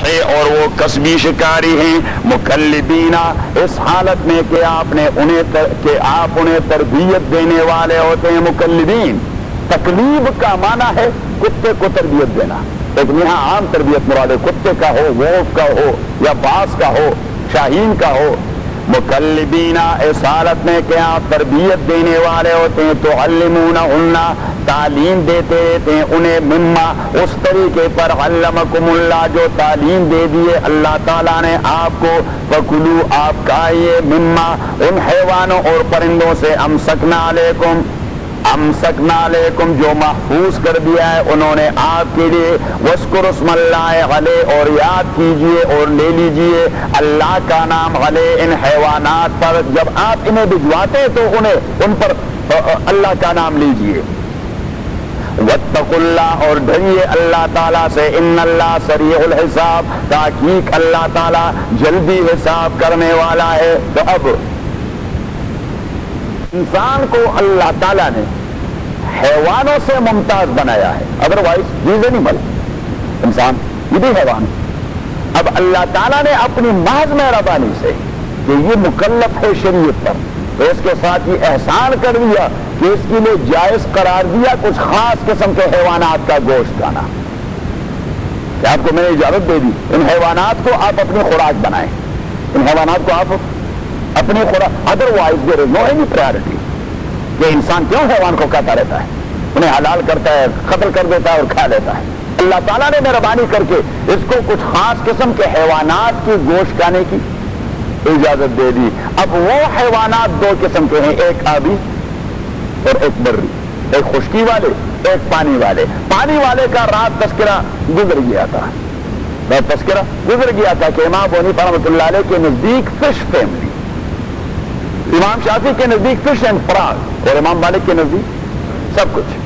ہے اور وہ کسبی شکاری ہیں، مکلبینا اس حالت میں کہ آپ انہیں تربیت دینے والے ہوتے ہیں۔ مکلبین تکلیب کا معنی ہے کتے کو تربیت دینا، لیکن یہاں عام تربیت مراد ہے، کتے کا ہو، وولف کا ہو یا باز کا ہو، شاہین کا ہو۔ مکلبینا اس حالت میں کہ آپ تربیت دینے والے ہوتے ہیں، تو علمونہن تعلیم دیتے رہتے ہیں انہیں، مما اس طریقے پر علمکم اللہ جو تعلیم دے دیے اللہ تعالیٰ نے آپ کو، فکلوا آپ کھائیے، مما ان حیوانوں اور پرندوں سے، امسکنا علیکم جو محفوظ کر دیا ہے انہوں نے آپ کے لیے، وذکروا اسم اللہ علیہ اور یاد کیجئے اور لے لیجئے اللہ کا نام علیہ ان حیوانات پر، جب آپ انہیں بھجواتے تو ان پر اللہ کا نام لیجئے۔ واتقوا اللہ اور ڈریے اللہ تعالیٰ سے، ان اللہ سریع الحساب تحقیق اللہ تعالیٰ جلدی حساب کرنے والا ہے۔ تو اب انسان کو اللہ تعالیٰ نے حیوانوں سے ممتاز بنایا ہے، ادروائز یہ اینیمل، انسان یہ بھی حیوان۔ اب اللہ تعالیٰ نے اپنی محض مہربانی سے کہ یہ مکلف ہے شریعت پر، تو اس کے ساتھ یہ احسان کر دیا کہ اس کے لیے جائز قرار دیا کچھ خاص قسم کے حیوانات کا گوشت کھانا، کہ آپ کو میں نے اجازت دے دی ان حیوانات کو آپ اپنی خوراک بنائیں، ان حیوانات کو آپ اپنی خوراک، otherwise there is no any priority کہ انسان کیوں حیوان کو کھاتا رہتا ہے، انہیں حلال کرتا ہے، قتل کر دیتا ہے اور کھا لیتا ہے۔ اللہ تعالیٰ نے مہربانی کر کے اس کو کچھ خاص قسم کے حیوانات کی گوشت کھانے کی اجازت دے دی۔ اب وہ حیوانات دو قسم کے ہیں، ایک آبی اور ایک بری، ایک خشکی والے ایک پانی والے۔ پانی والے کا رات تذکرہ گزر گیا تھا، کہ امام ابو حنیفہ رحمۃ اللہ علیہ کے نزدیک فش فیملی، امام شافعی کے نزدیک فش اینڈ فراگ، اور امام مالک کے نزدیک سب کچھ۔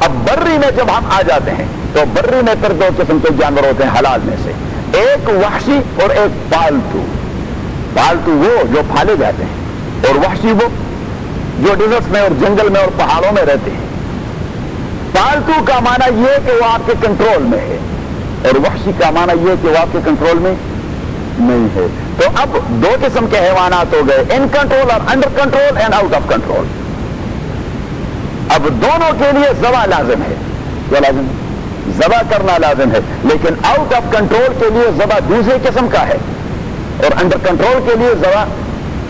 اب بری میں جب ہم آ جاتے ہیں تو بری میں پھر دو قسم کے جانور ہوتے ہیں حلال میں سے، ایک وحشی اور ایک پالتو۔ پالتو وہ جو پالے جاتے ہیں، اور وحشی وہ جو ڈیزرٹس میں اور جنگل میں اور پہاڑوں میں رہتے ہیں۔ پالتو کا معنی یہ کہ وہ آپ کے کنٹرول میں ہے، اور وحشی کا معنی یہ کہ وہ آپ کے کنٹرول میں نہیں ہے۔ تو اب دو قسم کے حیوانات ہو گئے، ان کنٹرول اور under control and out of control. اب دونوں کے لیے ذبح لازم ہے، کیا لازم ہے؟ ذبح کرنا لازم ہے، لیکن آؤٹ آف کنٹرول کے لیے ذبح دوسرے قسم کا ہے، اور انڈر کنٹرول کے لیے ذبح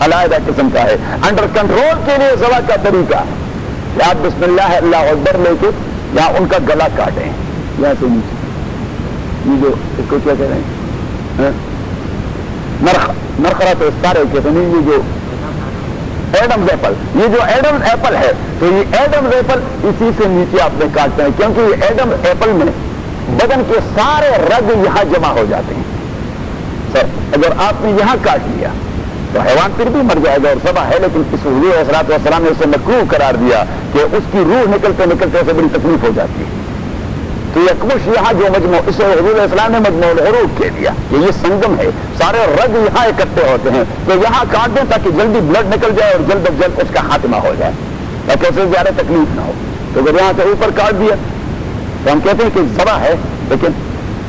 علیحدہ قسم کا ہے۔ انڈر کنٹرول کے لیے ذبح کا طریقہ کہ آپ بسم اللہ اللہ اکبر لے کے یا ان کا گلا کاٹیں، یہاں سے نیچے، یہ جو اس کو کیا کہہ رہے ہیں، نرخرا تو سارے کہتے ہیں، یہ جو ایڈمز ایپل، یہ جو ایڈمز ایپل ہے تو یہ ایڈمز ایپل اسی سے نیچے آپ نے کاٹتے ہیں، کیونکہ یہ ایڈمز ایپل میں بدن کے سارے رگ یہاں جمع ہو جاتے ہیں۔ سر اگر آپ نے یہاں کاٹ لیا تو حیوان پھر بھی مر جائے گا اور ذبح ہے، لیکن اس حضور علیہ الصلوۃ والسلام نے اسے مکروہ قرار دیا کہ اس کی روح نکلتے نکلتے اسے بڑی تکلیف ہو جاتی ہے۔ تو یکمش یہاں جو مجموع، اسے حضور علیہ السلام نے مجموع العروق کہہ دیا کہ یہ سنگم ہے، سارے رگ یہاں اکٹھے ہوتے ہیں، تو یہاں کاٹ دیں تاکہ جلدی بلڈ نکل جائے اور جلد از جلد اس کا خاتمہ ہو جائے، تاکہ اسے زیادہ تکلیف نہ ہو۔ تو اگر یہاں سے اوپر کاٹ دیا تو ہم کہتے ہیں کہ ذبح ہے لیکن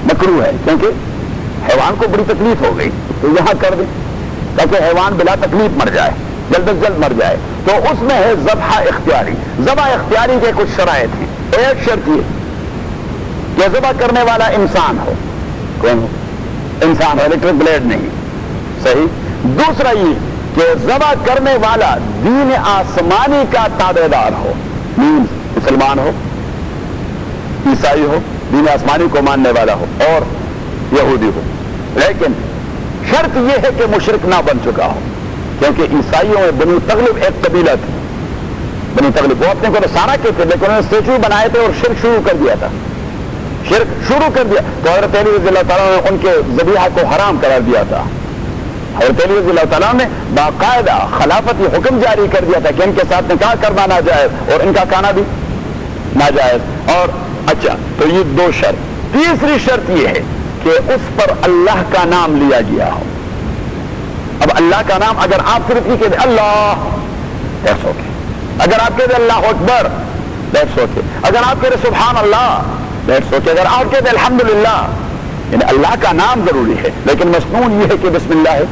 مکروہ ہے، کیونکہ حیوان کو بڑی تکلیف ہو گئی، تو یہاں کر دیں تاکہ حیوان بلا تکلیف مر جائے، جلد از جلد مر جائے۔ تو اس میں ہے ذبح اختیاری۔ ذبح اختیاری کے کچھ شرائط ہیں۔ ایک شرط یہ کہ ذبح کرنے والا انسان ہو، کون ہو؟ انسان ہو، الیکٹرک بلیڈ نہیں، صحیح۔ دوسرا یہ کہ ذبح کرنے والا دین آسمانی کا تابع دار ہو، مسلمان ہو، عیسائی ہو، دین آسمانی کو ماننے والا ہو، اور یہودی ہو۔ لیکن شرط یہ ہے کہ مشرک نہ بن چکا ہو، کیونکہ عیسائیوں میں بنو تغلب ایک قبیلہ تھی، بنو تغلب، وہ اپنے کو نصارہ کے تھے لیکن انہوں نے اسٹیچو بنائے تھے اور شرک شروع کر دیا تھا، شرک شروع کر دیا۔ تو حضرت علی رضی اللہ تعالیٰ نے ان کے ذبیحہ کو حرام قرار دیا تھا۔ حضرت علی رضی اللہ تعالیٰ نے باقاعدہ خلافتی حکم جاری کر دیا تھا کہ ان کے ساتھ نکاح کرنا ناجائز اور ان کا کھانا بھی ناجائز۔ اور اچھا، تو یہ دو شرط۔ تیسری شرط یہ ہے کہ اس پر اللہ کا نام لیا گیا ہو۔ اب اللہ کا نام اگر آپ صرف یہ کہتے اللہ، دیٹس اوکے۔ اگر آپ کہتے اللہ اکبر، دیٹس اوکے۔ اگر آپ کہتے سبحان اللہ، دیٹس اوکے۔ اگر آپ کہتے الحمدللہ، یعنی اللہ کا نام ضروری ہے، لیکن مسنون یہ ہے کہ بسم اللہ ہے،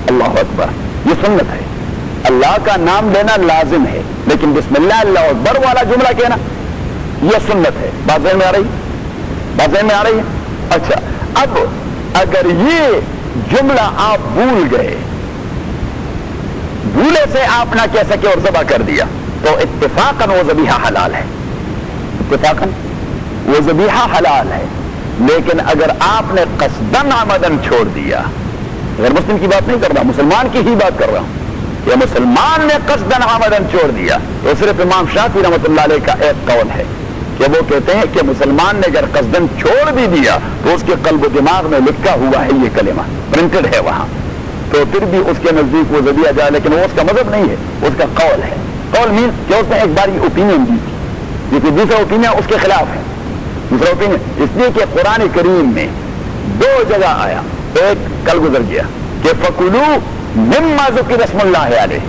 اللہ اکبر، یہ سنت ہے۔ اللہ کا نام لینا لازم ہے، لیکن بسم اللہ اللہ اکبر والا جملہ کہنا یہ سنت ہے۔ بات ذہن میں آ رہی ہے؟ بات ذہن میں آ رہی ہے؟ اچھا، اب اگر یہ جملہ آپ بھول گئے، بھولے سے آپ نہ کہہ سکے اور ذبح کر دیا، تو اتفاقاً وہ ذبیحہ حلال ہے، اتفاقاً وہ ذبیحہ حلال ہے۔ لیکن اگر آپ نے قصداً عمدن چھوڑ دیا، غیر مسلم کی بات نہیں کر رہا، مسلمان کی ہی بات کر رہا ہوں، کہ مسلمان نے قصداً عمدن چھوڑ دیا، تو صرف امام شافعی رحمۃ اللہ علیہ کا ایک قول ہے کہ وہ کہتے ہیں کہ مسلمان نے اگر قصداً چھوڑ بھی دیا تو اس کے قلب و دماغ میں لکھا ہوا ہے یہ کلمہ، پرنٹڈ ہے وہاں، تو پھر بھی اس کے نزدیک وہ ذبیحہ جائے، لیکن وہ اس کا مذہب نہیں ہے، اس کا قول ہے۔ قول مین کہ اس نے ایک بار یہ اوپینین دی تھی، کیونکہ دوسرا اوپینین اس کے خلاف ہے، دوسرا اوپینین، اس لیے کہ قرآن کریم میں دو جگہ آیا، ایک کل گزر گیا کہ فَكُلُوا مِمَّا ذُكِرَ اسْمُ اللَّهِ عَلَيْهِ،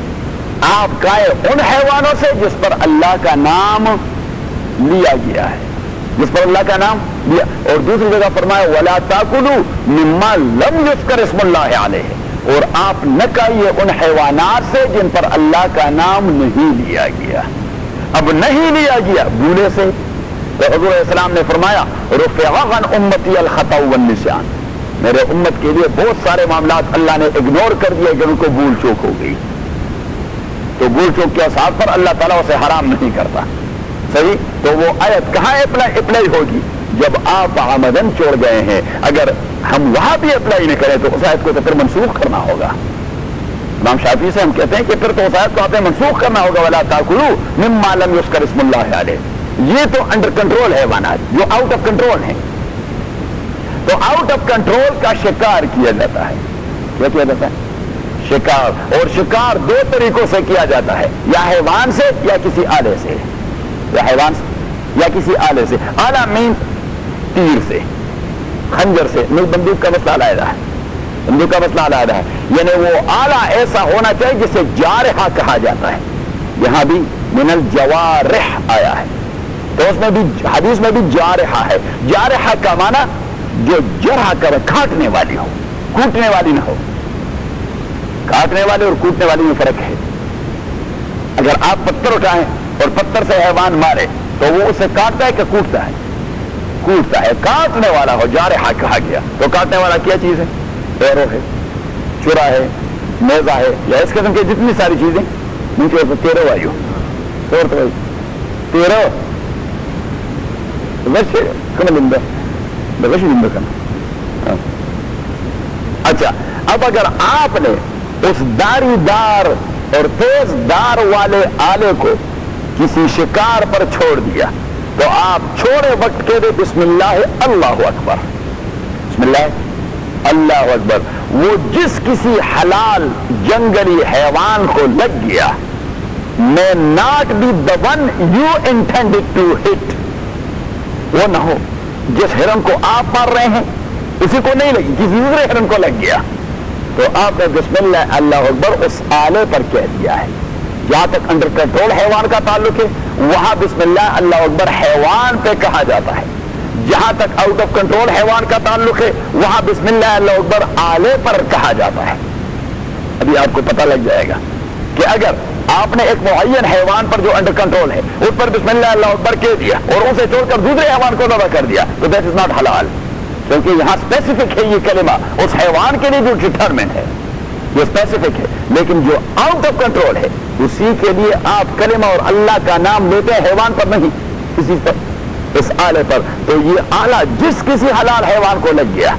آپ کھائے ان حیوانوں سے جس پر اللہ کا نام لیا گیا ہے، جس پر اللہ کا نام لیا، اور دوسری جگہ فرمایا وَلَا تَأْكُلُوا مِمَّا لَمْ يُذْكَرْ اسْمُ اللَّهِ عَلَيْهِ، اور آپ نہ کھائیے ان حیوانات سے جن پر اللہ کا نام نہیں لیا گیا۔ اب نہیں لیا گیا بھولے سے، تو حضور علیہ السلام نے فرمایا رفع عن امتی الخطأ والنسیان، میرے امت کے لیے بہت سارے معاملات اللہ نے اگنور کر دیے کہ ان کو بھول چوک ہو گئی، تو بھول چوک کے اثار پر اللہ تعالیٰ اسے حرام نہیں کرتا، صحیح؟ تو وہ آیت کہاں اپلائی ہوگی؟ جب آپ عمدن چھوڑ گئے ہیں، اگر ہم وہاں بھی اپلائی نہ کریں تو اس آیت کو تو پھر منسوخ کرنا ہوگا۔ امام شافعی سے ہم کہتے ہیں کہ پھر تو اس آیت کو آپ نے منسوخ کرنا ہوگا، وَلَا تَأْكُلُوا مِمَّا لَمْ يُذْكَرْ اسْمُ اللَّهِ عَلَيْهِ۔ یہ تو انڈر کنٹرول حیوانات جو آؤٹ آف کنٹرول ہیں، تو آؤٹ آف کنٹرول کا شکار کیا جاتا ہے۔ کیا کیا جاتا ہے؟ شکار، اور شکار دو طریقوں سے کیا جاتا ہے، یا حیوان سے یا کسی آلے سے، یا حیوان سے یا کسی آلے سے۔ آلہ مین تیر سے، خنجر سے، نہیں، بندوق کا مسئلہ علیحدہ ہے، بندوق کا مسئلہ علیحدہ ہے، یعنی وہ آلہ ایسا ہونا چاہیے جسے جارحہ کہا جاتا ہے، یہاں بھی من الجوارح آیا ہے، تو اس میں بھی حدیث میں بھی جارحہ ہے۔ جارحہ کا معنی جو جرح کر کاٹنے والی ہو، کوٹنے والی نہ ہو، کاٹنے والی اور کوٹنے والی میں فرق ہے۔ اگر آپ پتھر اٹھائیں اور پتھر سے حیوان مارے تو وہ اسے کاٹتا ہے کہ کوٹتا ہے؟ کوٹتا ہے، کاٹنے والا ہو، جارحہ کہا گیا۔ تو کاٹنے والا کیا چیز ہے؟ ایرو ہے، چرا ہے، نیزہ ہے، یا اس قسم کی جتنی ساری چیزیں، نیچے تیرو آئی ہو، تیرو ویسے کم لندہ ویسے لندہ کرنا۔ اچھا، اب اگر آپ نے اس داری دار اور تیز دار والے آلے کو کسی شکار پر چھوڑ دیا تو آپ چھوڑے وقت کہہ دے بسم اللہ اللہ اکبر، بسم اللہ اللہ اکبر۔ وہ جس کسی حلال جنگلی حیوان کو لگ گیا may not be the one you intended to hit، وہ نہ ہو جس ہرن کو آپ مار رہے ہیں اسی کو نہیں لگی، کسی دوسرے ہرن کو لگ گیا، تو آپ نے بسم اللہ اللہ اکبر اس آلے پر کہہ دیا ہے۔ جہاں تک انڈر کنٹرول حیوان کا تعلق ہے وہاں بسم اللہ اللہ اکبر حیوان پہ کہا جاتا ہے، جہاں تک آؤٹ آف کنٹرول حیوان کا تعلق ہے وہاں بسم اللہ اللہ اکبر آلے پر کہا جاتا ہے۔ ابھی آپ کو پتہ لگ جائے گا کہ اگر آپ نے ایک معین حیوان پر جو انڈر کنٹرول ہے اس پر بسم اللہ اللہ اکبر کہہ دیا اور اسے چھوڑ کر دوسرے حیوان کو ذبح کر دیا تو دیٹ از ناٹ حلال، کیونکہ یہاں اسپیسیفک ہے یہ کلمہ اس حیوان کے لیے جو ڈٹرمنٹ ہے، یہ اسپیسیفک ہے، لیکن جو آؤٹ آف کنٹرول ہے اسی کے لیے آپ کلمہ اور اللہ کا نام لیتے ہیں، حیوان پر نہیں، اسی پر، اس آلے پر۔ تو یہ آلہ جس کسی حلال حیوان کو لگ گیا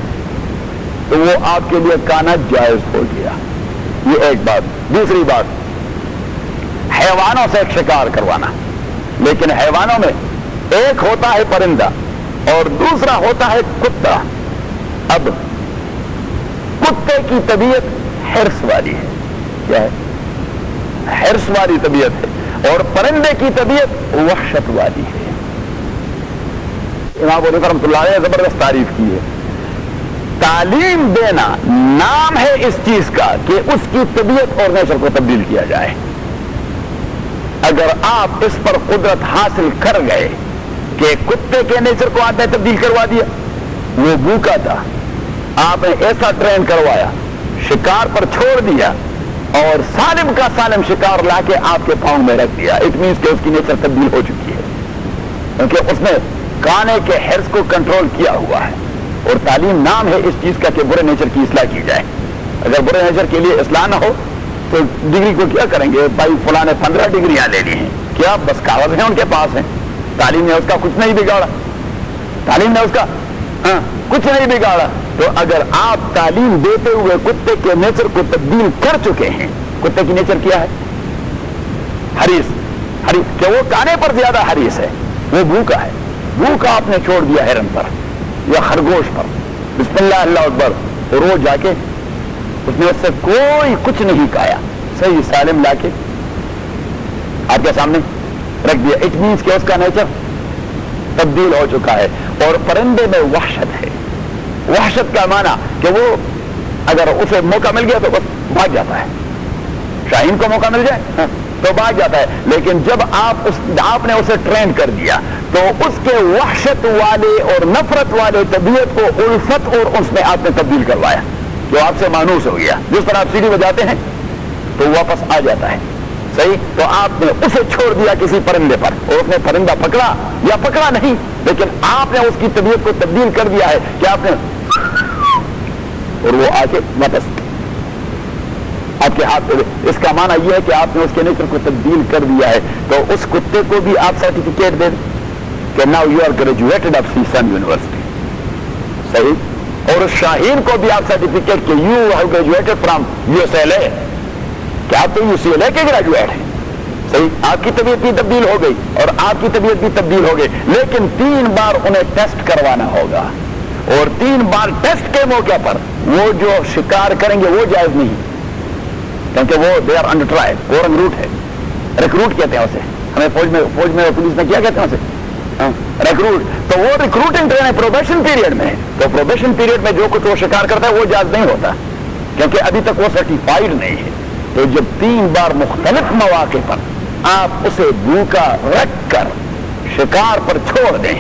تو وہ آپ کے لیے کانا جائز ہو گیا، یہ ایک بات۔ دوسری بات، حیوانوں سے ایک شکار کروانا، لیکن حیوانوں میں ایک ہوتا ہے پرندہ اور دوسرا ہوتا ہے کتا۔ اب کتے کی طبیعت حرص والی ہے، کیا ہے؟ حرص والی طبیعت ہے، اور پرندے کی طبیعت وحشت والی ہے۔ امام ابو حنیفہ رحمۃ اللہ علیہ نے زبردست تعریف کی ہے، تعلیم دینا نام ہے اس چیز کا کہ اس کی طبیعت اور نیچر کو تبدیل کیا جائے۔ اگر آپ اس پر قدرت حاصل کر گئے کہ کتے کے نیچر کو آپ نے تبدیل کروا دیا، وہ بھوکا تھا آپ نے ایسا ٹرین کروایا, شکار پر چھوڑ دیا اور سالم کا سالم شکار لا کے آپ کے پاؤں میں رکھ دیا. اٹ مینس کہ اس کی نیچر تبدیل ہو چکی ہے, کیونکہ اس نے کھانے کے حرص کو کنٹرول کیا ہوا ہے. اور تعلیم نام ہے اس چیز کا کہ برے نیچر کی اصلاح کی جائے. اگر برے نیچر کے لیے اصلاح نہ ہو تو ڈگری کو کیا کریں گے؟ بھائی فلاں نے 15 ڈگریاں لے لی ہیں, کیا بس کاغذ ہیں ان کے پاس ہیں؟ تعلیم نے اس کا کچھ نہیں بگاڑا, تعلیم نے اس کا کچھ نہیں بگاڑا. تو اگر آپ تعلیم دیتے ہوئے کتے کے نیچر کو تبدیل کر چکے ہیں, کتے کی نیچر کیا ہے؟ حریص, کہ وہ کانے پر زیادہ حریص ہے, وہ بھوکا ہے. بھوکا آپ نے چھوڑ دیا ہرن پر یا خرگوش پر, بسم اللہ اللہ اکبر, تو روز جا کے اس نے اس سے کوئی کچھ نہیں کھایا, صحیح سالم لا کے آپ کے سامنے رکھ دیا. اٹ مینس کہ اس کا نیچر تبدیل ہو چکا ہے. اور پرندے میں وحشت ہے. وحشت کا معنی کہ وہ اگر اسے موقع مل گیا تو بس بھاگ جاتا ہے. شاہین کو موقع مل جائے تو بھاگ جاتا ہے. لیکن جب آپ نے اسے ٹرین کر دیا تو اس کے وحشت والے اور نفرت والے طبیعت کو الفت اور اس میں آپ نے تبدیل کروایا, جو آپ سے مانوس ہو گیا. جس پر آپ سیڑھی بجاتے ہیں تو واپس آ جاتا ہے, صحیح. تو آپ نے اسے چھوڑ دیا کسی پرندے پر, اور اس نے پرندہ پکڑا یا پکڑا نہیں, لیکن آپ نے اس کی طبیعت کو تبدیل کر دیا ہے کہ آپ نے, اور وہ آ کے واپس آپ کے ہاتھ. اس کا معنی یہ ہے کہ آپ نے اس کے نیچر کو تبدیل کر دیا ہے. تو اس کتے کو بھی آپ سرٹیفکیٹ دے دیں کہ now you are graduated of سیسن یونیورسٹی, صحیح. اور اس شاہین کو بھی آپ سرٹیفکیٹ کہ you have graduated from UCLA, کہ آپ تو UCLA کے گریجویٹ ہیں, صحیح. آپ کی طبیعت بھی تبدیل ہو گئی اور آپ کی طبیعت بھی تبدیل ہو گئی. لیکن 3 بار انہیں ٹیسٹ کروانا ہوگا, اور 3 بار ٹیسٹ کے موقع پر وہ جو شکار کریں گے وہ جائز نہیں, کیونکہ وہ دے آر انڈر ٹرائل. وہ ریکروٹ ہے, ریکروٹ کہتے ہیں اسے. ہمیں فوج میں پولیس میں کیا کہتے ہیں اسے؟ ریکروٹ. تو وہ ریکروٹنگ ٹرین پروبیشن پیریڈ میں ہے. تو پروبیشن پیریڈ میں جو کچھ وہ شکار کرتا ہے وہ جائز نہیں ہوتا, کیونکہ ابھی تک وہ سرٹیفائڈ نہیں ہے. تو جب 3 بار مختلف مواقع پر آپ اسے بھوکا رکھ کر شکار پر چھوڑ دیں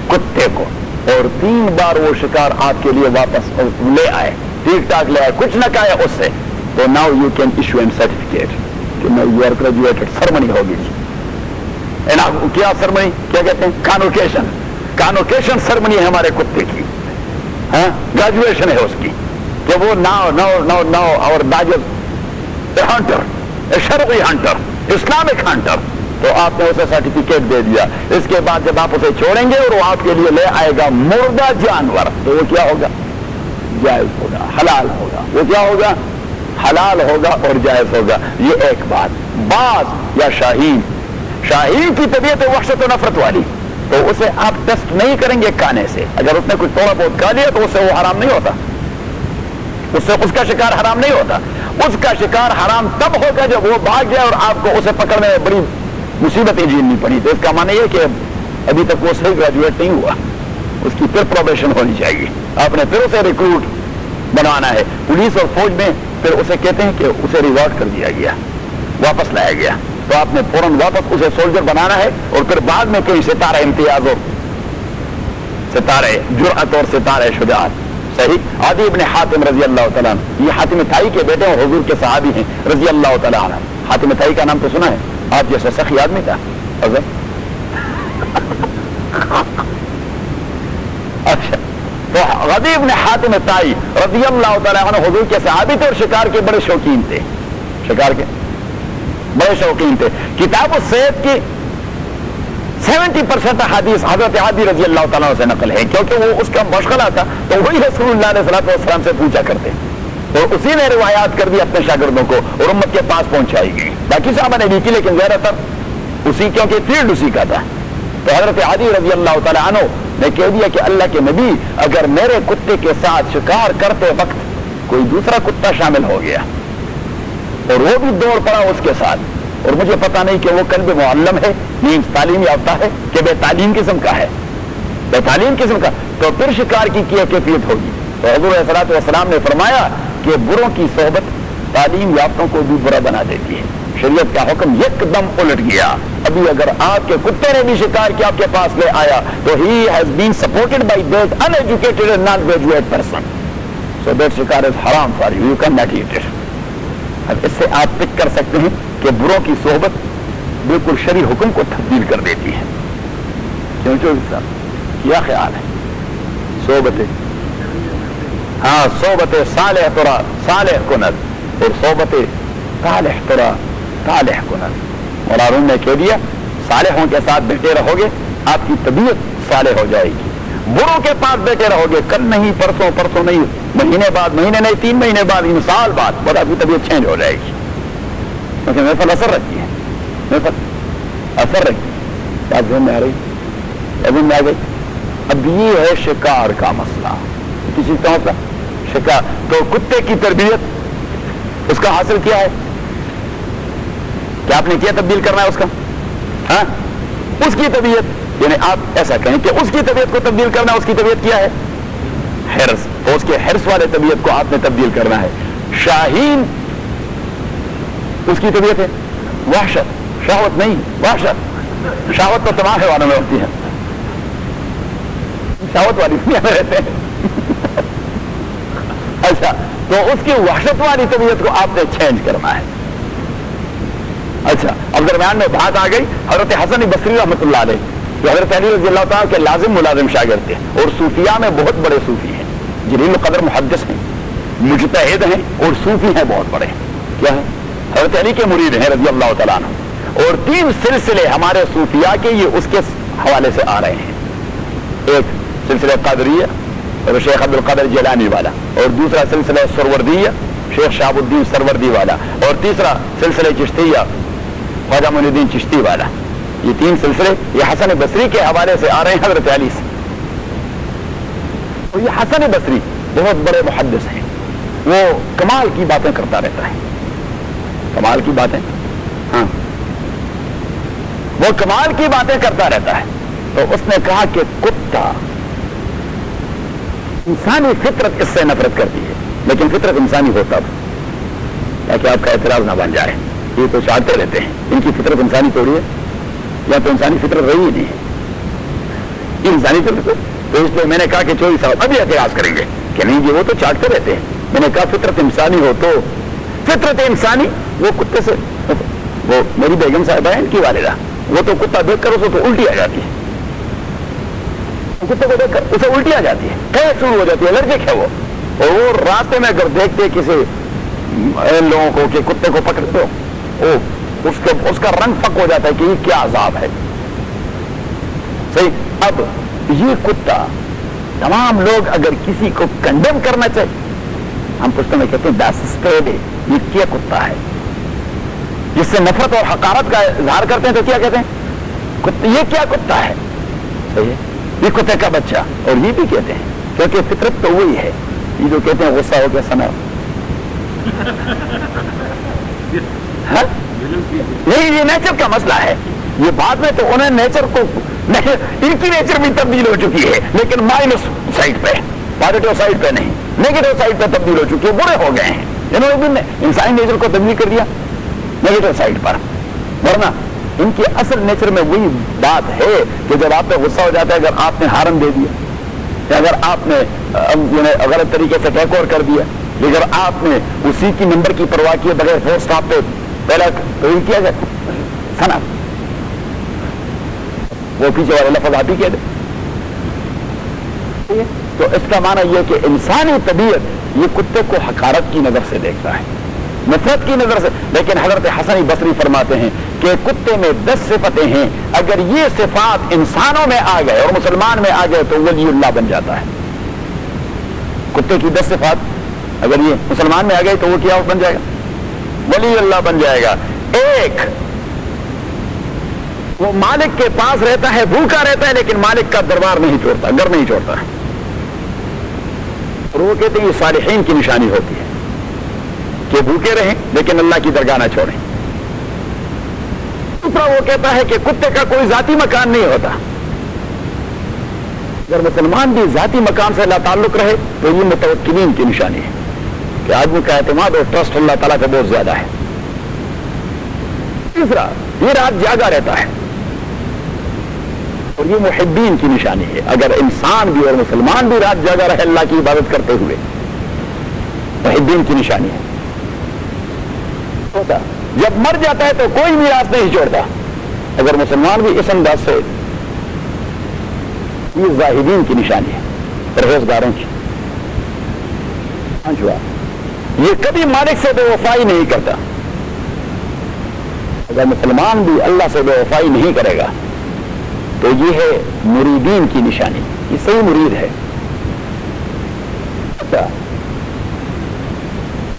کتے کو, اور 3 بار وہ شکار آپ کے لیے واپس لے آئے, ٹھیک ٹھاک لے آئے, کچھ نہ کھایا اس سے, تو now you can issue them certificate کہ now you are graduated. Ceremony ہوگی جی, کیا سرمنی کیا کہتے ہیں؟ کانوکیشن. کانوکیشن سرمنی ہے ہمارے کتے کی, گریجویشن ہے اس کی, کہ وہ ناؤ اور داجل ہنٹر, شرعی ہنٹر, اسلامک ہنٹر. تو آپ نے اسے سرٹیفکیٹ دے دیا. اس کے بعد جب آپ اسے چھوڑیں گے اور وہ آپ کے لیے لے آئے گا مردہ جانور, تو وہ کیا ہوگا؟ جائز ہوگا, حلال ہوگا. وہ کیا ہوگا؟ حلال ہوگا اور جائز ہوگا. یہ ایک بات. باز یا شاہین کی طبیعت ہے وحشت و نفرت والی, تو اسے آپ ٹیسٹ نہیں کریں گے کھانے سے. اگر اس نے کچھ تھوڑا بہت کھا لیا تو اس سے وہ حرام نہیں ہوتا, اس سے اس کا شکار حرام نہیں ہوتا. اس کا شکار حرام تب ہوگا جب وہ بھاگ جائے اور آپ کو اسے پکڑنے میں بڑی مصیبتیں جھیلنی پڑی. تو اس کا معنی یہ کہ ابھی تک وہ صحیح گریجویٹ نہیں ہوا, اس کی پھر پروبیشن ہونی چاہیے. آپ نے پھر اسے ریکروٹ بنوانا ہے. پولیس اور فوج میں پھر اسے کہتے ہیں کہ اسے ریوارڈ کر دیا گیا, واپس لایا گیا. تو آپ نے فوراً واپس اسے سولجر بنانا ہے, اور پھر بعد میں کہیں ستارہ امتیاز اور ستارے جرأت اور ستارے شجاعت, صحیح. عدی ابن حاتم رضی اللہ تعالیٰ عنہ, یہ حاتم طائی کے بیٹے اور حضور کے صحابی ہیں رضی اللہ تعالیٰ عنہ. حاتم طائی کا نام تو سنا ہے, آپ جیسا سخی آدمی تھا. اچھا, تو عدی ابن حاتم طائی رضی اللہ تعالیٰ عنہ حضور کے صحابی تھے اور شکار کے بڑے شوقین تھے, شکار کے بڑے شوقین تھے. کتاب الصید کی 70% حدیث حضرت عدی رضی اللہ تعالیٰ سے نقل ہے, کیونکہ وہ اس کا مشغلہ تھا. تو وہی رسول اللہ علیہ السلام سے پوچھا کرتے, تو اسی نے روایات کر دی اپنے شاگردوں کو اور امت کے پاس پہنچائی گئی. باقی صحابہ نے بھی کی, لیکن زیادہ تر اسی, کیونکہ فیلڈ اسی کا تھا. تو حضرت عدی رضی اللہ تعالیٰ عنہ نے کہہ دیا کہ اللہ کے نبی, اگر میرے کتے کے ساتھ شکار کرتے وقت کوئی دوسرا کتا شامل ہو گیا اور وہ بھی دوڑ پڑا اس کے ساتھ, اور مجھے پتا نہیں کہ وہ کلب معلم ہے, مینس تعلیم یافتہ ہے, کہ بے تعلیم قسم کا ہے, بے تعلیم قسم کا, تو پھر شکار کی کیا کیفیت ہوگی. تو حضور علیہ الصلوۃ والسلام نے فرمایا کہ بروں کی صحبت تعلیم یافتوں کو بھی برا بنا دیتی ہے. شریعت کا حکم یک دم الٹ گیا. ابھی اگر آپ کے کتے نے بھی شکار کیا آپ کے پاس لے آیا, تو he has been supported by that in educated and non graduate person. so that shikar is haram for you, you cannot eat it. اب اس سے آپ پک کر سکتے ہیں کہ بروں کی صحبت بالکل شرعی حکم کو تبدیل کر دیتی ہے. کیوں چوبی صاحب کیا خیال ہے؟ صحبت صحبت صالح ترا صالح کنت اور صحبت طالح ترا طالح کنت. اور ہارون نے کہہ دیا صالحوں کے ساتھ بیٹھے رہو گے آپ کی طبیعت صالح ہو جائے گی، بروں کے پاس بیٹھے رہو گے کل نہیں پرسوں پرسوں نہیں مہینے بعد مہینے نہیں 3 مہینے بعد سال بعد بس آپ کی طبیعت چینج ہو جائے گی. کیونکہ محفل اثر رکھتی ہے، محفل اثر رکھتی ہے. بات ذہن میں آ رہی ابھی میں آ گئی. اب یہ ہے شکار کا مسئلہ. کسی کا مسئلہ شکار تو کتے کی تربیت اس کا حاصل کیا ہے؟ کیا آپ نے کیا تبدیل کرنا ہے اس کا؟ ہاں اس کی طبیعت، یعنی آپ ایسا کہیں کہ اس کی طبیعت کو تبدیل کرنا، اس کی طبیعت کیا ہے؟ حرص. تو اس کے حرص والے طبیعت کو آپ نے تبدیل کرنا ہے. شاہین اس کی طبیعت ہے وحشت، شہوت نہیں وحشت. شہوت تو تمام حیوانوں میں ہوتی ہے، شہوت والی دنیا میں رہتے ہیں. اچھا تو اس کی وحشت والی طبیعت کو آپ نے چینج کرنا ہے. اچھا اب درمیان میں بات آ گئی حضرت حسن بصری رحمۃ اللہ علیہ جو حضرت علی رضی اللہ تعالیٰ کے لازم ملازم شاگرد تھے اور صوفیاء میں بہت بڑے صوفی ہیں، جلیل القدر محدث ہیں، مجتہد ہیں اور صوفی ہیں بہت بڑے. کیا ہے؟ حضرت علی کے مرید ہیں رضی اللہ تعالیٰ عنہ. اور 3 سلسلے ہمارے صوفیاء کے یہ اس کے حوالے سے آ رہے ہیں. ایک سلسلہ قادریہ اور شیخ عبد القادر جیلانی والا، اور دوسرا سلسلہ سروردیہ شیخ شہاب الدین سروردی والا، اور تیسرا سلسلہ چشتیہ خواجہ معین الدین چشتی والا. یہ 3 سلسلے یہ حسن بصری کے حوالے سے آ رہے ہیں حضرت علی سے. اور یہ حسن بصری بہت بڑے محدث ہیں، وہ کمال کی باتیں کرتا رہتا ہے، کمال کی باتیں، ہاں وہ کمال کی باتیں کرتا رہتا ہے. تو اس نے کہا کہ کتا انسانی فطرت اس سے نفرت کرتی ہے، لیکن فطرت انسانی ہوتا تاکہ آپ کا اعتراض نہ بن جائے. یہ تو چاہتے رہتے ہیں ان کی فطرت انسانی تھوڑی ہے، یا تو انسانی فطرت رہی ہی نہیں ہے یہ انسانی فطرت. تو اس لیے میں نے کہا کہ چوری صاحب ابھی اعتراض کریں گے کہ نہیں جی وہ تو چاٹتے رہتے ہیں. میں نے کہا فطرت انسانی ہو تو فطرت انسانی وہ کتے سے، وہ میری بیگم صاحبہ ہے ان کی والدہ، وہ تو کتا دیکھ کر اسے تو الٹی آ جاتی ہے، کتے کو دیکھ کر اسے الٹی آ جاتی ہے، کہیں شروع ہو جاتی ہے، الرجک ہے وہ. اور وہ راستے میں اگر دیکھتے کسی لوگوں کو کہ کتے کو پکڑتے ہو اس کا رنگ فک ہو جاتا ہے کہ یہ کیا عذاب ہے. صحیح. اب یہ کتا تمام لوگ اگر کسی کو کنڈیم کرنا چاہیے، ہم پشتو میں کہتے ہیں داسسٹیڈ، یہ کیا کتا ہے جس سے نفرت اور حقارت کا اظہار کرتے ہیں تو کیا کہتے ہیں؟ یہ کیا کتا ہے. صحیح ہے. یہ کتے کا بچہ. اور یہ بھی کہتے ہیں کیونکہ فطرت تو وہی ہے، یہ جو کہتے ہیں غصہ ہو کے سنا نہیں، یہ نیچر کا مسئلہ ہے. یہ بعد میں تو انہیں نیچر کو ان کی نیچر بھی تبدیل ہو چکی ہے، لیکن مائنس سائڈ پہ، پازیٹو سائڈ پہ نہیں، نیگیٹو سائڈ پہ تبدیل ہو چکی ہے، برے ہو گئے ہیں. انہوں نے بھی انسانی نیچر کو تبدیل کر دیا نیگیٹو سائڈ پر. ورنہ ان کی اصل نیچر میں وہی بات ہے کہ جب آپ پہ غصہ ہو جاتا ہے، اگر آپ نے ہارن دے دیا یا اگر آپ نے غلط طریقے سے ٹیک اوور کر دیا، اگر آپ نے اسی کی نمبر کی پرواہ کیے بغیر فور اسٹاپ پہ پہلا تو یہ کیا جائے سنا، وہ پیچھے والے لفظ آپ ہی کہہ دیں. تو اس کا معنی یہ کہ انسانی طبیعت یہ کتے کو حقارت کی نظر سے دیکھتا ہے، نفرت کی نظر سے. لیکن حضرت حسن بصری فرماتے ہیں کہ کتے میں 10 صفتیں ہیں، اگر یہ صفات انسانوں میں آ گئے اور مسلمان میں آ گئے تو ولی اللہ بن جاتا ہے. کتے کی 10 صفات اگر یہ مسلمان میں آ گئے تو وہ کیا بن جائے گا؟ ولی اللہ بن جائے گا. ایک وہ مالک کے پاس رہتا ہے، بھوکا رہتا ہے، لیکن مالک کا دربار نہیں چھوڑتا، گھر نہیں چھوڑتا. اور وہ کہتے ہیں یہ صالحین کی نشانی ہوتی ہے کہ بھوکے رہیں لیکن اللہ کی درگاہ نہ چھوڑیں. دوسرا وہ کہتا ہے کہ کتے کا کوئی ذاتی مکان نہیں ہوتا. اگر مسلمان بھی ذاتی مقام سے اللہ تعلق رہے تو یہ متوکلین کی نشانی ہے کہ آدمی کا اعتماد اور ٹرسٹ اللہ تعالیٰ کا بہت زیادہ ہے. تیسرا یہ رات جاگا رہتا ہے اور یہ محبین کی نشانی ہے. اگر انسان بھی اور مسلمان بھی رات جاگا رہے اللہ کی عبادت کرتے ہوئے محبین کی نشانی ہے. ہوتا جب مر جاتا ہے تو کوئی میراث نہیں چھوڑتا. اگر مسلمان بھی اس انداز سے، یہ زاہدین کی نشانی ہے، پرہیزگاروں کی. یہ کبھی مالک سے بے وفائی نہیں کرتا. اگر مسلمان بھی اللہ سے بے وفائی نہیں کرے گا تو یہ ہے مریدین کی نشانی. یہ صحیح مرید ہے.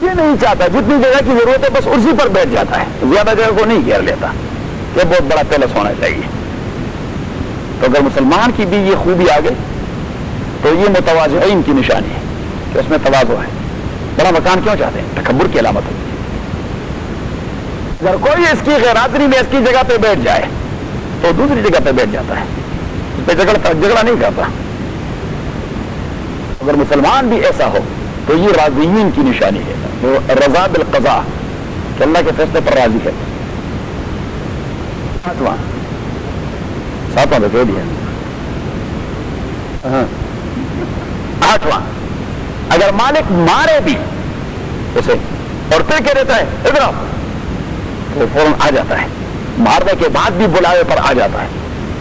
یہ نہیں چاہتا، جتنی جگہ کی ضرورت ہے بس اسی پر بیٹھ جاتا ہے، زیادہ جگہ کو نہیں گھیر لیتا کہ بہت بڑا پیلس ہونا چاہیے. تو اگر مسلمان کی بھی یہ خوبی آ گئی تو یہ متواضعین کی نشانی ہے کہ اس میں تواضع ہے. بڑا مکان کیوں چاہتے ہیں؟ تکبر کی علامت ہوتی ہے. اگر کوئی اس کی غیرحاضری میں اس کی جگہ پہ بیٹھ جائے تو دوسری جگہ پہ بیٹھ جاتا ہے، اس پہ جھگڑا نہیں کرتا. اگر مسلمان بھی ایسا ہو تو یہ راضیین کی نشانی ہے، وہ رضا بالقضاء کہ اللہ کے فیصلے پر راضی ہے. ساتواں تو دیا. آٹھواں، اگر مالک مارے بھی اسے اور پھر کہہ دیتا ہے ادھر آؤ تو فوراً آ جاتا ہے. مارنے کے بعد بھی بلاوے پر آ جاتا ہے.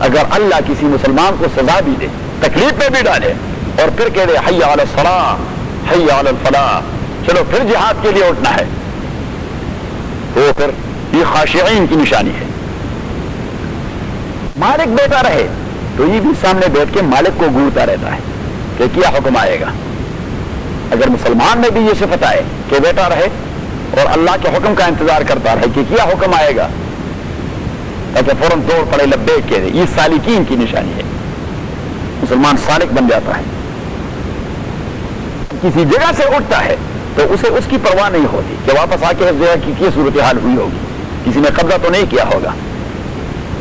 اگر اللہ کسی مسلمان کو سزا بھی دے، تکلیف میں بھی ڈالے اور پھر کہہ دے حی علی الصلاۃ حی علی الفلاح، چلو پھر جہاد کے لیے اٹھنا ہے، تو پھر یہ خاشعین کی نشانی ہے. مالک بیٹھا رہے تو یہ بھی سامنے بیٹھ کے مالک کو گونجتا رہتا ہے کہ کیا حکم آئے گا. اگر مسلمان میں بھی یہ صفت آئے کہ بیٹھا رہے اور اللہ کے حکم کا انتظار کرتا رہے کہ کیا حکم آئے گا، تاکہ فوراً دوڑ پڑے لبیک کے دے، یہ سالکین کی نشانی ہے. مسلمان سالک بن جاتا ہے. کسی جگہ سے اٹھتا ہے تو اسے اس کی پرواہ نہیں ہوتی کہ واپس آ کے اس جگہ کی کیا صورتحال ہوئی ہوگی، کسی نے قبضہ تو نہیں کیا ہوگا.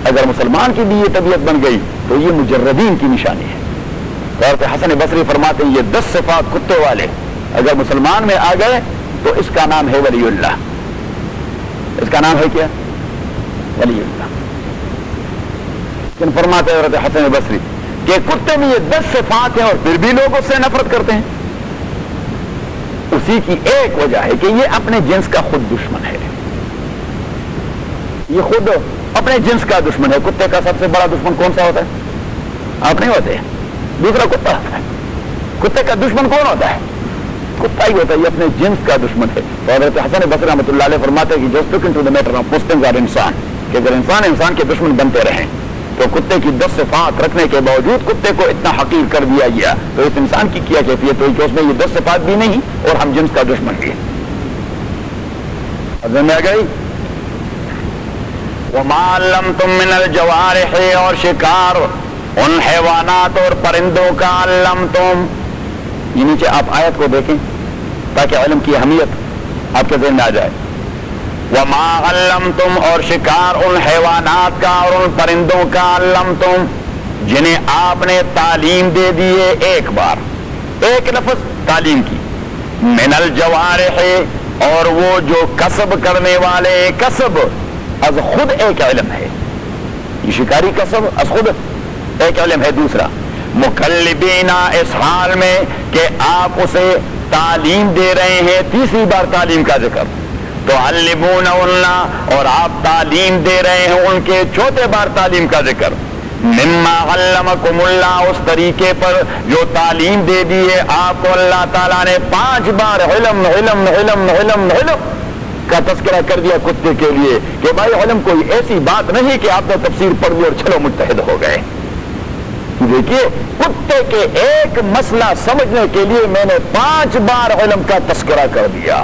اگر مسلمان کی بھی یہ طبیعت بن گئی تو یہ مجردین کی نشانی ہے. اور حسن بصری فرماتے ہیں یہ 10 صفات کتے والے اگر مسلمان میں آ گئے تو اس کا نام ہے ولی اللہ. اس کا نام ہے کیا؟ ولی اللہ. لیکن فرماتے ہیں حضرت حسن بصری کہ کتے میں یہ 10 صفات ہیں اور پھر بھی لوگ اس سے نفرت کرتے ہیں. اسی کی ایک وجہ ہے کہ یہ اپنے جنس کا خود دشمن ہے. یہ خود اپنے جنس کا دشمن ہے. کتے کا سب سے بڑا دشمن کون سا ہوتا ہے؟ آپ نہیں ہوتے، دوسرا کتا ہوتا ہے. کتے کا دشمن کون ہوتا ہے؟ کتا ہی ہوتا ہے. یہ اپنے جنس کا دشمن ہے. تو حضرت حسن بصری رحمۃ اللہ علیہ فرماتے ہیں کہ just look into the matter of Muslims اور انسان، کہ اگر انسان کے دشمن بنتے رہیں تو کتے کی 10 صفات رکھنے کے باوجود کتے کو اتنا حقیر کر دیا گیا تو اس انسان کی کیا کیفیت ہوئی کہ اس میں یہ 10 صفات بھی نہیں اور ہم جنس کا دشمن بھی. اذن میں آ گئی. وما علمتم من الجوارح، اور شکار ان حیوانات اور پرندوں کا، علمتم یہ نیچے آپ آیت کو دیکھیں تاکہ علم کی اہمیت آپ کے ذہن میں آ جائے. وما علمتم، اور شکار ان حیوانات کا اور ان پرندوں کا، علمتم جنہیں آپ نے تعلیم دے دی ہے. ایک بار ایک لفظ تعلیم کی. من الجوارح، اور وہ جو کسب کرنے والے، کسب از خود ایک علم ہے. یہ شکاری کسب از خود ایک علم ہے. دوسرا مکلبینا، اس حال میں کہ آپ اسے تعلیم دے رہے ہیں. تیسری بار تعلیم کا ذکر. تو علمون، اور آپ تعلیم دے رہے ہیں ان کے. چوتھے بار تعلیم کا ذکر. مما علمکم اللہ، اس طریقے پر جو تعلیم دے دی ہے آپ کو اللہ تعالیٰ نے. 5 بار علم علم علم علم علم کا تذکرہ کر دیا کتے کے لیے کہ بھائی علم کوئی ایسی بات نہیں کہ آپ نے تفسیر پڑھ لی اور چلو مجتہد ہو گئے. دیکھیے کتے کے ایک مسئلہ سمجھنے کے لیے میں نے 5 بار علم کا تذکرہ کر دیا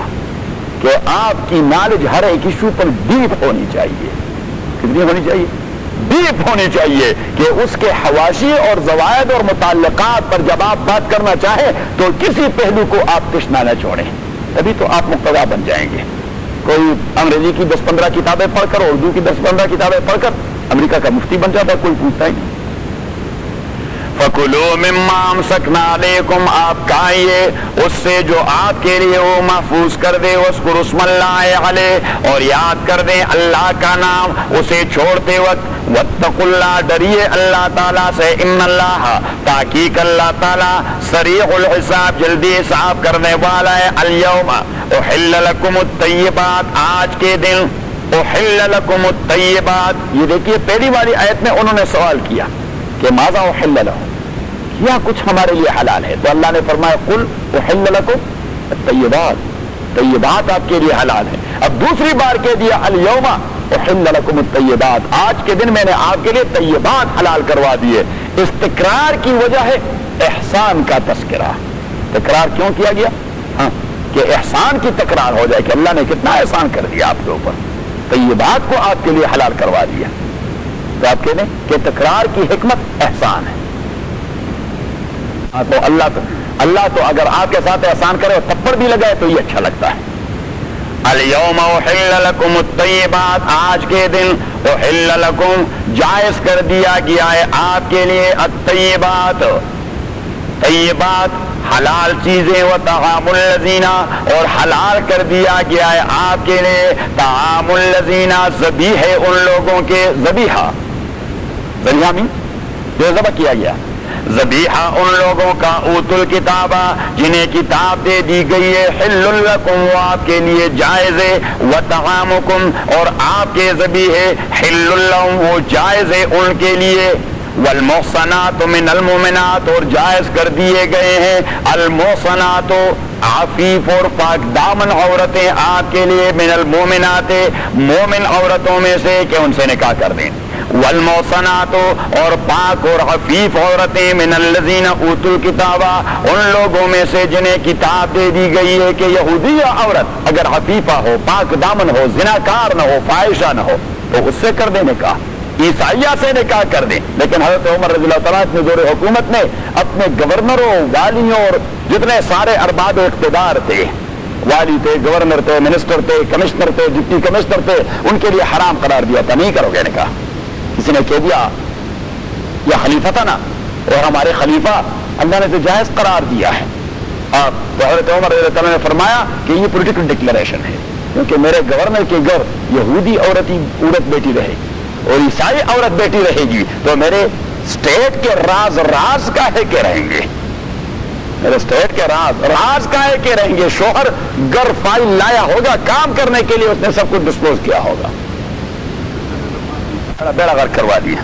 کہ آپ کی نالج ہر ایک ایشو پر ڈیپ ہونی چاہیے. کتنی ہونی چاہیے؟ ڈیپ ہونی چاہیے کہ اس کے حواشی اور زوائد اور متعلقات پر جب آپ بات کرنا چاہیں تو کسی پہلو کو آپ تشنا نہ چھوڑیں. تبھی تو آپ مقتدا بن جائیں گے. کوئی انگریزی کی 10-15 کتابیں پڑھ کر، اردو کی 10-15 کتابیں پڑھ کر امریکہ کا مفتی بن جاتا ہے، کوئی پوچھتا ہی نہیں. فَكُلُوا مِمَّا أَمْسَكْنَا عَلَيْكُمْ، آپ کھائیے اس سے جو آپ کے لیے وہ محفوظ کر دے، وَاذْكُرُوا اسْمَ اللَّهِ عَلَيْهِ، اور یاد کر دیں اللہ کا نام اسے چھوڑتے وقت، وَاتَّقُوا اللَّهَ، ڈریے اللہ تعالیٰ سے، إِنَّ اللَّهَ، تحقیق اللہ تعالیٰ، سریع الحساب، جلدی حساب کرنے والا ہے، الْيَوْمَ أُحِلَّ لَكُمُ الطَّيِّبَاتُ، آج کے دن أُحِلَّ لَكُمُ الطَّيِّبَاتُ، یہ دیکھیے پہلی والی آیت میں انہوں نے سوال کیا کہ ماذا أُحِلَّ لَهُم، کیا کچھ ہمارے لیے حلال ہے؟ تو اللہ نے فرمایا قل أُحِلَّ لَكُمُ الطَّيِّبَاتُ، طیبات آپ کے لیے حلال ہے۔ اب دوسری بار کہہ دیا اليوم أحل لكم الطیبات، آج کے دن میں نے آپ کے لیے طیبات حلال کروا دیے۔ اس تکرار کی وجہ ہے احسان کا تذکرہ۔ تکرار کیوں کیا گیا؟ ہاں کہ احسان کی تکرار ہو جائے کہ اللہ نے کتنا احسان کر دیا آپ کے اوپر، طیبات کو آپ کے لیے حلال کروا دیا۔ تو آپ کہہ دیں کہ تکرار کی حکمت احسان ہے۔ تو اللہ تو اگر آپ کے ساتھ احسان کرے اور تھپڑ بھی لگائے تو یہ اچھا لگتا ہے۔ اليوم احل لكم الطیبات، آج کے دن احل لكم، جائز کر دیا گیا ہے آپ کے لیے، الطیبات، طیبات حلال چیزیں، وطعام الذین، اور حلال کر دیا گیا ہے آپ کے لیے طعام الذین، ذبیح ان لوگوں کے، ذبیحہ میں جو ذبح کیا گیا، ذبیحہ ان لوگوں کا اوتوا الکتابہ، جنہیں کتاب دے دی گئی ہے، حل لکم، وہ آپ کے لیے جائز ہے، وطعامکم، اور آپ کے ذبیحے حل لہم، وہ جائز ہے ان کے لیے، والمحصنات من المؤمنات، اور جائز کر دیے گئے ہیں المحصنات، عفیف اور پاک دامن عورتیں آپ کے لیے، من المؤمنات، مومن عورتوں میں سے کہ ان سے نکاح کر دیں، والمحصنات، اور پاک اور عفیف عورتیں، من الذین اوتوا الکتاب، ان لوگوں میں سے جنہیں کتاب دے دی گئی ہے کہ یہودی عورت اگر عفیفہ ہو، پاک دامن ہو، زناکار نہ ہو، فاحشہ نہ ہو، تو اس سے کر دیں نکاح، عیسائیہ سے نکاح کر دیں۔ لیکن حضرت عمر رضی اللہ تعالیٰ اپنے دور حکومت میں اپنے گورنروں، والیوں اور جتنے سارے ارباب اقتدار تھے، والی تھے، گورنر تھے، منسٹر تھے، کمشنر تھے، ڈپٹی کمشنر تھے، ان کے لیے حرام قرار دیا تھا، نہیں کرو گے نکاح۔ کسی نے کہہ دیا یا خلیفہ تھا نا، اور ہمارے خلیفہ اللہ نے تو جائز قرار دیا ہے، اور حضرت عمر رضی اللہ تعالیٰ نے فرمایا کہ یہ پولیٹیکل ڈکلیریشن ہے، کیونکہ میرے گورنر کے گھر یہودی عورت بیٹی رہے گی اور عیسائی عورت بیٹی رہے گی، تو میرے اسٹیٹ کے راز کا ہے کہ رہیں گے، میرے اسٹیٹ کے راز کا ہے کہ رہیں گے۔ شوہر گھر فائل لایا ہوگا کام کرنے کے لیے، اس نے سب کچھ ڈسپوز کیا ہوگا، بیڑا غرق کروا دیا۔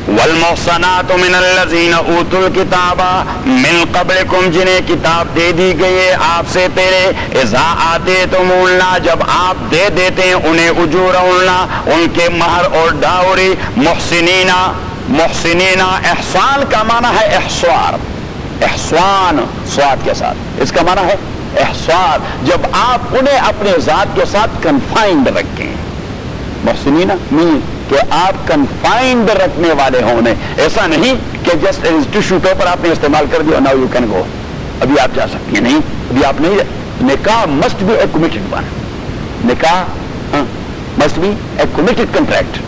والمحصنات من الذین اوتوا الکتاب من قبلکم، جنہیں کتاب دے دی گئی ہے آپ سے پہلے، اذا آتیتموہن، جب آپ دے دیتے ہیں انہیں اجورہن، ان کے مہر اور ڈاوری، محسنین، احسان کا معنی ہے احسوار، احسان سواد کے ساتھ، اس کا معنی ہے احسان، جب آپ انہیں اپنے ذات کے ساتھ کنفائنڈ رکھیں، محسنین نہیں کہ آپ کنفائنڈ رکھنے والے ہوں، ایسا نہیں کہ جسٹ ٹیشو پیپر آپ نے استعمال کر دیا، ناؤ یو کین گو، ابھی آپ جا سکتی ہیں، نہیں ابھی آپ نہیں، نکاح must be a committed one, نکاح must be a committed contract.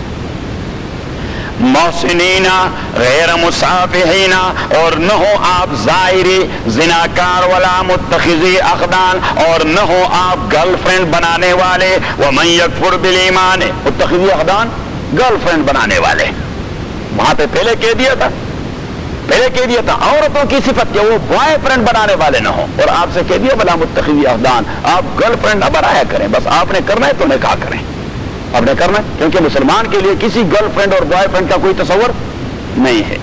محسنین غیر مصافحین، اور نہ ہو آپ ظاہری زناکار، ولا متخذی اخدان، اور نہ ہو آپ گرل فرینڈ بنانے والے، ومن یکفر بالایمان، متخذی اخدان گرل فرینڈ بنانے والے، وہاں پہ پہلے کہہ دیا تھا عورتوں کی صفت کہ وہ بوائے فرینڈ بنانے والے نہ ہوں، اور آپ سے کہہ دیا ولا متخذی اخدان، آپ گرل فرینڈ نہ بنایا کریں، بس آپ نے کرنا ہے تو نکاح کریں، آپ نے کرنا ہے، کیونکہ مسلمان کے لیے کسی گرل فرینڈ اور بوائے فرینڈ کا کوئی تصور نہیں ہے۔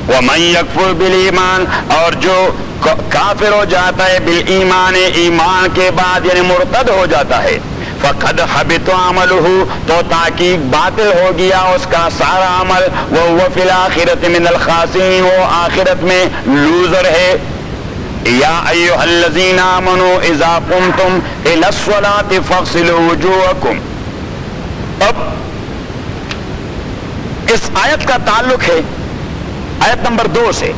وَمَن يَكْفُرْ بِالْإِيمَانِ، اور جو کافر ہو جاتا ہے بالایمان، ایمان کے بعد یعنی مرتد ہو جاتا ہے، فَقَدْ حَبِطَ عَمَلُهُ، تو تحقیق باطل ہو گیا اس کا سارا عمل، وَهُوَ فِي الْآخِرَةِ مِنَ الْخَاسِرِينَ، وہ آخرت میں لوزر ہے۔ یا ایھا الذین آمنوا اذا قمتم الی الصلاۃ فاغسلوا وجوہکم۔ اب اس آیت کا تعلق ہے آیت نمبر 2 سے،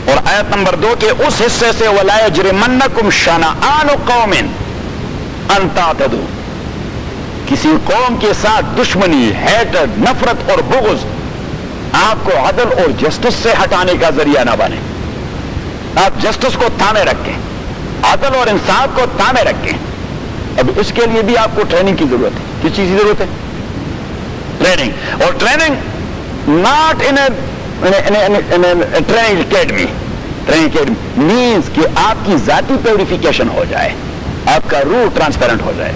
اور آیت نمبر 2 کے اس حصے سے وَلَا يَجْرِمَنَّكُمْ شَنَآنُ قَوْمٍ أَن تَعْتَدُوا، کسی قوم کے ساتھ دشمنی، ہیٹڈ، نفرت اور بغض آپ کو عدل اور جسٹس سے ہٹانے کا ذریعہ نہ بنے. آپ جسٹس کو تھامے رکھیں, عدل اور انصاف کو تھامے رکھیں. اب اس کے لیے بھی آپ کو ٹریننگ کی ضرورت ہے. کس چیز کی ضرورت ہے؟ ٹریننگ. اور training not in training academy. Training academy means کہ آپ کی ذاتی پیوریفیکیشن ہو جائے, آپ کا روح ٹرانسپیرنٹ ہو جائے.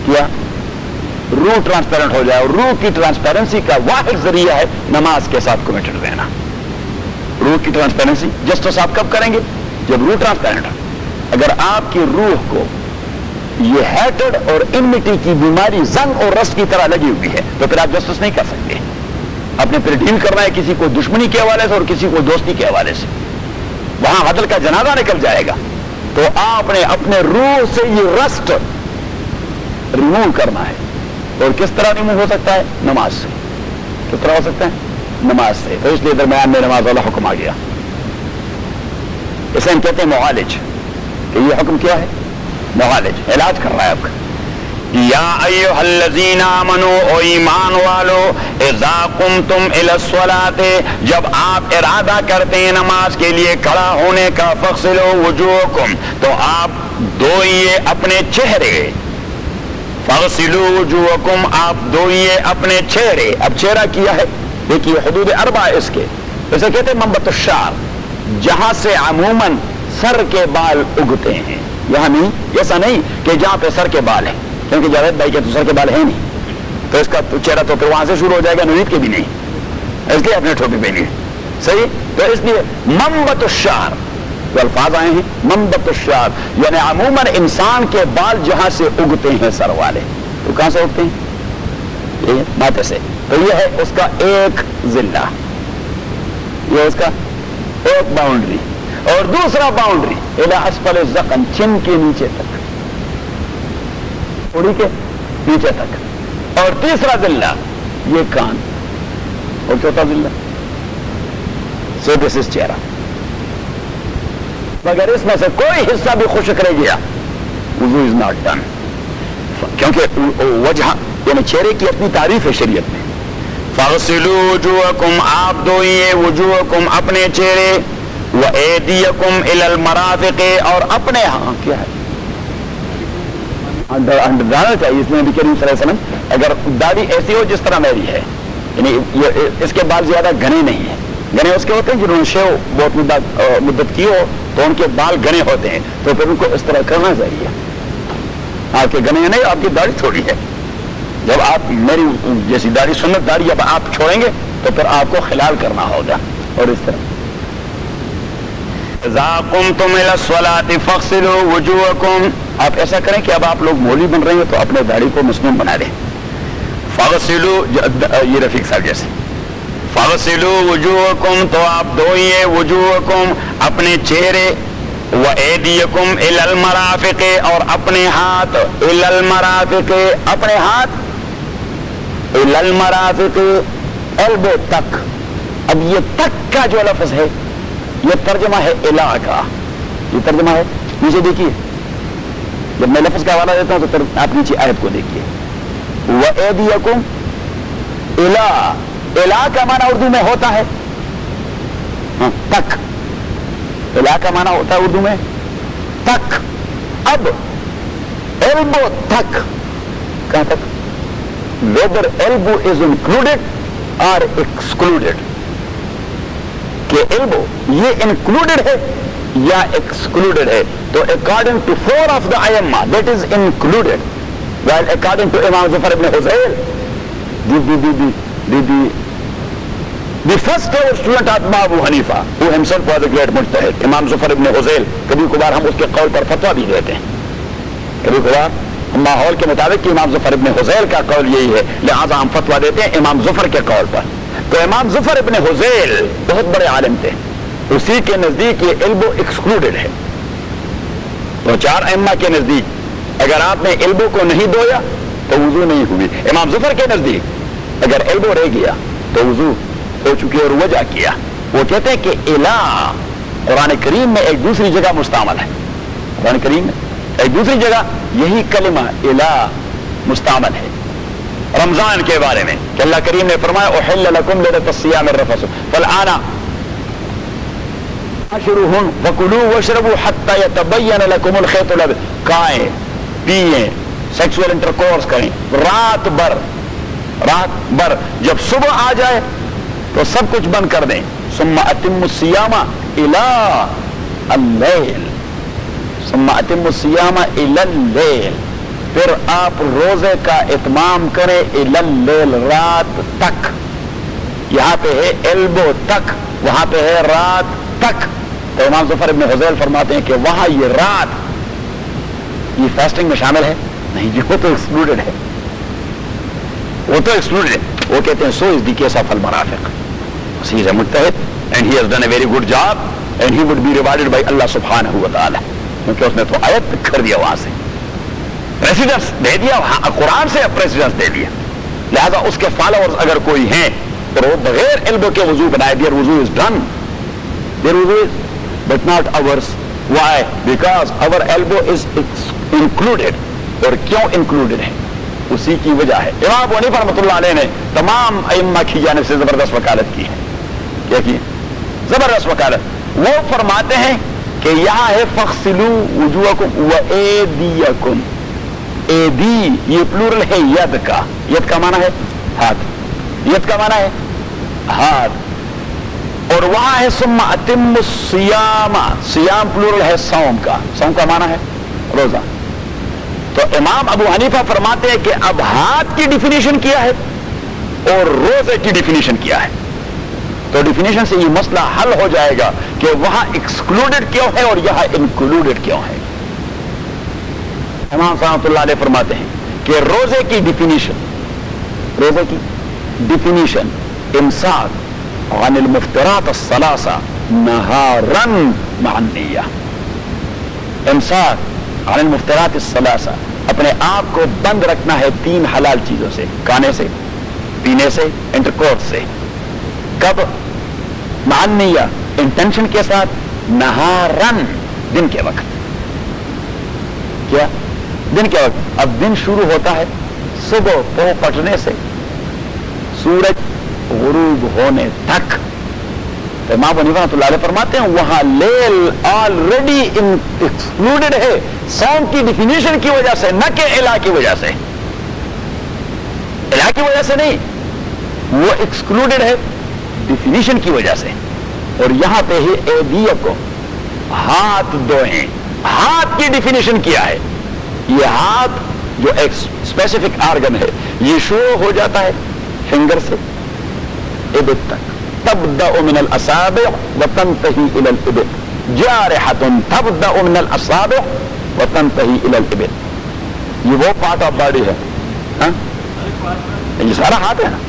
کیا روح ٹرانسپیرنٹ ہو جائے. اور روح کی ٹرانسپیرنسی کا واحد ذریعہ ہے نماز کے ساتھ کمیٹڈ رہنا. روح کی ٹرانسپیرنسی جسٹس آپ کب کریں گے؟ جب روح ٹرانسپیرنٹ ہے. اگر آپ کی روح کو یہ ہیٹڈ اور انمیٹی کی بیماری زنگ اور رشک کی طرح لگی ہوئی ہے تو پھر آپ جسٹس نہیں کر سکتے. آپ نے پھر ڈیل کرنا ہے کسی کو دشمنی کے حوالے سے اور کسی کو دوستی کے حوالے سے. وہاں عدل کا جنازہ نکل جائے گا. تو آپ نے اپنے روح سے یہ رسٹ ریموو کرنا ہے. اور کس طرح ریموو ہو سکتا ہے؟ نماز سے. کس طرح ہو سکتا ہے؟ نماز سے. تو اس لیے درمیان میں نماز والا حکم آ گیا. اسے ہم کہتے ہیں معالج. کہ یہ حکم کیا ہے؟ معالج, علاج کر رہا ہے آپ کا. یا ایھا الذین آمنوا, او ایمان والو, اذا قمتم الی الصلاۃ, جب آپ ارادہ کرتے ہیں نماز کے لیے کھڑا ہونے کا, فاغسلوا وجوہکم, تو آپ دھوئیے اپنے چہرے. فاغسلوا وجوہکم, آپ دھوئیے اپنے چہرے. اب چہرہ کیا ہے دیکھیے, حدود اربع اس کے. اسے کہتے ہیں منبت الشعر, جہاں سے عموماً سر کے بال اگتے ہیں. یہاں نہیں, ایسا نہیں کہ جہاں پہ سر کے بال ہیں, کیونکہ جاوید بھائی کے تو سر کے بال ہیں نہیں, تو اس کا چہرہ تو پھر وہاں سے شروع ہو جائے گا, نوید کے بھی نہیں, اس لیے اپنے ٹوپی پہنی. صحیح. تو اس لیے منبت الشعر جو الفاظ آئے ہیں, منبت الشعر یعنی عموماً انسان کے بال جہاں سے اگتے ہیں سر والے, تو کہاں سے اگتے ہیں؟ یہ ماتھے سے. تو یہ ہے اس کا ایک ضلع, یہ اس کا ایک باؤنڈری. اور دوسرا باؤنڈری الی اسفل الذقن, چن کے نیچے تک, اڑی کے نیچے تک. اور تیسرا ضلع یہ کان. اور چوتھا ضلع so this is چہرہ. مگر اس میں سے کوئی حصہ بھی خشک رہ گیا, وضو از ناٹ ڈن. کیونکہ وجہ یعنی چہرے کی اپنی تعریف ہے شریعت میں. فاغسلوا وجوہکم, آپ دھوئیے وجوہکم اپنے چہرے, وایدیکم الی المرافق, اور اپنے ہاں کیا ہے ڈالنا چاہیے. اس میں نبی کریم صلی اللہ علیہ وسلم اگر داڑھی ایسی ہو جس طرح میری ہے, یعنی اس کے بال زیادہ گھنے نہیں ہیں. گھنے اس کے ہوتے ہیں جنہوں نے شیو بہت مدت کی ہو تو ان کے بال گھنے ہوتے ہیں, تو پھر ان کو اس طرح کرنا چاہیے. آپ کے گھنے نہیں, آپ کی داڑھی تھوڑی ہے. جب آپ میری جیسی داڑھی سنت داڑھی جب آپ چھوڑیں گے تو پھر آپ کو خلال کرنا ہوگا. اور اس طرح اذا قمتم الى الصلاة فاغسلوا وجوهکم, آپ ایسا کریں کہ اب آپ لوگ مولوی بن رہے ہیں تو اپنے داڑھی کو مسنون بنا دیں. فاغسلوا, یہ رفیق صاحب جیسے, فاغسلوا وجوہکم, تو آپ دھوئیے وجوہکم اپنے چہرے, وایدیکم الی المرافق, اور اپنے ہاتھ, الی المرافق اپنے ہاتھ, الی المرافق ایلبو تک. اب یہ تک کا جو لفظ ہے یہ ترجمہ ہے الا کا, یہ ترجمہ ہے. نیچے دیکھیے, جب میں لفظ کا حوالہ دیتا ہوں تو پھر آپ نیچے آیت کو دیکھیے. وایدیکم الا, الا کا معنی اردو میں ہوتا ہے تک. الا کا معنی ہوتا ہے اردو میں تک. اب ایلبو تک کہاں تک؟ whether elbow is included or excluded, کہ elbow یہ included ہے یا excluded ہے. تو according to 4 of the a'imma that is included, while according to Imam Zufar ibn Huzayl, the first ever student of Abu Hanifa, who himself was a great mujtahid, Imam Zufar ibn Huzayl, کبھی کبھار ہم اس کے قول پر فتویٰ بھی دیتے ہیں, کبھی کبھار ماحول کے مطابق کہ امام ظفر ابن حذیل کا قول یہی ہے, لہذا ہم فتویٰ دیتے ہیں امام ظفر کے قول پر. تو امام ظفر ابن حذیل بہت بڑے عالم تھے, اسی کے نزدیک یہ ایلبو ایکسکلوڈڈ ہے. تو 4 ائمہ کے نزدیک اگر آپ نے ایلبو کو نہیں دھویا تو وضو نہیں ہوئی. امام ظفر کے نزدیک اگر ایلبو رہ گیا تو وضو ہو چکی اور وجہ کیا. وہ کہتے ہیں کہ الا قرآن کریم میں ایک دوسری جگہ مستعمل ہے, قرآن کریم میں ایک دوسری جگہ یہی کلمہ الا مستعمل ہے. رمضان کے بارے میں کہ اللہ کریم نے فرمایا احل لکم لیلۃ الصیام الرفث فالآن عاشروہن وکلوا واشربوا حتی یتبین لکم الخیط الابیض، کھائیں پیئیں سیکسول انٹرکورس کریں رات بھر، جب صبح آ جائے تو سب کچھ بند کر دیں. ثم اتموا الصیام الی اللیل، ثم اتموا الصیام الی اللیل، پھر آپ روزے کا اتمام کریں الی اللیل، رات تک. یہاں پہ ہے ایلبو تک، وہاں پہ ہے رات تک. تو امام ظفر ابن حذیل فرماتے ہیں کہ وہاں یہ رات یہ فاسٹنگ میں شامل ہے نہیں جی، وہ تو ایکسکلوڈڈ ہے، وہ تو ایکسکلوڈڈ ہے. وہ کہتے ہیں so is the case of المرافق. He is a mujtahid and he has done a very good job and he would be rewarded by Allah subhanahu wa ta'ala. کیونکہ اس نے تو آیت کر دیا وہاں سے، پریسیڈنس دے دیا، قرآن سے پریسیڈنس دے دیا. لہذا اس کے فالوورز اگر کوئی ہیں تو وہ بغیر علم کے وضو بنائے، their wudu is done، their wudu is but not ours. Why? Because our elbow is included. اور کیوں included ہے؟ اسی کی وجہ ہے. امام ابو حنیفہ رحمۃ اللہ علیہ نے تمام ائمہ کی جانب سے زبردست وکالت کی ہے. کیا کی؟ زبردست وکالت. وہ فرماتے ہیں کہ یہاں ہے فاغسلوا وجوہکم وایدیکم. ایدی یہ پلورل ہے ید کا، ید کا معنی ہے ہاتھ، ید کا معنی ہے ہاتھ. اور وہاں ہے ثم اتموا الصیام، صیام پلورل ہے صوم کا، صوم کا معنی ہے روزہ. تو امام ابو حنیفہ فرماتے ہیں کہ اب ہاتھ کی ڈیفینیشن کیا ہے اور روزے کی ڈیفینیشن کیا ہے. تو ڈیفینیشن سے یہ مسئلہ حل ہو جائے گا کہ وہاں ایکسکلوڈڈ کیوں ہے اور یہاں انکلوڈڈ کیوں ہے. امام رحمۃ اللہ علیہ فرماتے ہیں کہ روزے کی ڈیفینیشن امساک عن المفطرات الثلاثہ نہارا مع النیہ. امساک عن المفطرات الثلاثہ، اپنے آپ کو بند رکھنا ہے تین حلال چیزوں سے، کھانے سے، پینے سے، انٹرکورس سے. کب؟ مع النیہ، انٹینشن کے ساتھ. نہارن، دن کے وقت. کیا؟ دن کے وقت. اب دن شروع ہوتا ہے صبح پو پٹنے سے سورج غروب ہونے تک. امام حنیفہ رحمۃ اللہ علیہ فرماتے ہیں وہاں لیل آلریڈی ایکسکلوڈڈ ہے صوم کی ڈیفینیشن کی وجہ سے، نہ کہ الہ کی وجہ سے. الہ کی وجہ سے نہیں، وہ ایکسکلوڈڈ ہے ڈیفینیشن کی وجہ سے. اور یہاں پہ ہی ایدیکم، ہاتھ دھوئیں. ہاتھ کی ڈیفینیشن کیا ہے؟ یہ ہاتھ جو ایک اسپیسیفک آرگن ہے، یہ شروع ہو جاتا ہے فنگر سے ابط تک. تبدأ من الاصابع وتنتهي الى الابط. جارحة تبدأ من الاصابع وتنتهي الى الابط. یہ وہ پارٹ آف باڈی ہے، یہ سارا ہاتھ ہے نا.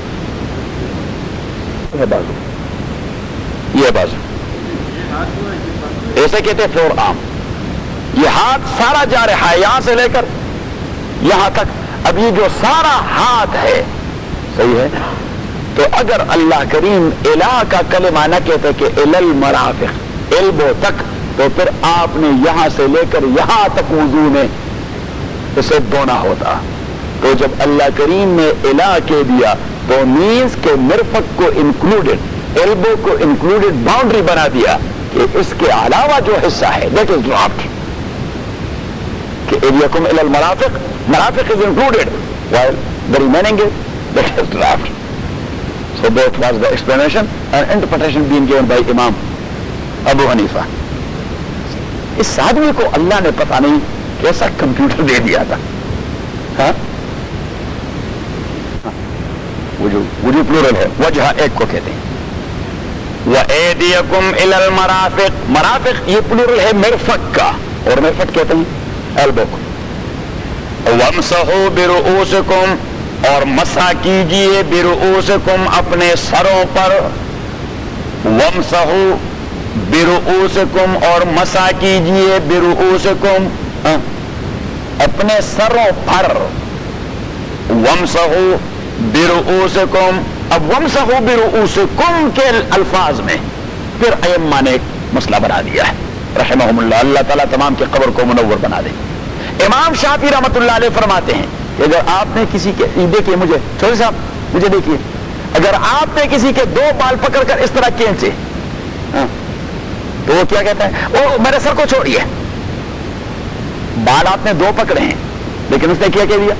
یہ بازو، یہ بازو، ایسے کہتے ہیں فور آرم. یہ ہاتھ سارا جارحہ ہے یہاں سے لے کر یہاں تک. اب یہ جو سارا ہاتھ ہے، صحیح ہے، تو اگر اللہ کریم الہ کا کلمہ نہ کہتے کہ الی المرافق، ایلبو تک، تو پھر آپ نے یہاں سے لے کر یہاں تک وضو میں اسے دھونا ہوتا. تو جب اللہ کریم نے الہ کہہ دیا تو مینس کہ مرفق کو انکلوڈڈ، ایلبو کو انکلوڈڈ باؤنڈری بنا دیا کہ اس کے علاوہ جو حصہ ہے دیٹ از ڈراپڈ. کہ ایدیکم الی المرافق، مرافق is included while the remaining is that is dropped. So that was the explanation and interpretation being given by Imam Abu Hanifa. اس آدمی کو اللہ نے پتہ نہیں کیسا کمپیوٹر دے دیا تھا. ہاں وجو پلورل ہے، وجہ ایک کو کہتے ہیں. وَأَيْدِيَكُمْ إِلَى الْمَرَافِقِ، مرافق یہ پلورل ہے مرفق کا، اور مرفق کہتے ہیں ایلبو کو. وَامْسَحُوا بِرُؤُوسِكُمْ، اور مسح کیجئے برؤوسکم اپنے سروں پر. وَامْسَحُوا بِرُؤُوسِكُمْ، اور مسح کیجئے برؤوسکم اپنے سروں پر. وَامْسَحُوا برؤوسکم، اب وَامْسَحُوا برؤوسکم کے الفاظ میں پھر ائمہ نے ایک مسئلہ بنا دیا ہے رحمہم اللہ. اللہ تعالیٰ تمام کے قبر کو منور بنا دے. امام شافعی رحمۃ اللہ علیہ فرماتے ہیں کہ اگر آپ نے کسی کے دیکھیے مجھے چھوٹے صاحب مجھے دیکھیے، اگر آپ نے کسی کے 2 بال پکڑ کر اس طرح کھینچے تو وہ کیا کہتا ہے؟ او میرے سر کو چھوڑیے. بال آپ نے 2 پکڑے ہیں لیکن اس نے کیا کہہ دیا؟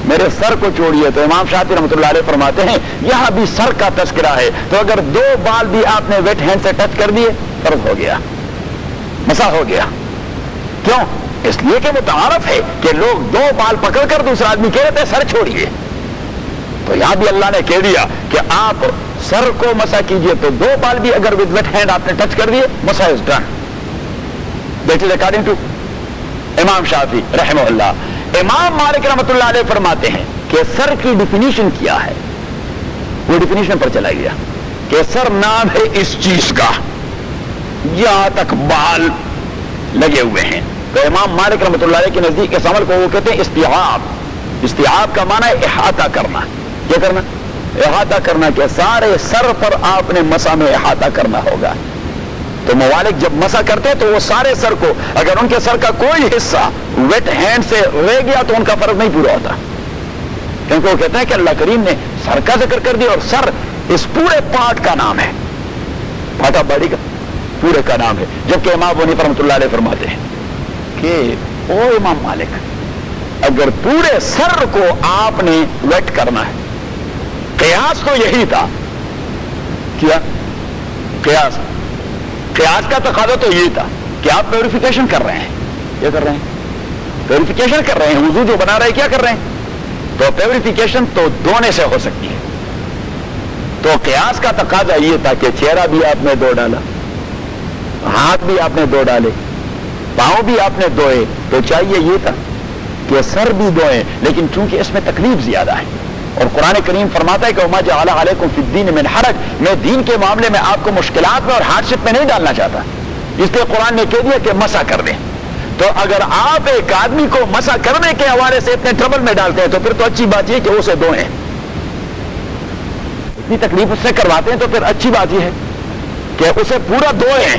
میرے سر کو چھوڑیے. تو امام شافعی رحمۃ اللہ علیہ فرماتے ہیں یہاں بھی سر کا تذکرہ ہے، تو اگر 2 بال بھی آپ نے ویٹ ہینڈ سے ٹچ کر دیے فرض ہو گیا، مسح ہو گیا. کیوں؟ اس لیے کہ متعارف ہے کہ لوگ 2 بال پکڑ کر دوسرا آدمی کہہ رہے تھے سر چھوڑیے. تو یہاں بھی اللہ نے کہہ دیا کہ آپ سر کو مسح کیجئے، تو 2 بال بھی اگر ود ویٹ ہینڈ آپ نے ٹچ کر دیے مسح is done. That is according to Imam Shafi'i رحمہ اللہ. امام مالک رحمۃ اللہ علیہ فرماتے ہیں کہ سر کی ڈیفینیشن کیا ہے؟ وہ ڈیفینیشن پر چلا گیا کہ سر نام ہے اس چیز کا یہاں تک بال لگے ہوئے ہیں. تو امام مالک رحمۃ اللہ علیہ کے نزدیک اس عمل کو وہ کہتے ہیں استیعاب. استیعاب کا معنی ہے احاطہ کرنا. کیا کرنا؟ احاطہ کرنا، کہ سارے سر پر آپ نے مسح میں احاطہ کرنا ہوگا. تو موالک جب مسح کرتے تو وہ سارے سر کو، اگر ان کے سر کا کوئی حصہ ویٹ ہینڈ سے رہ گیا تو ان کا فرض نہیں پورا ہوتا، کیونکہ وہ کہتے ہیں کہ اللہ کریم نے سر کا ذکر کر دیا، اور سر اس پورے پارٹ کا نام ہے، پھاٹا باڈی کا پورے کا نام ہے. جبکہ امام ابو حنیفہ رحمۃ اللہ علیہ فرماتے ہیں کہ او امام مالک، اگر پورے سر کو آپ نے ویٹ کرنا ہے، قیاس تو یہی تھا. کیا قیاس کا تقاضا تو یہ تھا کہ آپ پیوریفیکیشن کر رہے ہیں. کیا کر رہے ہیں؟ پیوریفیکیشن کر رہے ہیں. وضو جو بنا رہے ہیں کیا کر رہے ہیں؟ تو پیوریفیکیشن تو دھونے سے ہو سکتی ہے. تو قیاس کا تقاضا یہ تھا کہ چہرہ بھی آپ نے دھو ڈالا، ہاتھ بھی آپ نے دھو ڈالے، پاؤں بھی آپ نے دھوئے، تو چاہیے یہ تھا کہ سر بھی دھوئے. لیکن چونکہ اس میں تکلیف زیادہ ہے، اور قرآن کریم فرماتا ہے کہ وما جعل علیکم فی الدین من حرج، میں دین کے معاملے میں آپ کو مشکلات میں اور ہارڈ شپ میں نہیں ڈالنا چاہتا، اس لیے قرآن نے کہہ دیا کہ مسح کر دیں. تو اگر آپ ایک آدمی کو مسح کرنے کے حوالے سے اتنے ٹربل میں ڈالتے ہیں تو پھر تو اچھی بات یہ کہ اسے دھوئیں. اتنی تکلیف اس سے کرواتے ہیں تو پھر اچھی بات یہ ہے کہ اسے پورا دھوئیں.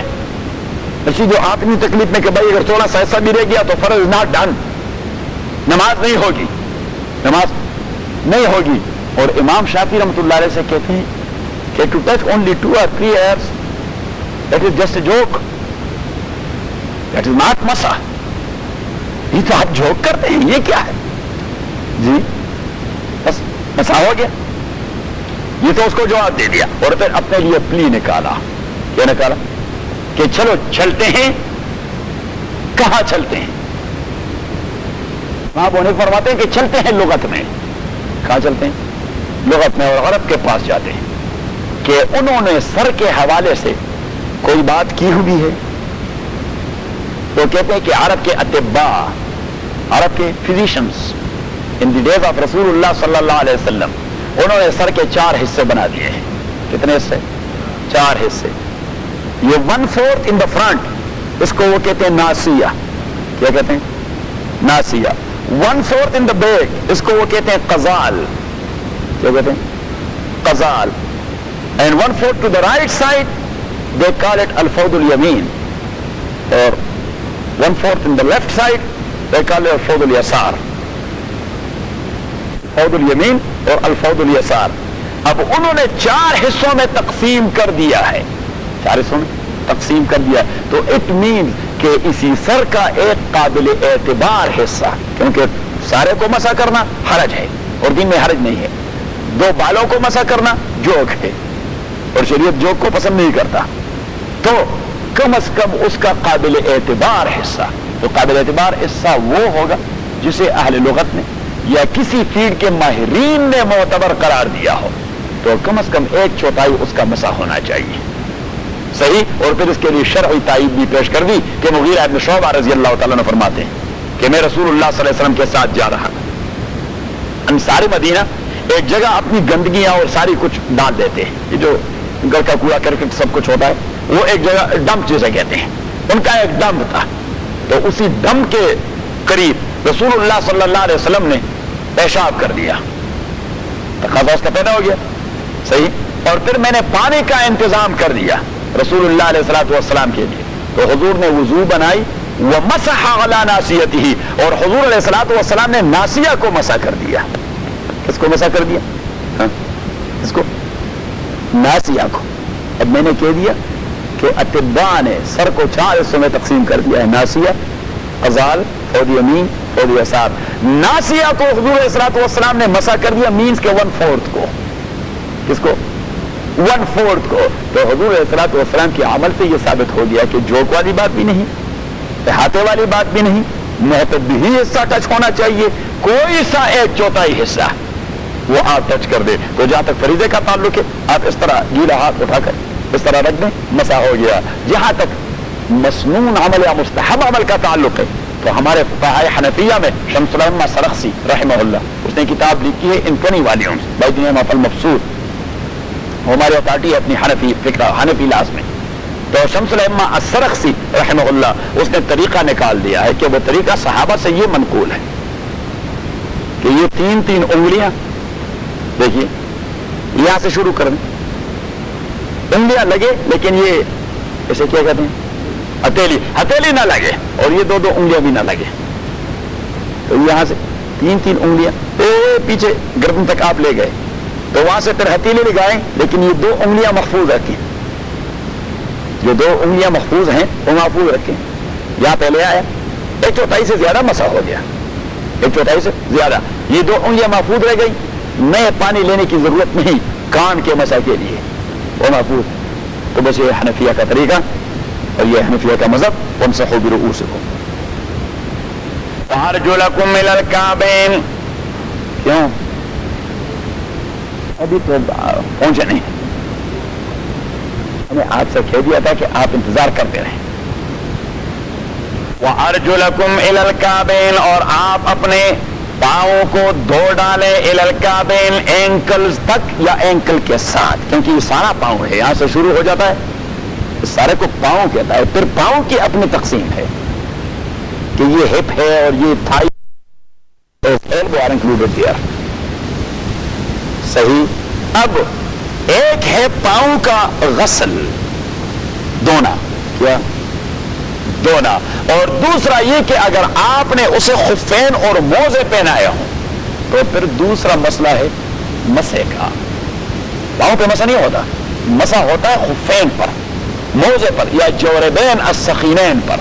اسی جو آپ اتنی تکلیف میں کہ بھائی اگر تھوڑا سا ایسا بھی رہ گیا تو فرض ناٹ ڈن، نماز نہیں ہوگی، نماز نہیں ہوگی. اور امام شافعی رحمۃ اللہ علیہ سے کہتے ہیں کہ to touch only 2 or 3 hairs that is just a joke, that is not مسح. یہ تو آپ جوک کرتے ہیں، یہ کیا ہے جی؟ بس مسح ہو گیا. یہ تو اس کو جواب دے دیا اور پھر اپنے لیے پلی نکالا. کیا نکالا؟ کہ چلو چلتے ہیں. کہاں چلتے ہیں؟ وہاں انہیں فرماتے ہیں کہ چلتے ہیں لغت میں. کہاں چلتے ہیں؟ لغت میں. اور عرب کے پاس جاتے ہیں کہ انہوں نے سر کے حوالے سے کوئی بات کی ہوئی ہے. تو کہتے ہیں کہ عرب کے اطباء، عرب کے physicians in the days of رسول اللہ صلی اللہ علیہ وسلم، انہوں نے سر کے 4 حصے بنا دیے ہیں. کتنے حصے؟ 4 حصے. یہ 1/4 ان دا فرنٹ، اس کو وہ کہتے ہیں ناسیہ. کیا کہتے ہیں؟ ناسیہ. 1/4 ان دا بیک، اس کو وہ کہتے ہیں قزال. کیا کہتے ہیں؟ قزال. And 1/4 to the right side they call it الفوض الیمین، اور 1/4 in the left side they call it الفوض الیسار. الفوض الیمین اور الفوض الیسار. اب انہوں نے 4 حصوں میں تقسیم کر دیا ہے. 4 حصوں میں تقسیم کر دیا. تو اٹ مینز کہ اسی سر کا ایک قابل اعتبار حصہ، کیونکہ سارے کو مسح کرنا حرج ہے اور دین میں حرج نہیں ہے، 2 بالوں کو مسح کرنا جوک ہے اور شریعت جوک کو پسند نہیں کرتا. تو کم از کم اس کا قابل اعتبار حصہ، تو قابل اعتبار حصہ وہ ہوگا جسے اہل لغت نے یا کسی فیلڈ کے ماہرین نے معتبر قرار دیا ہو. تو کم از کم 1/4 اس کا مسح ہونا چاہیے. صحیح. اور پھر اس کے لیے شرعی تائید بھی پیش کر دی کہ مغیرہ ابن شعبہ رضی اللہ تعالیٰ عنہ فرماتے ہیں کہ میں رسول اللہ صلی اللہ علیہ وسلم کے ساتھ جا رہا تھا. انصار مدینہ ایک جگہ اپنی گندگیاں اور ساری کچھ ڈال دیتے ہیں، یہ جو گھر کا کوڑا کرکٹ سب کچھ ہوتا ہے، وہ ایک جگہ ڈمپ جسے کہتے ہیں. ان کا ایک ڈمپ تھا، تو اسی ڈمپ کے قریب رسول اللہ صلی اللہ علیہ وسلم نے پیشاب کر دیا. تقاضا اس کا پیدا ہو گیا. صحیح. اور پھر میں نے پانی کا انتظام کر دیا رسول اللہ علیہ الصلوۃ والسلام کے لیے. تو حضور نے وضو بنائی ومسح علی ناسیتہ، اور حضور علیہ الصلوۃ والسلام نے ناسیہ کو مسح کر دیا. کس کو مسح کر دیا؟ ہاں اس کو، ناسیہ کو. اب میں نے کہہ دیا کہ اطباء نے سر کو 4 حصوں میں تقسیم کر دیا ہے، ناسیہ، ازال، فود یمین، فود یسار. ناسیہ کو حضور علیہ الصلوۃ والسلام نے مسح کر دیا، مینز کے 1/4 کو. کس کو؟ 1/4 کو. تو حضور علیہ الصلوۃ والسلام کے عمل سے یہ ثابت ہو گیا کہ جوک والی بات بھی نہیں، احاطے والی بات بھی نہیں، محتد بھی حصہ ٹچ ہونا چاہیے. کوئی سا 1/4 حصہ وہ آپ ٹچ کر دے. تو جہاں تک فریضے کا تعلق ہے، آپ اس طرح گیلا ہاتھ اٹھا کر اس طرح رکھ دیں، مسح ہو گیا. جہاں تک مسنون عمل یا مستحب عمل کا تعلق ہے، تو ہمارے فقہاء حنفیہ میں شمس العلماء سرخسی رحمہ اللہ، اس نے کتاب لکھی ہے in 20 volumes by the name of المبسوط. ہمارے اتھارٹی ہے اپنی حنفی فقہ، حنفی لاز میں. تو شمس العلماء السرخسی رحمہ اللہ، اس نے طریقہ نکال دیا ہے کہ وہ طریقہ صحابہ سے یہ منقول ہے کہ یہ 3 انگلیاں، دیکھیے یہاں سے شروع کر دیں، انگلیاں لگے لیکن یہ اسے کیا کہتے ہیں، ہتھیلی نہ لگے، اور یہ 2 انگلیاں بھی نہ لگے. تو یہاں سے 3 انگلیاں پیچھے گردن تک آپ لے گئے، تو وہاں سے پھر ہتھیلی لگائیں، لیکن یہ 2 انگلیاں محفوظ رکھیں. جو 2 انگلیاں محفوظ ہیں وہ محفوظ رکھیں. یہاں پہلے آیا 1/4 سے زیادہ مسح ہو گیا، 1/4 سے زیادہ. یہ 2 انگلیاں محفوظ رہ گئی، نئے پانی لینے کی ضرورت نہیں کان کے مسح کے لیے، وہ محفوظ. تو بس یہ حنفیہ کا طریقہ اور یہ حنفیہ کا مذہب. وامسحوا برؤوسکم وارجلکم الی الکعبین. کیوں؟ ابھی تو پہنچے نہیں. میں نے آپ سے کہہ دیا تھا کہ آپ انتظار کرتے رہیں. وارجلکم الی الکعبین، اور آپ اپنے پاؤں کو دھو ڈالے الی الکعبین، اینکلز تک یا اینکل کے ساتھ، کیونکہ یہ سارا پاؤں ہے، یہاں سے شروع ہو جاتا ہے، اس سارے کو پاؤں کہتا ہے. پھر پاؤں کی اپنی تقسیم ہے کہ یہ ہپ ہے اور یہ تھائی are included there. صحیح. اب ایک ہے پاؤں کا غسل، دھونا، کیا دھونا، اور دوسرا یہ کہ اگر آپ نے اسے خفین اور موزے پہنائے ہوں تو پھر دوسرا مسئلہ ہے مسح کا. پاؤں پہ مسح نہیں ہوتا، مسح ہوتا ہے خفین پر، موزے پر، یا جوربین السخینین پر.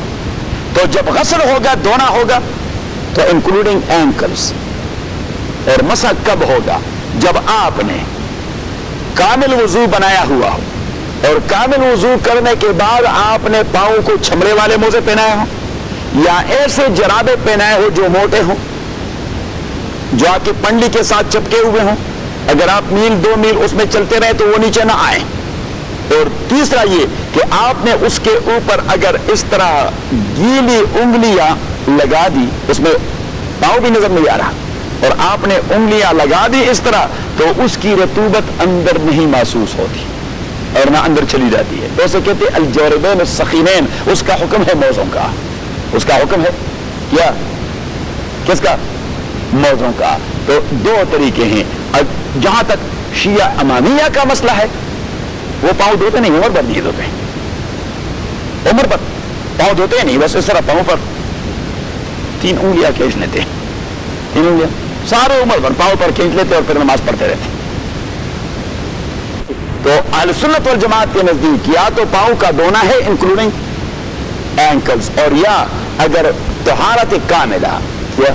تو جب غسل ہوگا، دھونا ہوگا، تو انکلوڈنگ اینکلز. اور مسح کب ہوگا؟ جب آپ نے کامل وضو بنایا ہوا ہو، اور کامل وضو کرنے کے بعد آپ نے پاؤں کو چھمڑے والے موزے پہنائے ہوں، یا ایسے جرابے پہنائے ہو جو موٹے ہوں، جو آپ کی پنڈلی کے ساتھ چپکے ہوئے ہوں. اگر آپ میل 2 میل اس میں چلتے رہے تو وہ نیچے نہ آئے. اور تیسرا یہ کہ آپ نے اس کے اوپر اگر اس طرح گیلی انگلیاں لگا دی، اس میں پاؤں بھی نظر نہیں آ رہا، اور آپ نے انگلیاں لگا دی اس طرح، تو اس کی رطوبت اندر نہیں محسوس ہوتی اور نہ اندر چلی جاتی ہے. تو اسے کہتے ہیں الجوربین السخینین. اس کا حکم ہے موزوں کا. اس کا حکم ہے کیا؟ کس کا؟ موزوں کا. تو 2 طریقے ہیں. جہاں تک شیعہ امامیہ کا مسئلہ ہے، وہ پاؤں دھوتے نہیں، عمر پر نہیں دھوتے، عمر پر پاؤں دھوتے نہیں، بس اس طرح پاؤں پر 3 انگلیاں کھینچ لیتے ہیں، 3 انگلیاں سارے عمر پر پاؤں پر کھینچ لیتے اور پھر نماز پڑھتے رہتے. تو اہل سنت والجماعت کے نزدیک یا تو پاؤں کا دھونا ہے انکلوڈنگ اینکلز، اور یا اگر طہارت کاملہ، یا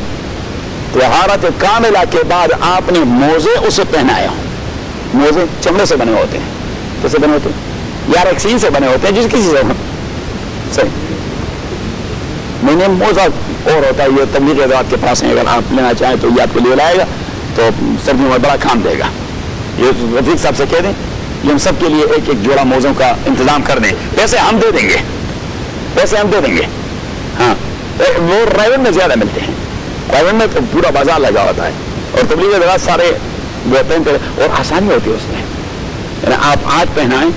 طہارت کاملہ کے بعد آپ نے موزے اسے پہنائے ہوں. موزے چمڑے سے بنے ہوتے ہیں. کیسے بنے ہوتے ہیں؟ یا ریکسین سے بنے ہوتے ہیں، جس کسی سے صحیح. میں نے موزہ اور ہوتا ہے، یہ تبلیغ حضرات کے پاس ہیں، اگر آپ لینا چاہیں تو یہ آپ کو لے لائے گا، تو سردیوں میں بڑا کام دے گا. یہ رفیق صاحب سے کہہ دیں یہ ہم سب کے لیے ایک جوڑا موزوں کا انتظام کر دیں. پیسے ہم دے دیں گے، پیسے ہم دے دیں گے. ہاں وہ رائون میں زیادہ ملتے ہیں، رائون میں تو پورا بازار لگا ہوتا ہے، اور تبلیغ حضرات سارے اور آسانی ہوتی ہے اس میں. یعنی آپ آج پہنائیں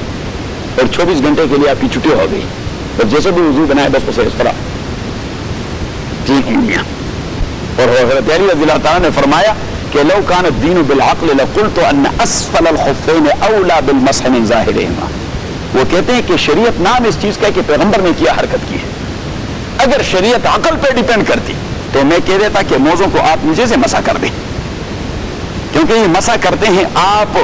اور 24 گھنٹے کے لیے آپ کی چھٹی ہو گئی، اور جیسے بھی وضو بنائے بس اسے اس طرح 3 انگلیاں. اور حضرت علی رضی اللہ تعالیٰ نے فرمایا کہ لو کان الدین بالعقل لقلت ان اسفل الخفین اولا بالمسح من ظاہرہما. وہ کہتے ہیں کہ شریعت نام اس چیز کا ہے کہ پیغمبر نے کیا حرکت کی ہے. اگر شریعت عقل پہ ڈیپینڈ کرتی تو میں کہہ دیتا کہ موزوں کو آپ نیچے سے مسح کر دیں، کیونکہ یہ مسح کرتے ہیں آپ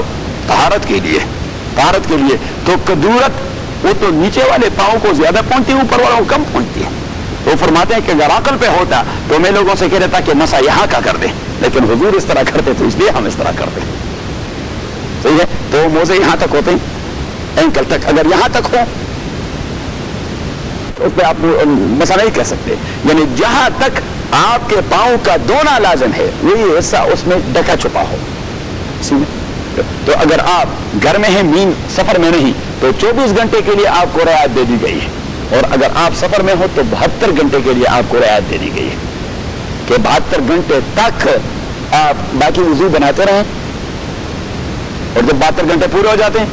طہارت کے لیے، تو قدورت وہ تو نیچے والے پاؤں کو زیادہ پہنچتی ہے، اوپر والوں کو کم پہنچتی ہے. وہ فرماتے ہیں کہ اگر عقل پہ ہوتا تو میں لوگوں سے کہہ دیتا کہ مسح یہاں کا کر دیں، لیکن حضور اس طرح کرتے تو اس لیے ہم اس طرح کرتے ہیں. صحیح ہے؟ تو موزے یہاں تک ہوتے ہیں، اینکل تک. اگر یہاں تک ہو تو اس پہ آپ مسح نہیں کہہ سکتے، یعنی جہاں تک آپ کے پاؤں کا دھونا لازم ہے وہی حصہ اس میں ڈھکا چھپا ہو. تو اگر آپ گھر میں ہیں، مین سفر میں نہیں، تو 24 گھنٹے کے لیے آپ کو رعایت دے دی گئی ہے، اور اگر آپ سفر میں ہو تو 72 گھنٹے کے لیے آپ کو رعایت دے دی گئی ہے کہ 72 گھنٹے تک آپ باقی وضو بناتے رہیں، اور جب 72 گھنٹے پورے ہو جاتے ہیں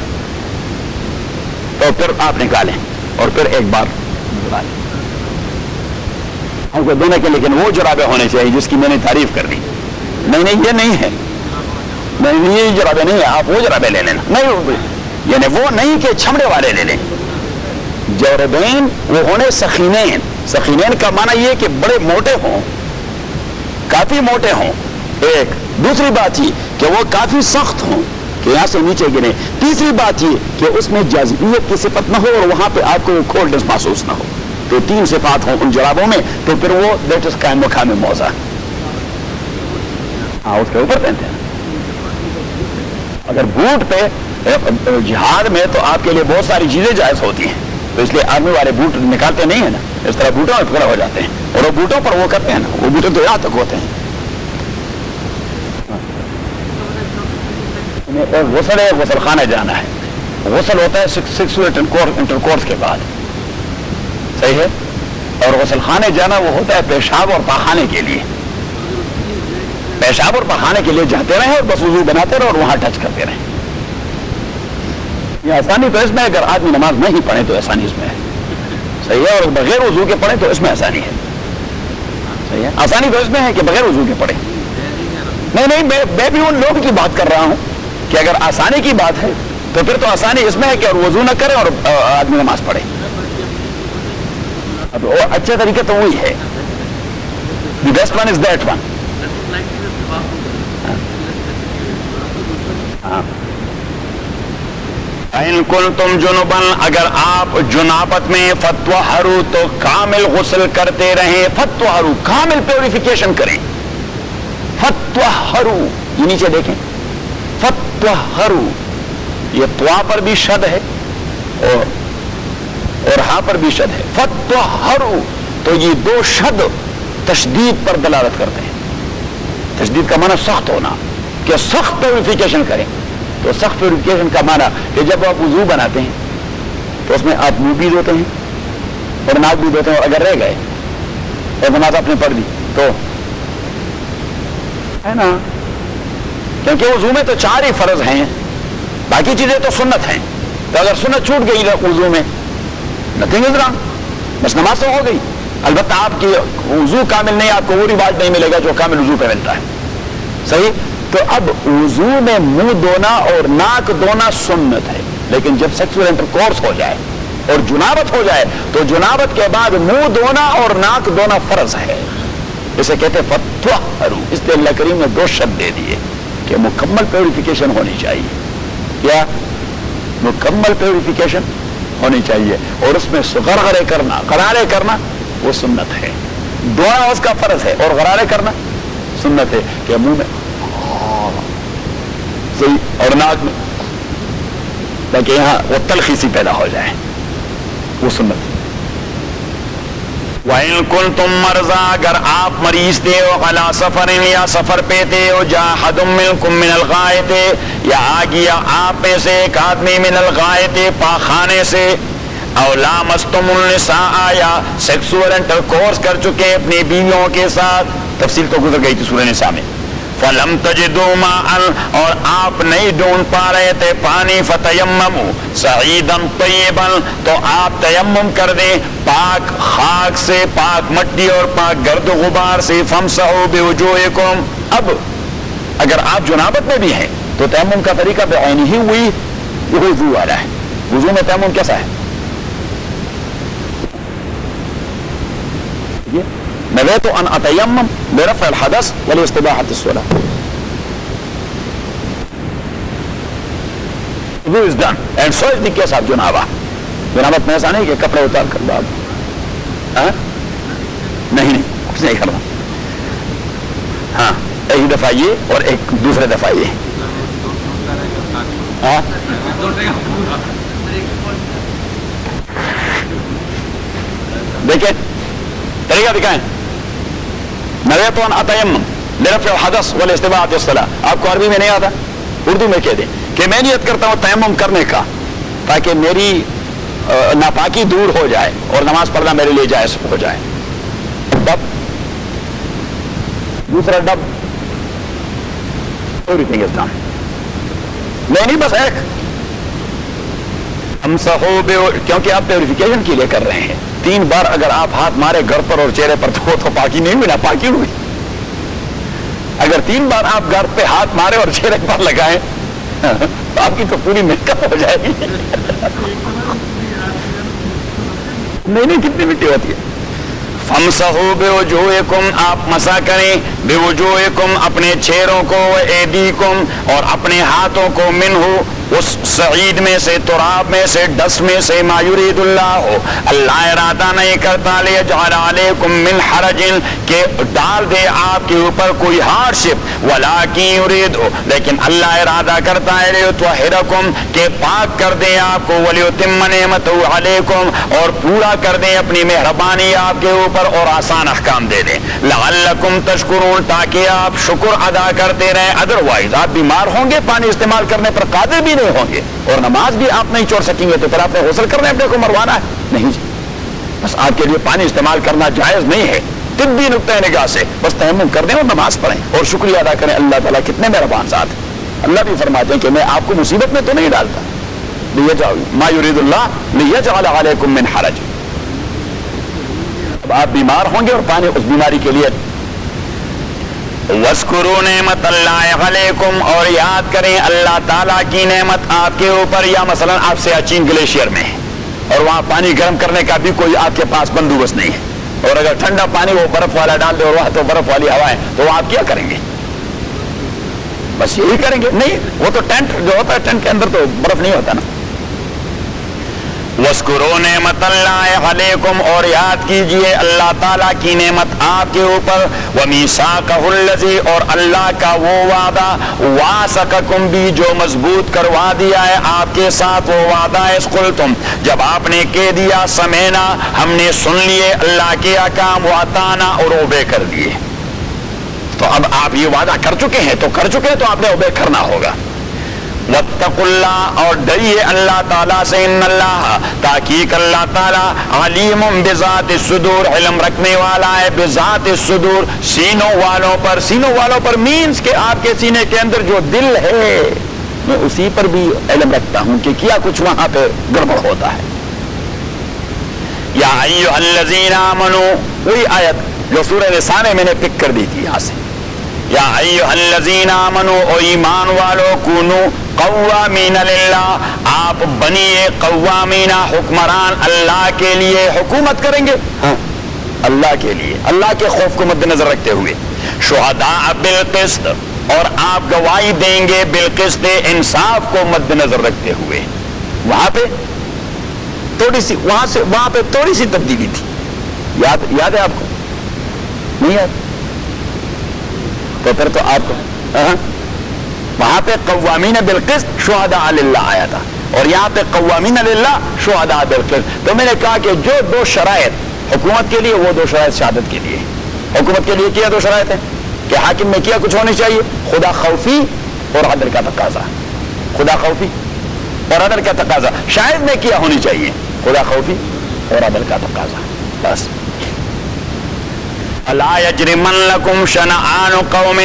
تو پھر آپ نکالیں اور پھر ایک بار دھلا لیں. ہم کو دھونے کے لیکن وہ جرابیں ہونے چاہیے جس کی میں نے تعریف کر دی. نہیں یہ نہیں ہے، نہیں یہ جرابیں نہیں ہے، آپ وہ جرابیں لے لینا. نہیں یعنی وہ نہیں کہ چھمڑے والے لے لیں. جوربین وہ ہونے سخینین. سخینین کا معنی یہ کہ بڑے موٹے ہوں، کافی موٹے ہوں. ایک دوسری بات یہ کہ وہ کافی سخت ہوں کہ یہاں سے نیچے گرے. تیسری بات یہ کہ اس میں جاذبیت کی صفت نہ ہو اور وہاں پہ آپ کو کولڈنس محسوس نہ ہو. تو 3 صفات ہوں ان جرابوں میں، تو پھر وہ دیٹ از قائم مقام موضع. ہاں اس کے اوپر پہنتے ہیں. اگر بوٹ پہ جہاد میں تو آپ کے لیے بہت ساری چیزیں جائز ہوتی ہیں، تو اس لیے آرمی والے بوٹ نکالتے نہیں ہیں نا، اس طرح بوٹوں میں پکڑا ہو جاتے ہیں، اور وہ بوٹوں پر وہ کرتے ہیں نا، وہ بوٹے تو یہاں تک ہوتے ہیں. غسل ہے، غسل خانے جانا ہے. غسل ہوتا ہے سیکسول انٹرکورس کے بعد، صحیح ہے. اور غسل خانے جانا وہ ہوتا ہے پیشاب اور پاخانے کے لیے. پیشاب اور پاخانے کے لیے جاتے رہیں اور بس وضو بناتے رہے اور وہاں ٹچ کرتے رہیں. یہ آسانی تو اس میں، اگر آدمی نماز نہیں پڑھے تو آسانی اس میں ہے، صحیح ہے. اور بغیر وضو کے پڑھے تو اس میں آسانی ہے، صحیح ہے. آسانی تو اس میں ہے کہ بغیر وضو کے پڑھے. نہیں میں بھی ان لوگوں کی بات کر رہا ہوں کہ اگر آسانی کی بات ہے تو پھر تو آسانی اس میں ہے کہ اور وضو نہ کرے اور آدمی نماز پڑھے. اب اچھا طریقہ تو وہی ہے. The best one is that one. ان کنتم جنبن، اگر آپ جنابت میں، فتطہروا تو کامل غسل کرتے رہیں. فتطہروا کامل پیوریفیکیشن کریں. فتطہروا یہ نیچے دیکھیں، فتطہروا یہ طوا پر بھی شد ہے اور ہاں پر بھی شد ہے. فتطہروا تو یہ 2 شد تشدید پر دلالت کرتے ہیں. تشدید کا معنی سخت ہونا، کہ سخت پیوریفیکیشن کریں. تو سخت پیوریفیکیشن کا معنی کہ جب آپ وضو بناتے ہیں تو اس میں آپ منہ بھی دھوتے ہیں اور ناک بھی دھوتے ہیں، اور اگر رہ گئے اور نماز آپ نے پڑھ دی تو ہے نا، کیونکہ وضو میں تو 4 ہی فرض ہیں، باقی چیزیں تو سنت ہیں. تو اگر سنت چھوٹ گئی وضو میں نتھنگ از رانگ، بس نماز تو ہو گئی. البتہ آپ کی وضو کامل نہیں، آپ کو وہ رواج نہیں ملے گا جو کامل وضو پہ ملتا ہے، صحیح. تو اب وضو میں منہ دھونا اور ناک دھونا سنت ہے، لیکن جب سیکسول انٹرکورس ہو جائے اور جنابت ہو جائے تو جنابت کے بعد منہ دھونا اور ناک دھونا فرض ہے. اسے کہتے ہیں فتطہروا. اس لیے اللہ کریم نے 2 شبد دے دیے کہ مکمل پیوریفیکیشن ہونی چاہیے. کیا؟ مکمل پیوریفیکیشن ہونی چاہیے، اور اس میں غرغرے کرنا، غرارے کرنا وہ سنت ہے. دعا اس کا فرض ہے اور غرارے کرنا سنت ہے، کہ منہ میں صحیح اور ناک میں، تاکہ یہاں وہ تلخی سی پیدا ہو جائے، وہ سنت ہے. وَإِن كُنتُم مَّرْضَىٰ اگر آپ مریض تھے ہو، عَلَىٰ سَفَرٍ یا سفر پہ تھے ہو، جَاءَ أَحَدٌ مِّنكُم مِّنَ الْغَائِطِ یا آ گیا آپ میں سے ایک آدمی من الغائط پاخانے سے، أَوْ لَامَسْتُمُ النِّسَاءَ یا سیکسول انٹرکورس کر چکے اپنی بیویوں کے ساتھ. تفصیل تو گزر گئی تھی سورہ نساء میں. فَلَمْ تَجِدُوا مَاءً اور آپ نہیں ڈھونڈ پا رہے تھے پانی، فَتَيَمَّمُوا صَعِيدًا طَيِّبًا تو آپ تیمم کر دیں پاک خاک سے، پاک مٹی اور پاک گرد و غبار سے. فَامْسَحُوا بِوُجُوهِكُمْ اب اگر آپ جنابت میں بھی ہیں تو تیمم کا طریقہ بعینہ ہی وہی وضو والا ہے. وضو میں تیمم کیسا ہے؟ یہ نویت ان اتیمم برفع الحدث ولاستباحة الصلاة. Wudu is done. And so is the case of جنابہ. جنابت میں ایسا نہیں کہ کپڑے اتار کر بعد نہیں کچھ نہیں کرنا. ہاں ایک دفعہ یہ اور ایک دوسرے دفعہ یہ. دیکھیں طریقہ دکھائیں. نویت ان اتیمم برفع الحدث والاستباحة الصلاة. آپ کو عربی میں نہیں آتا؟ اردو میں کہہ دیں کہ میں نیت کرتا ہوں تیمم کرنے کا تاکہ میری ناپاکی دور ہو جائے اور نماز پڑھنا میرے لیے جائز ہو جائے. ڈب دوسرا ڈب ایوری تھنگ از ڈن. نہیں بس ایک ہم سہو کیونکہ آپ پیوریفیکیشن کے لیے کر رہے ہیں. 3 بار اگر آپ ہاتھ مارے گر پر اور چہرے پر تو پاکی نہیں ہوئی, ناپاکی ہوئی. اگر 3 بار آپ گر پہ ہاتھ مارے اور چہرے پر لگائیں تو آپ کی تو پوری میک اپ ہو جائے گی. نہیں کتنی مٹی ہوتی ہے. فَامْسَحُوا بِوُجُوهِكُمْ آپ مسح کریں بِوُجُوهِكُمْ اپنے چہروں کو وَأَيْدِيكُمْ اور اپنے ہاتھوں کو مِنْهُ اس سعید میں سے تراب میں سے ڈس میں سے ما یرید اللہ اللہ ارادہ نہیں کرتا لیجعل علیکم من حرج کہ ڈال دے آپ کے اوپر کوئی ہارڈشپ ولکن یرید لیکن اللہ ارادہ کرتا ہے لیطہرکم کہ پاک کر دے آپ کو ولیتم نعمتہ علیکم اور پورا کر دے اپنی مہربانی آپ کے اوپر اور آسان احکام دے دیں لعلکم تشکرون تاکہ آپ شکر ادا کرتے رہیں. ادروائز آپ بیمار ہوں گے پانی استعمال کرنے پر قادر بھی نہیں ہوں گے اور نماز بھی آپ نہیں چھوڑ سکیں گے تو پھر آپ نے غسل کرنے اپنے کو مروانا ہے نہیں جی. بس آپ کے لیے پانی استعمال کرنا جائز نہیں ہے طبی نقطۂ نگاہ سے. بس تیمم کر دیں اور نماز پڑھیں اور شکریہ ادا کریں. اللہ تعالیٰ کتنے مہربان ذات ہے. اللہ بھی فرماتے ہیں کہ میں آپ کو مصیبت میں تو نہیں ڈالتا. ما یرید اللہ لیجعل علیکم من حرج. اب آپ بیمار ہوں گے اور پانی اس بیماری کے لیے وَاذْكُرُوا نعمت اللہ علیکم اور یاد کریں اللہ تعالیٰ کی نعمت آپ کے اوپر. یا مثلا آپ سیاچین گلیشیئر میں ہیں اور وہاں پانی گرم کرنے کا بھی کوئی آپ کے پاس بندوبست نہیں ہے اور اگر ٹھنڈا پانی وہ برف والا ڈال دے اور وہاں تو برف والی ہوائیں تو وہ آپ کیا کریں گے؟ بس یہی کریں گے. نہیں وہ تو ٹینٹ جو ہوتا ہے ٹینٹ کے اندر تو برف نہیں ہوتا نا. وَاذْكُرُوا نعمت اللہ علیکم اور یاد کیجئے اللہ تعالیٰ کی نعمت آپ کے اوپر. وَمِيثَاقَهُ الَّذِي اور اللہ کا وہ وعدہ وَاثَقَكُمْ بِهِ جو مضبوط کروا دیا ہے آپ کے ساتھ. وہ وعدہ اِذْ قُلْتُمْ جب آپ نے کہہ دیا سمعنا ہم نے سن لیے اللہ کے احکام وَأَطَعْنَا اور اوبے کر دیے. تو اب آپ یہ وعدہ کر چکے ہیں تو آپ نے اوبے کرنا ہوگا. واتقوا اللہ اور ڈریے اللہ تعالیٰ سے. ان اللہ تحقیق اللہ تعالیٰ علیم بذات الصدور علم رکھنے والا ہے بذات الصدور سینوں والوں پر. سینوں والوں پر مینز کہ آپ کے سینے کے اندر جو دل ہے میں اسی پر بھی علم رکھتا ہوں کہ کیا کچھ وہاں پہ گڑبڑ ہوتا ہے. یا ایھا الذین آمنوا وہی آیت جو سورہ نساء میں نے پک کر دی تھی یہاں سے. یا ایھا الذین آمنوا او ایمان والو کونو قوامین للہ آپ بنیے قوامین حکمران اللہ کے لیے. حکومت کریں گے ہاں اللہ کے لیے اللہ کے خوف کو مد نظر رکھتے ہوئے. شہداء بالقسط اور آپ گواہی دیں گے بالقسط انصاف کو مد نظر رکھتے ہوئے. وہاں پہ تھوڑی سی تبدیلی تھی. یاد ہے آپ کو؟ نہیں یاد؟ تو پھر تو آپ کو وہاں پہ قوامین بالقسط شہداء للہ آیا تھا اور یہاں پہ قوامین للہ شہداء بالقسط. تو میں نے کہا کہ جو 2 شرائط حکومت کے لیے وہ 2 شرائط شہادت کے لیے. حکومت کے لیے کیا 2 شرائط ہیں کہ حاکم میں کیا کچھ ہونی چاہیے خدا خوفی اور عدل کا تقاضا. خدا خوفی اور عدل کا تقاضا. شاہد میں کیا ہونی چاہیے خدا خوفی اور عدل کا تقاضا. بس. الا یجرمنکم شنآن قوم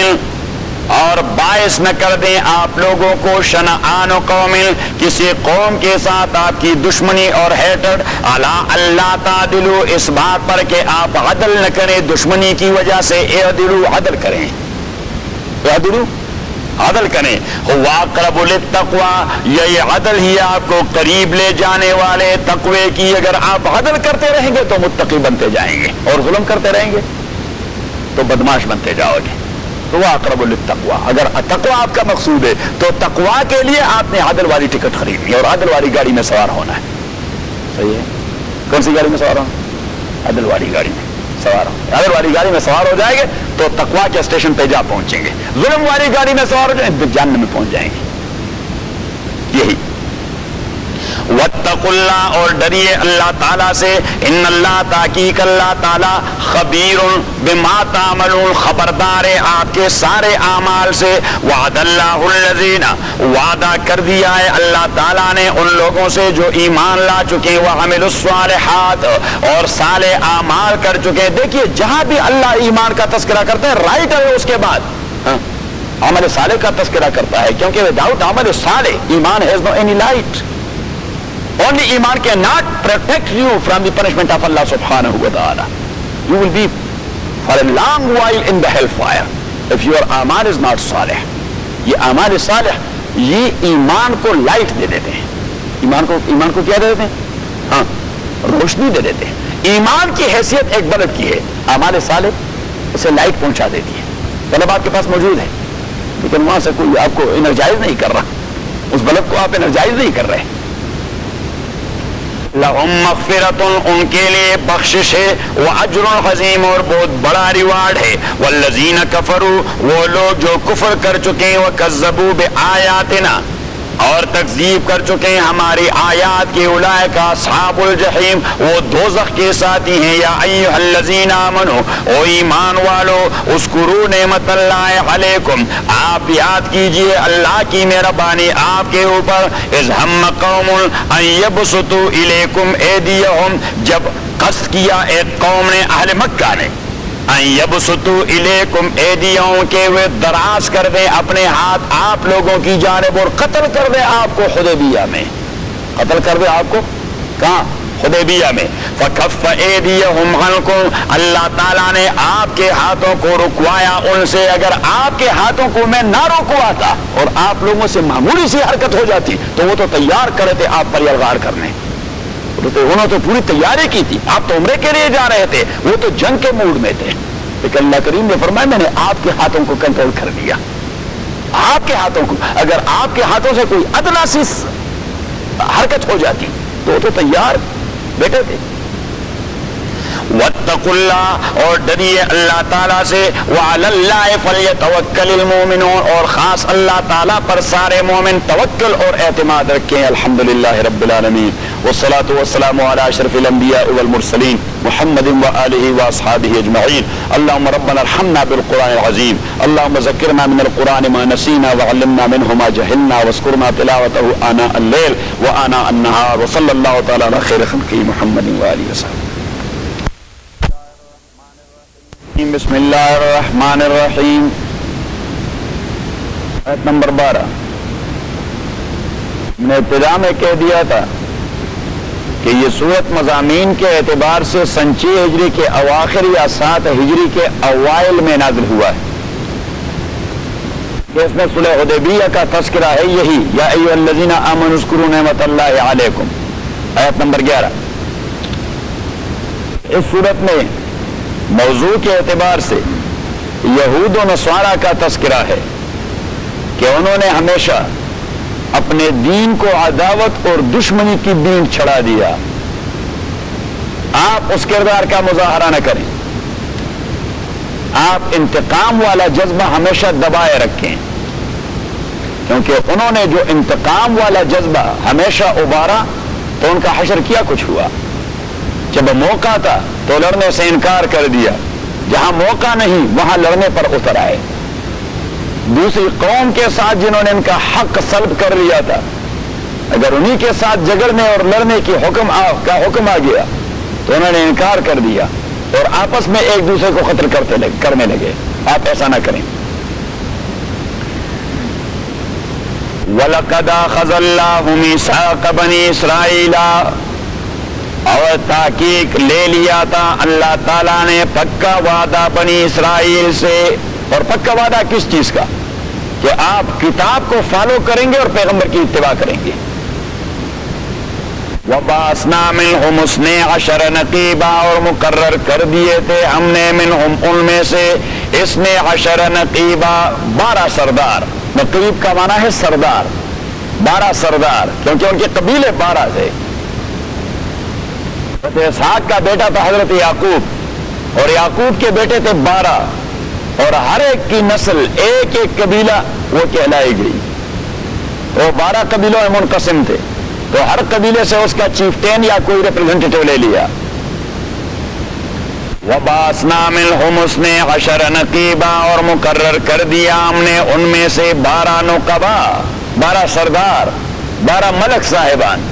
اور باعث نہ کر دیں آپ لوگوں کو شنآن قوم کسی قوم کے ساتھ آپ کی دشمنی اور ہیٹڈ الا اللہ تعدلوا اس بات پر کہ آپ عدل نہ کریں دشمنی کی وجہ سے. اعدلوا عدل کریں. اعدلوا عدل کریں. واقرب للتقوی، یہ عدل ہی آپ کو قریب لے جانے والے تقوی کی. اگر آپ عدل کرتے رہیں گے تو متقی بنتے جائیں گے، اور ظلم کرتے رہیں گے تو بدماش بنتے جاؤ گے. تو واقرب للتقوی، اگر تقوی آپ کا مقصود ہے تو تقوی کے لیے آپ نے عدل والی ٹکٹ خریدنی اور عدل والی گاڑی میں سوار ہونا ہے. صحیح ہے؟ کون سی گاڑی میں سوار ہونا؟ عدل والی گاڑی میں سوار ہو. عدل والی گاڑی میں سوار ہو جائیں گے تو تقوی کے اسٹیشن پہ جا پہنچیں گے. ظلم والی گاڑی میں سوار ہو جائیں گے جہنم میں پہنچ جائیں گے. یہی واتقوا اللہ، اور ڈریے اللہ تعالیٰ سے. ان اللہ، تحقیق اللہ تعالیٰ، خبیر بما تعملون، خبردار ہے آپ کے سارے اعمال سے. وعد اللہ الذین، وعدہ کر دیا ہے اللہ تعالیٰ نے ان لوگوں سے جو ایمان لا چکے ہیں، وعملوا الصالحات، اور صالح اعمال کر چکے ہیں. دیکھیے جہاں بھی اللہ ایمان کا تذکرہ کرتا ہے رائٹ ہے اس کے بعد عمل صالح کا تذکرہ کرتا ہے، کیونکہ وداؤٹ عمل صالح ایمان has know any light. Only Iman cannot protect you from the punishment of Allah subhanahu wa ta'ala. You will be for a long while in the hellfire if your amal is not salih. یہ اعمال صالح یہ ایمان کو light دے دیتے ہیں. ایمان کو کیا دے دیتے ہیں؟ ہاں، روشنی دے دیتے ہیں. ایمان کی حیثیت ایک بلب کی ہے، اعمال صالح اسے لائٹ پہنچا دیتی ہے. بلب آپ کے پاس موجود ہے لیکن وہاں سے کوئی آپ کو انرجائز نہیں کر رہا، اس بلب کو آپ انرجائز نہیں کر رہے. لہم مغفرۃ، ان کے لیے بخشش ہے، واجر عظیم، اور بہت بڑا ریوارڈ ہے. والذین کفروا، وہ لوگ جو کفر کر چکے ہیں، وکذبوا بآیاتنا، اور تکذیب کر چکے ہیں ہماری آیات کے، اولئک اصحاب الجحیم، وہ دوزخ کے ساتھی ہیں. یا ایھا الذین آمنوا، او ایمان والو، اذکروا نعمت اللہ علیکم، آپ یاد کیجئے اللہ کی مہربانی آپ کے اوپر. اذ ہم قوم ان یبسطوا الیکم ایدیہم، جب قصد کیا ایک قوم نے، اہل مکہ نے، ان یبسطوا الیکم ایدیہم، کہ وہ دراز کر دیں اپنے ہاتھ آپ لوگوں کی جانب اور قتل کر دیں آپ کو حدیبیہ میں. قتل کر دیں آپ کو کہاں؟ حدیبیہ میں. فکف ایدیہم عنکم، اللہ تعالیٰ نے آپ کے ہاتھوں کو رکوایا ان سے. اگر آپ کے ہاتھوں کو میں نہ رکواتا اور آپ لوگوں سے معمولی سی حرکت ہو جاتی تو وہ تو تیار کرے تھے آپ پر یلغار کرنے. انہوں نے تو پوری تیاری کی تھی، آپ تو عمرے کے لیے جا رہے تھے، وہ تو جنگ کے موڈ میں تھے. لیکن اللہ کریم نے فرمایا میں نے آپ کے ہاتھوں کو کنٹرول کر دیا. آپ کے ہاتھوں کو، اگر آپ کے ہاتھوں سے کوئی ادنا سی حرکت ہو جاتی تو وہ تو تیار بیٹھے تھے. واتقوا اللہ، اور ڈریے اللہ تعالیٰ سے. وعلی اللہ فلیتوکل المؤمنون، اور خاص اللہ تعالیٰ پر سارے مومن توکل اور اعتماد رکھیں. الحمدللہ رب العالمین، والصلاة والسلام علی اشرف الانبیاء والمرسلین محمد وآلہ واصحابہ اجمعین. اللہم ربنا ارحمنا بالقرآن العظیم، اللہم ذکرنا من القرآن ما نسینا وعلمنا منہ ما جہلنا واذکرنا تلاوتہ آناء اللیل وآناء النہار. وصلی اللہ تعالی علی خیر خلقہ محمد وآلہ وسلم. بسم اللہ الرحمن الرحیم. آیت نمبر 12. میں ابتدا میں کہہ دیا تھا کہ یہ سورت مضامین کے اعتبار سے سن 6 ہجری کے اواخر یا 7 ہجری کے اوائل میں نازل ہوا ہے. اس میں صلح حدیبیہ کا تذکرہ ہے. یہی یا ایھا الذین آمنوا اذکروا نعمت اللہ علیکم، آیت نمبر 11. اس صورت میں موضوع کے اعتبار سے یہود و نصارہ کا تذکرہ ہے کہ انہوں نے ہمیشہ اپنے دین کو عداوت اور دشمنی کی بین چڑھا دیا. آپ اس کردار کا مظاہرہ نہ کریں، آپ انتقام والا جذبہ ہمیشہ دبائے رکھیں، کیونکہ انہوں نے جو انتقام والا جذبہ ہمیشہ ابھارا تو ان کا حشر کیا کچھ ہوا. جب موقع تھا تو لڑنے سے انکار کر دیا، جہاں موقع نہیں وہاں لڑنے پر اتر آئے. دوسری قوم کے ساتھ جنہوں نے ان کا حق سلب کر لیا تھا، اگر انہی کے ساتھ جھگڑنے اور لڑنے کی حکم آ گیا تو انہوں نے انکار کر دیا اور آپس میں ایک دوسرے کو قتل کرنے لگے. آپ ایسا نہ کریں. وَلَقَدْ أَخَذَ اللَّهُ مِيثَاقَ بَنِي إِسْرَائِيلَ، اور تحقیق لے لیا تھا اللہ تعالیٰ نے پکا وعدہ بنی اسرائیل سے. اور پکا وعدہ کس چیز کا؟ کہ آپ کتاب کو فالو کریں گے اور پیغمبر کی اتباع کریں گے. وَبَعَثْنَا مِنْهُمُ اثْنَيْ عَشَرَ نَقِيبًا اور مقرر کر دیے تھے ہم نے منہم ان میں سے 12 نقیبا 12 سردار. نقیب کا معنی ہے سردار. 12 سردار کیونکہ ان کے قبیلے 12 تھے. اسحاق کا بیٹا تھا حضرت یعقوب اور یعقوب کے بیٹے تھے 12 اور ہر ایک کی نسل ایک ایک قبیلہ وہ کہلائی گئی. وہ 12 قبیلوں میں منقسم تھے تو ہر قبیلے سے اس کا چیفٹین یا کوئی ریپرزینٹیٹیو لے لیا. وَبَعَثْنَا مِنْهُمُ 12 نَقِيبًا اور مقرر کر دیا ہم نے ان میں سے 12 نقبا 12 سردار 12 ملک صاحبان.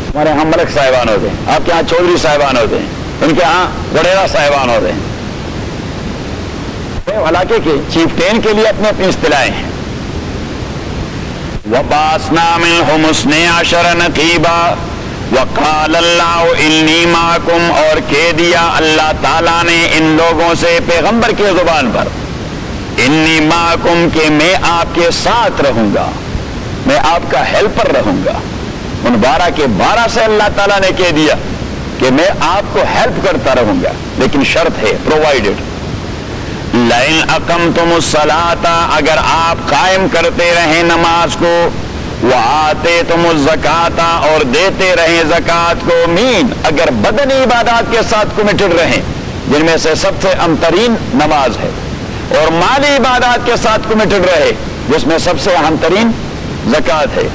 ہمارے ہاں ملک صاحبان ہوتے ہیں, آپ کے ہاں چودھری صاحبان ہوتے ہیں, ان کے ہاں وڈیرا صاحبان ہوتے ہیں. علاقے کے چیفٹین کے لیے اپنے اپنی اصطلاحیں ہیں. وَبَعَثْنَا مِنْهُمُ 12 نَقِيبًا وَقَالَ اللَّهُ إِنِّي مَعَكُمْ اور کہہ دیا اللہ تعالیٰ نے ان لوگوں سے پیغمبر کے زبان پر اِنِّي مَعَكُمْ کہ میں آپ کے ساتھ رہوں گا, میں آپ کا ہیلپر رہوں گا. ان 12 کے 12 سے اللہ تعالیٰ نے کہہ دیا کہ میں آپ کو ہیلپ کرتا رہوں گا, لیکن شرط ہے پرووائڈڈ لَإِنْ أَقَمْتُمُ الصَّلَاةَ اگر آپ قائم کرتے رہیں نماز کو, وَآتَيْتُمُ الزَّكَاةَ اور دیتے رہیں زکوٰۃ کو, مین اگر بدنی عبادات کے ساتھ کمیٹڈ رہیں جن میں سے سب سے اہم ترین نماز ہے, اور مالی عبادات کے ساتھ کمیٹڈ رہے جس میں سب سے اہم ترین زکوٰۃ ہے.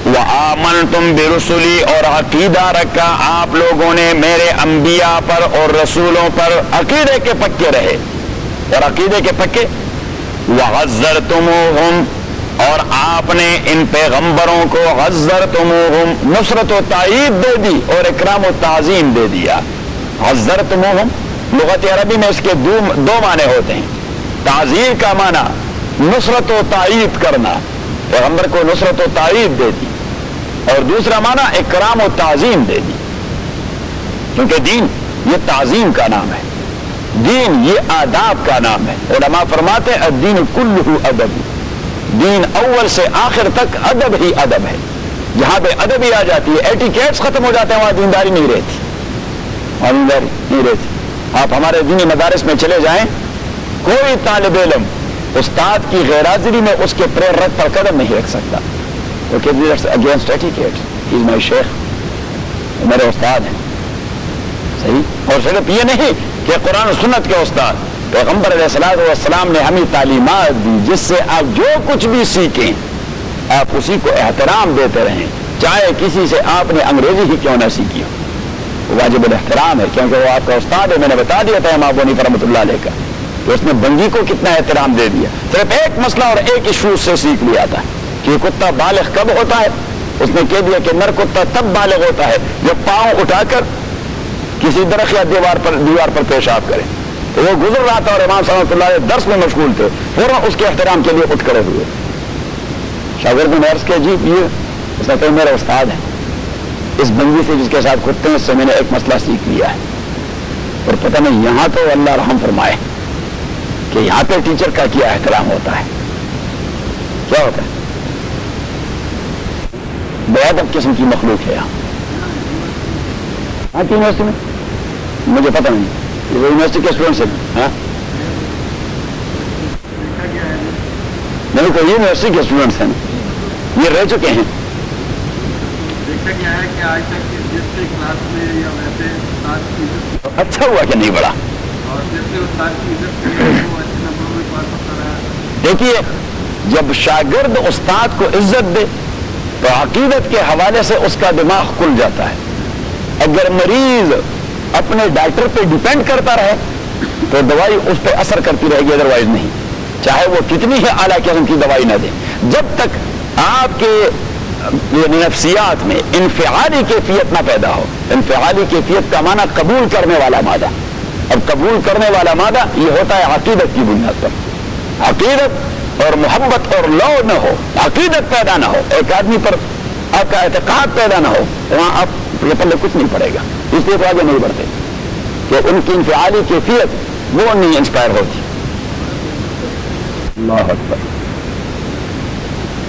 وَآمَنْتُمْ بِرُسُلِي اور عقیدہ رکھا آپ لوگوں نے میرے انبیاء پر اور رسولوں پر, عقیدے کے پکے رہے اور عقیدے کے پکے. وَعَزَّرْتُمُوهُمْ اور آپ نے ان پیغمبروں کو عزرتموہم نصرت و تائید دے دی اور اکرام و تعظیم دے دیا. عزرتموہم لغت عربی میں اس کے دو معنی ہوتے ہیں. تعزیر کا معنی نصرت و تائید کرنا, پیغمبر کو نصرت و تائید دے دی, اور دوسرا معنی اکرام و تعظیم دے دی, کیونکہ دین یہ تعظیم کا نام ہے, دین یہ آداب کا نام ہے. علماء فرماتے ہیں الدین کلہ ادب, دین اول سے آخر تک ادب ہی ادب ہے. جہاں پہ ادب ہی آ جاتی ہے, ایٹیکیٹس ختم ہو جاتے ہیں, وہاں دینداری نہیں رہتی, وہاں دینداری نہیں رہتی. آپ ہمارے دینی مدارس میں چلے جائیں, کوئی طالب علم استاد کی غیر حاضری میں اس کے پیر رکھ پر قدم نہیں رکھ سکتا, کیونکہ اگینسٹ ایٹیکیٹس. ہی از مائی شیخ, میرے استاد ہیں. صحیح. اور صرف یہ نہیں کہ قرآن و سنت کے استاد, پیغمبر علیہ السلام نے ہمیں تعلیمات دی جس سے آپ جو کچھ بھی سیکھیں آپ اسی کو احترام دیتے رہیں, چاہے کسی سے آپ نے انگریزی ہی کیوں نہ سیکھی ہو. واجب الاحترام ہے کیونکہ وہ آپ کا استاد ہے. میں نے بتا دیا تھا امام ابو حنیفہ رحمۃ اللہ علیہ کا کہ اس نے بنگی کو کتنا احترام دے دیا, صرف ایک مسئلہ اور ایک ایشو سے سیکھ لیا تھا کہ یہ کتا بالغ کب ہوتا ہے. اس نے کہہ دیا کہ نر کتا تب بالغ ہوتا ہے جب پاؤں اٹھا کر کسی درخت یا دیوار پر پیشاب کرے. تو وہ گزر رہا تھا اور امام صلی اللہ علیہ وسلم درس میں مشغول تھے, فوراً اس کے احترام کے لیے اٹھ کھڑے ہوئے. شاگرد نے عرض کیا جی یہ اس نے کہا میرا استاد ہے, اس بندی سے جس کے ساتھ کھٹتے ہیں اس سے میں نے ایک مسئلہ سیکھ لیا ہے. اور پتہ نہیں یہاں تو اللہ رحم فرمائے کہ یہاں پہ ٹیچر کا کیا احترام ہوتا ہے, کیا ہوتا ہے, بے ادب قسم کی مخلوق ہے یہاں. ہاں یونیورسٹی میں مجھے پتہ نہیں, یہ یونیورسٹی کے اسٹوڈنٹس ہیں. ہاں نہیں تو یونیورسٹی کے اسٹوڈنٹس ہیں, یہ رہ چکے ہیں. اچھا ہوا کہ نہیں بڑا. دیکھیے جب شاگرد استاد کو عزت دے تو عقیدت کے حوالے سے اس کا دماغ کھل جاتا ہے. اگر مریض اپنے ڈاکٹر پہ ڈیپینڈ کرتا رہے تو دوائی اس پہ اثر کرتی رہے گی, ادروائز نہیں, چاہے وہ کتنی ہی اعلیٰ قسم کی دوائی نہ دے. جب تک آپ کے نفسیات میں انفعالی کیفیت نہ پیدا ہو. انفعالی کیفیت کا معنی قبول کرنے والا مادہ. اب قبول کرنے والا مادہ یہ ہوتا ہے عقیدت کی بنیاد پر. عقیدت اور محبت اور لو نہ ہو, عقیدت پیدا نہ ہو, ایک آدمی پر آپ کا اعتقاد پیدا نہ ہو, وہاں آپ یہ پلے کچھ نہیں پڑے گا. اس لیے تو آگے نہیں بڑھتے کہ ان کی انفعالی کیفیت وہ نہیں انسپائر ہوتی. اللہ اکبر.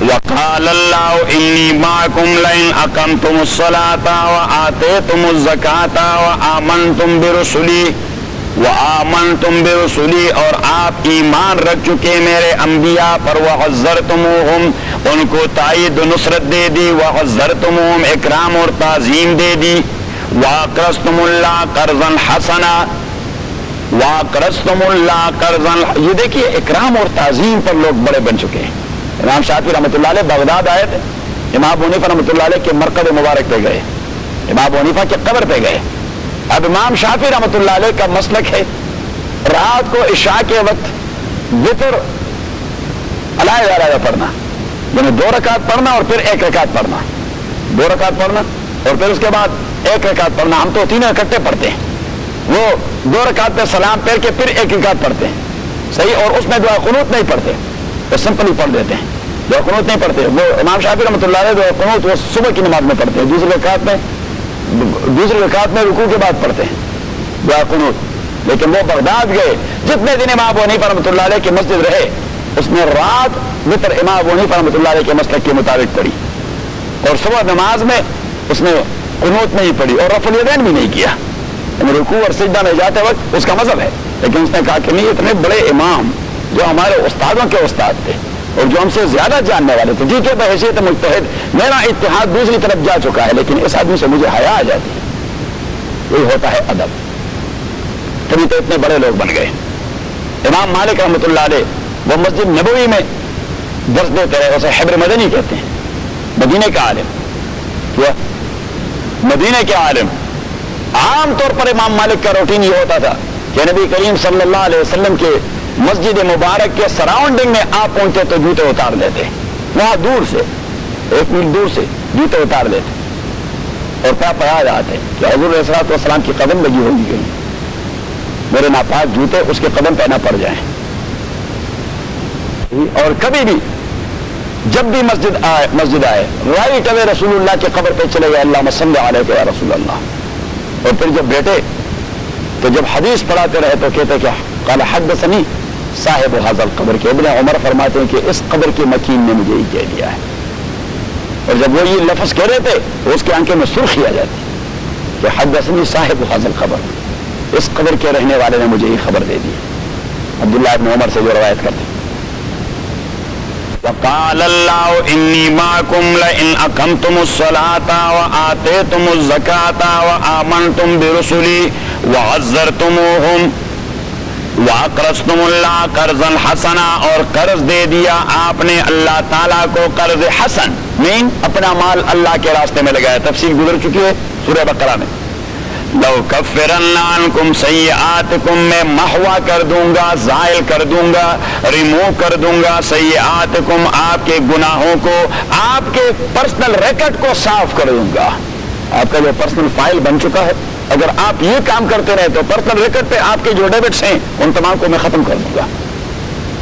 وقال اللہ انی معکم لئن اقمتم الصلاۃ وآتیتم الزکاۃ وآمنتم برسلی اور آپ ایمان رکھ چکے میرے انبیاء پر، وعزرتموہم ان کو تائید و نصرت دے دی، وعزرتموہم اکرام اور تعظیم دے دی، واقرضتم اللہ قرضا حسنا، واقرضتم اللہ قرضا. یہ دیکھیے اکرام اور تعظیم پر لوگ بڑے بن چکے ہیں. امام شافعی رحمۃ اللہ علیہ بغداد آئے تھے، امام ابو حنیفہ رحمۃ اللہ علیہ کے مرکز مبارک پہ گئے، امام ابو حنیفہ کی قبر پہ گئے. اب امام شافعی رحمۃ اللہ علیہ کا مسلک ہے رات کو عشاء کے وقت وتر علیحدہ پڑھنا، یعنی 2 رکعت پڑھنا اور پھر 1 رکعت پڑھنا، 2 رکعت پڑھنا اور پھر اس کے بعد 1 رکعت پڑھنا. ہم تو تینوں اکٹھے پڑھتے ہیں، وہ 2 رکعت پہ سلام پھیر کے پھر 1 رکعت پڑھتے ہیں، صحیح. اور اس میں دعا قنوت نہیں پڑھتے، وہ سمپل ہی پڑھ دیتے ہیں، دعا قنوت نہیں پڑھتے. وہ امام شافعی رحمۃ اللہ علیہ دعا قنوت وہ صبح کی نماز میں پڑھتے ہیں، دوسری رکعت میں رکوع کے بعد پڑھتے ہیں دعا قنوت. لیکن وہ بغداد گئے، جتنے دن امام ابو حنیفہ رحمۃ اللہ علیہ کی مسجد رہے اس نے رات وتر امام ابو حنیفہ رحمۃ اللہ علیہ کے مسلک کے مطابق پڑھی، اور صبح نماز میں اس نے قنوت نہیں پڑھی اور رفع الیدین بھی نہیں کیا. رکوع اور سجدہ میں جاتے وقت اس کا مذہب ہے، لیکن اس نے کہا کہ نہیں، اتنے بڑے امام جو ہمارے استادوں کے استاد تھے اور جو ہم سے زیادہ جاننے والے تھے، جی کہ بحیثیت مجتہد میرا اتحاد دوسری طرف جا چکا ہے، لیکن اس آدمی سے مجھے حیا آ جاتی ہے. یہی ہوتا ہے ادب. تبھی تو اتنے بڑے لوگ بن گئے. امام مالک رحمۃ اللہ علیہ وہ مسجد نبوی میں درس دیتے رہے، اسے حبر مدنی کہتے ہیں، مدینے کا عالم. کیا مدینے کے عالم؟ عام طور پر امام مالک کا روٹین یہ ہوتا تھا کہ نبی کریم صلی اللہ علیہ وسلم کے مسجد مبارک کے سراؤنڈنگ میں آپ پہنچتے تو جوتے اتار لیتے، وہاں دور سے 1 میل دور سے جوتے اتار لیتے اور کیا پڑھا جاتے کہ حضور علیہ الصلوۃ والسلام کی قدم لگی ہوگی کہیں، میرے ناپاک جوتے اس کے قدم پہ نہ پڑ جائیں. اور کبھی بھی جب بھی مسجد آئے رائٹ اوے رسول اللہ کی قبر پہ چلے گئے، اللہم صلی علیہ یا رسول اللہ. اور پھر جب بیٹے تو جب حدیث پڑھاتے رہے تو کہتے کہ قال حدثنی صاحب حاضر القبر کے. ابن عمر فرماتے ہیں کہ اس قبر کے مکین نے مجھے ہی کہہ دیا ہے. اور جب وہ یہ لفظ کہہ رہے تھے تو اس کے آنکھیں میں سرخی آ جاتی کہ حدثنی صاحب حاضر القبر، اس قبر کے رہنے والے نے مجھے ہی خبر دے دی. عبداللہ ابن عمر سے جو روایت کرتے ہیں. وقال اللہ انی معکم لئن اقمتم الصلاۃ وآتیتم الزکاۃ وآمنتم برسلی وعزرتموہم واقرضتم اللہ قرضا حسنا، اور قرض دے دیا آپ نے اللہ تعالیٰ کو قرض حسن، مین اپنا مال اللہ کے راستے میں لگایا. تفصیل گزر چکی ہے سورہ بقرہ میں. لو کفرن عنکم سیئاتکم، میں محوا کر دوں گا، زائل کر دوں گا، ریموو کر دوں گا سیئاتکم، آپ کے گناہوں کو، آپ کے پرسنل ریکارڈ کو صاف کر دوں گا. آپ کا جو پرسنل فائل بن چکا ہے، اگر آپ یہ کام کرتے رہے تو پرسنل ریکارڈ پہ آپ کے جو ڈیبٹس ہیں ان تمام کو میں ختم کر دوں گا،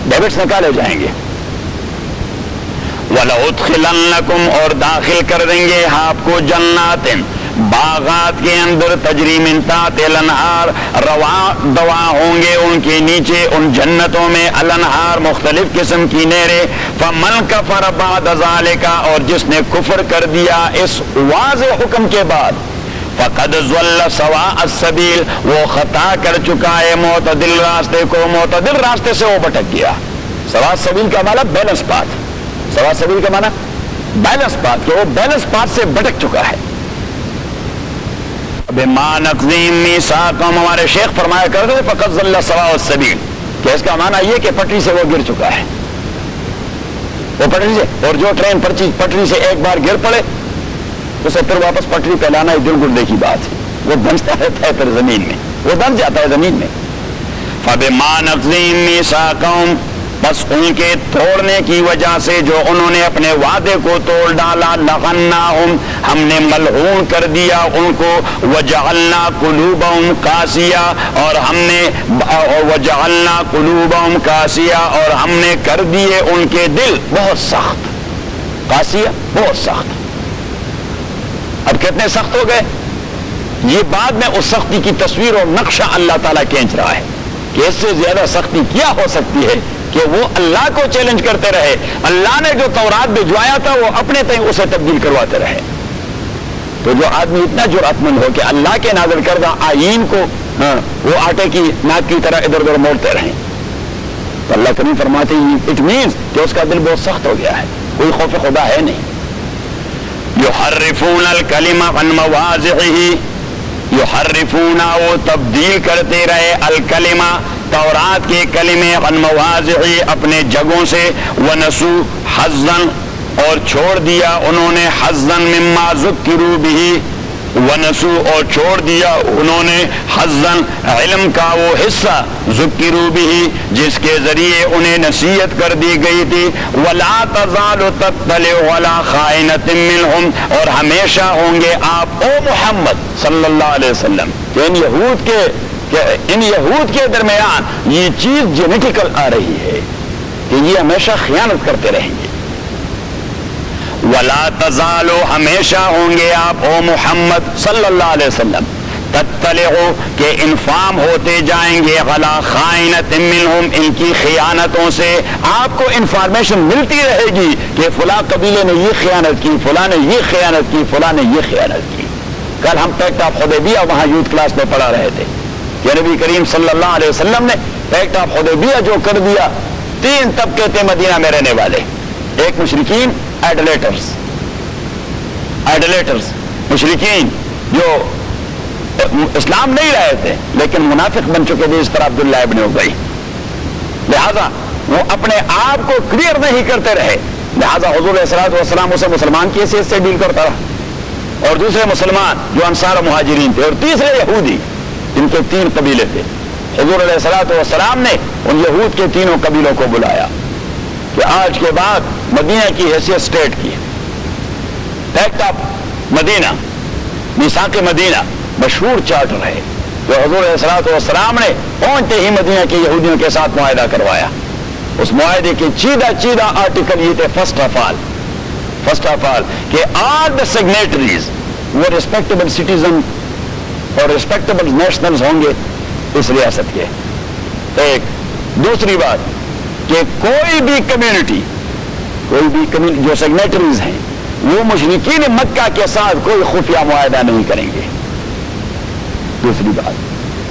ڈیبٹس نکالے جائیں گے. وَلَأُدْخِلَنَّكُمْ، اور داخل کر دیں گے آپ کو جنات، باغات کے اندر، تجری من تحتہا الانہار، رواں دوا ہوں گے ان کے نیچے ان جنتوں میں، الانہار مختلف قسم کی نہریں. فمن کفر بعد ذالک، اور جس نے کفر کر دیا اس واضح حکم کے بعد، فقد ضل سواء السبیل، وہ خطا کر چکا ہے معتدل راستے کو، معتدل راستے سے وہ بھٹک گیا. سواء السبیل کا معنی بیلنس پاتھ، سواء السبیل کا معنی بیلنس پاتھ، کہ وہ بیلنس پاتھ سے بھٹک چکا ہے. بما نقضیم میثاقہم، ہمارے شیخ فرمایا کرتے تھے فقد ضل سواء السبیل، کہ اس کا معنی یہ کہ پٹری سے وہ گر چکا ہے، وہ پٹری سے. اور جو ٹرین پٹری سے ایک بار گر پڑے اسے پھر واپس پٹری پہ لانا دل گردے کی بات ہے، وہ دھنستا رہتا ہے پھر زمین میں، وہ دھنس جاتا ہے زمین میں. فبما نقضیم میثاقہم، بس ان کے توڑنے کی وجہ سے جو انہوں نے اپنے وعدے کو توڑ ڈالا، لعناہم، ہم نے ملعون کر دیا ان کو، وجعلنا قلوبہم قاسیہ، اور ہم نے وجعلنا قلوبہم قاسیہ، اور ہم نے کر دیے ان کے دل بہت سخت، قاسیہ بہت سخت. اب کتنے سخت ہو گئے؟ یہ بعد میں اس سختی کی تصویر اور نقشہ اللہ تعالیٰ کھینچ رہا ہے کہ اس سے زیادہ سختی کیا ہو سکتی ہے کہ وہ اللہ کو چیلنج کرتے رہے, اللہ نے جو تورات بھجوایا تھا وہ اپنے تئیں اسے تبدیل کرواتے رہے. تو جو آدمی اتنا جرأت مند ہو کہ اللہ کے نازل کردہ آئین کو وہ آٹے کی ناک کی طرح ادھر ادھر موڑتے رہیں, تو اللہ کریم فرماتے ہیں اٹ مینس کہ اس کا دل بہت سخت ہو گیا ہے, کوئی خوف خدا ہے نہیں. یحرفون الکلمہ عن مواضعہ, یحرفون وہ تبدیل کرتے رہے الکلمہ تورات کے کلمے عن مواضعہ اپنے جگہوں سے, ونسو حظا اور چھوڑ دیا انہوں نے حظا مما ذکروا بہ, ونسو اور چھوڑ دیا انہوں نے حظا علم کا وہ حصہ ذکروا بہ جس کے ذریعے انہیں نصیحت کر دی گئی تھی. ولا تزال تطلع علی خائنۃ منہم, اور ہمیشہ ہوں گے آپ او محمد صلی اللہ علیہ وسلم ان یہود کے درمیان یہ چیز جینیٹیکل آ رہی ہے کہ یہ ہمیشہ خیانت کرتے رہیں گے. ولا تزالو ہمیشہ ہوں گے آپ او محمد صلی اللہ علیہ وسلم تطلعو کہ انفارم ہوتے جائیں گے علی خائنۃ منہم ان کی خیانتوں سے, آپ کو انفارمیشن ملتی رہے گی کہ فلاں قبیلے نے یہ خیانت کی, فلاں نے یہ خیانت کی, فلاں نے یہ خیانت کی. کل ہم پیکٹ آف حدیبیہ وہاں یوتھ کلاس میں پڑھا رہے تھے کہ نبی کریم صلی اللہ علیہ وسلم نے پیکٹ آف حدیبیہ جو کر دیا, 3 طبقے تھے مدینہ میں رہنے والے, ایک مشرکین ایڈلیٹرز مشرکین جو اسلام نہیں رہے تھے لیکن منافق بن چکے تھے, اس طرح عبداللہ ابن ابی, لہذا وہ اپنے آپ کو کلیئر نہیں کرتے رہے, لہذا حضور علیہ الصلوۃ والسلام اسے مسلمان کی حیثیت سے ڈیل کرتا رہا, اور دوسرے مسلمان جو انصار و مہاجرین تھے, اور تیسرے یہودی جن کے 3 قبیلے تھے. حضور علیہ الصلوۃ والسلام نے ان یہود کے تینوں قبیلوں کو بلایا کہ آج کے بعد مدینہ کی حیثیت اسٹیٹ کی, پیکٹ آف مدینہ, میثاق مدینہ مشہور چارٹر ہے جو حضور علیہ الصلوۃ والسلام نے پہنچتے ہی مدینہ کے یہودیوں کے ساتھ معاہدہ کروایا. اس معاہدے کے چیدہ آرٹیکل یہ تھے فرسٹ آف آل کہ آل دا سگنیٹریز وہ ریسپیکٹیبل سٹیزن اور ریسپیکٹیبل نیشنلز ہوں گے اس ریاست کے. ایک دوسری بات کہ کوئی بھی کمیونٹی جو سگنیٹریز ہیں وہ مشرکین مکہ کے ساتھ کوئی خفیہ معاہدہ نہیں کریں گے, دوسری بات,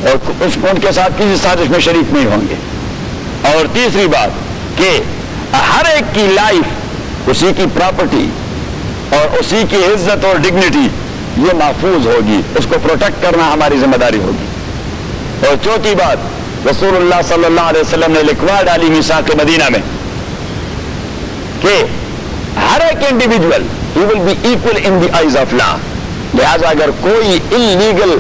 اور ان کے ساتھ کسی سازش میں شریک نہیں ہوں گے. اور تیسری بات کہ ہر ایک کی لائف, اسی کی پراپرٹی اور اسی کی عزت اور ڈگنیٹی یہ محفوظ ہوگی, اس کو پروٹیکٹ کرنا ہماری ذمہ داری ہوگی. اور چوتھی بات, رسول اللہ صلی اللہ علیہ وسلم نے لکھوا ڈالی میثاق مدینہ میں کہ ہر ایک individual he will be equal in the eyes of law. لہذا اگر کوئی انلیگل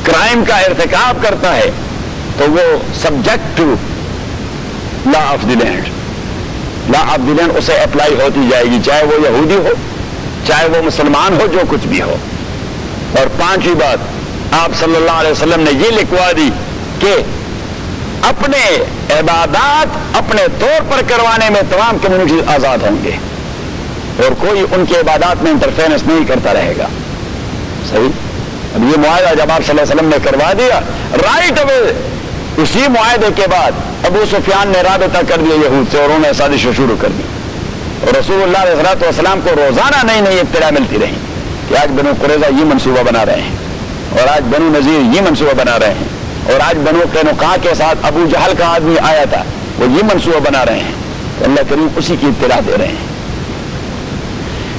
کرائم کا ارتکاب کرتا ہے تو وہ subject to law of the land اسے اپلائی ہوتی جائے گی, چاہے وہ یہودی ہو چاہے وہ مسلمان ہو, جو کچھ بھی ہو. اور 5ویں بات آپ صلی اللہ علیہ وسلم نے یہ لکھوا دی کہ اپنے عبادات اپنے طور پر کروانے میں تمام کمیونٹیز آزاد ہوں گے اور کوئی ان کے عبادات میں انٹرفیرنس نہیں کرتا رہے گا. صحیح. اب یہ معاہدہ جب آپ صلی اللہ علیہ وسلم نے کروا دیا, رائٹ اوے اسی معاہدے کے بعد ابو سفیان نے رابطہ کر دیا یہود سے اور انہوں نے سازش شروع کر دی. اور رسول اللہ علیہ الصلوۃ والسلام کو روزانہ نئی نئی اطلاع ملتی رہی کہ آج بنو قریظہ یہ منصوبہ بنا رہے ہیں, اور آج بنو نذیر یہ منصوبہ بنا رہے ہیں, اور آج بنو قینقاع کے ساتھ ابو جہل کا آدمی آیا تھا وہ یہ منصوبہ بنا رہے ہیں. تو اللہ کریم اسی کی اطلاع دے رہے ہیں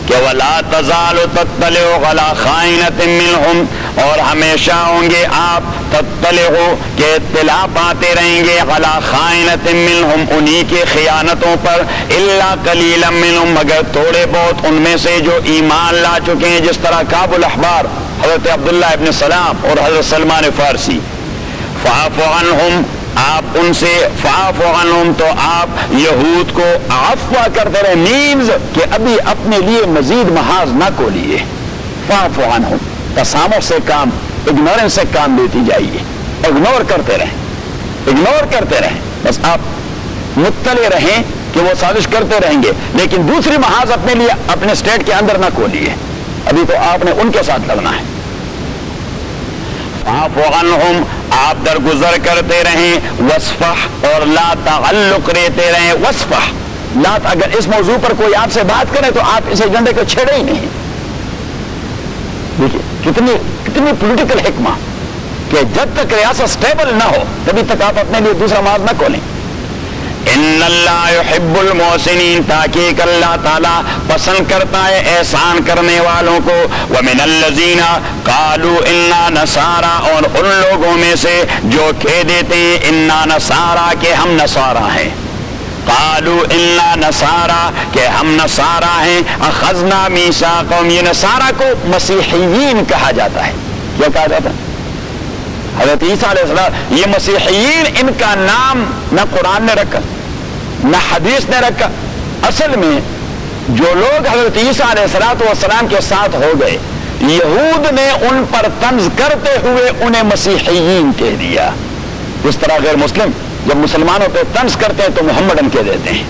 کہ وَلَا تَزَالُ تَطَّلِعُ عَلَىٰ خَائِنَةٍ مِّنْهُمْ, اور ہمیشہ ہوں گے آپ تطلع کہ اطلاع پاتے رہیں گے عَلَىٰ خَائِنَةٍ مِّنْهُمْ انہی کے خیانتوں پر, إِلَّا قَلِيلًا مِّنْهُمْ مگر تھوڑے بہت ان میں سے جو ایمان لا چکے ہیں, جس طرح کعب الاحبار, حضرت عبداللہ ابن سلام اور حضرت سلمان فارسی. فَاعْفُ عَنْهُمْ آپ ان سے, فَاعْفُ عَنْهُمْ تو آپ یہود کو عفو کرتے رہے, مینز کہ ابھی اپنے لیے مزید محاذ نہ کو لیے. فَاعْفُ عَنْهُمْ تسامح سے کام, اگنورنس سے کام لیتی جائیے, اگنور کرتے رہیں, بس آپ مطلع رہیں کہ وہ سازش کرتے رہیں گے, لیکن دوسری محاذ اپنے لیے اپنے اسٹیٹ کے اندر نہ کو لیے, ابھی تو آپ نے ان کے ساتھ لڑنا ہے. فاعف عنہم آپ درگزر کرتے رہیں، وصفح اور لا تعلق رہتے رہیں، وصفح لا، اگر اس موضوع پر کوئی آپ سے بات کرے تو آپ اس ایجنڈے کو چھیڑے ہی نہیں۔ دیکھیے کتنی پولیٹیکل حکمہ کہ جب تک ریاست سٹیبل نہ ہو تبھی تک آپ اپنے لیے دوسرا معاذ نہ کھولیں۔ ان اللہ یحب المحسنین، تحقیق اللہ تعالیٰ پسند کرتا ہے احسان کرنے والوں کو۔ ومن الذین قالوا انا نصارا، اور ان لوگوں میں سے جو کہہ دیتے ہیں انا نصارا کہ ہم نصارا ہیں، قالوا انا نصارا کہ ہم نصارا ہیں، اخذنا میثاقہم، یہ نصارا کو مسیحیین کہا جاتا ہے۔ کیا کہا جاتا ہے؟ حضرت عیسیٰ علیہ السلام، یہ مسیحیین ان کا نام نہ قرآن نے رکھا نہ حدیث نے رکھا۔ اصل میں جو لوگ حضرت عیسیٰ علیہ السلام کے ساتھ ہو گئے، یہود نے ان پر طنز کرتے ہوئے انہیں مسیحیین کہہ دیا۔ اس طرح غیر مسلم جب مسلمانوں پہ طنز کرتے ہیں تو محمدن کہہ دیتے ہیں،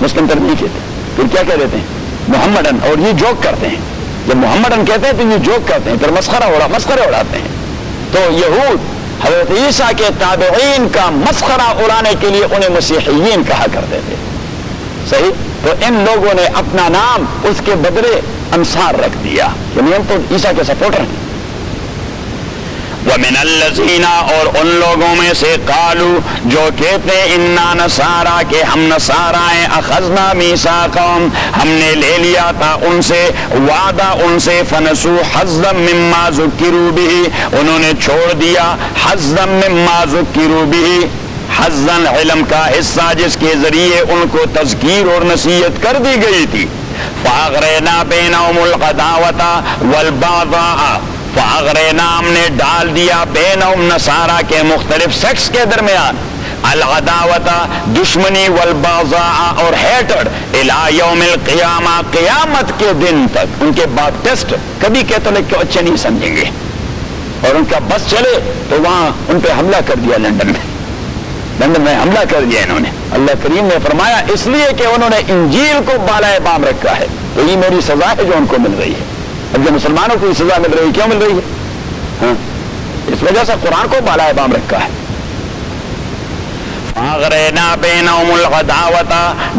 مسلم پر نہیں کہتے، پھر کیا کہہ دیتے ہیں؟ محمدن، اور یہ جوک کرتے ہیں۔ جب محمدن کہتے ہیں تو یہ جوک کرتے ہیں، پھر مسخرے اڑاتے ہیں۔ تو یہود حضرت عیسیٰ کے تابعین کا مسخرہ اڑانے کے لیے انہیں مسیحیین کہا کرتے تھے، صحیح؟ تو ان لوگوں نے اپنا نام اس کے بدلے انصار رکھ دیا، یعنی ہم تو عیسیٰ کے سپورٹر ہیں۔ ومن الذین، اور ان لوگوں میں سے قالوا جو کہتے انا نصارا کہ ہم نصارا ہیں، اخذنا میثاقہم ہم نے لے لیا تھا ان سے وعدہ ان سے، فنسوا حظا مما ذکروا بہ، انہوں نے چھوڑ دیا حظا مما ذکروا بہ، حظا علم کا حصہ جس کے ذریعے ان کو تذکیر اور نصیحت کر دی گئی تھی۔ فاغرینا بینہم العداوۃ والبغضاء، فاغرینا ہم نے ڈال دیا بینہم نصارا کے مختلف سیکس کے درمیان، العداوۃ دشمنی، والبغضاء اور ہیٹڈ، الی یوم القیامہ قیامت کے دن تک۔ ان کے باپٹسٹ کبھی کیتھولک کو اچھے نہیں سمجھیں گے، اور ان کا بس چلے تو وہاں ان پہ حملہ کر دیا، لندن میں حملہ کر دیا انہوں نے۔ اللہ کریم نے فرمایا اس لیے کہ انہوں نے انجیل کو بالائے بام رکھا ہے، تو یہ میری سزا ہے جو ان کو مل رہی ہے۔ اب جو مسلمانوں کو یہ سزا مل رہی ہے، کیوں مل رہی ہے؟ ہاں، اس وجہ سے قرآن کو بالائے بام رکھا ہے۔ فاغرینا بینہم العداوۃ،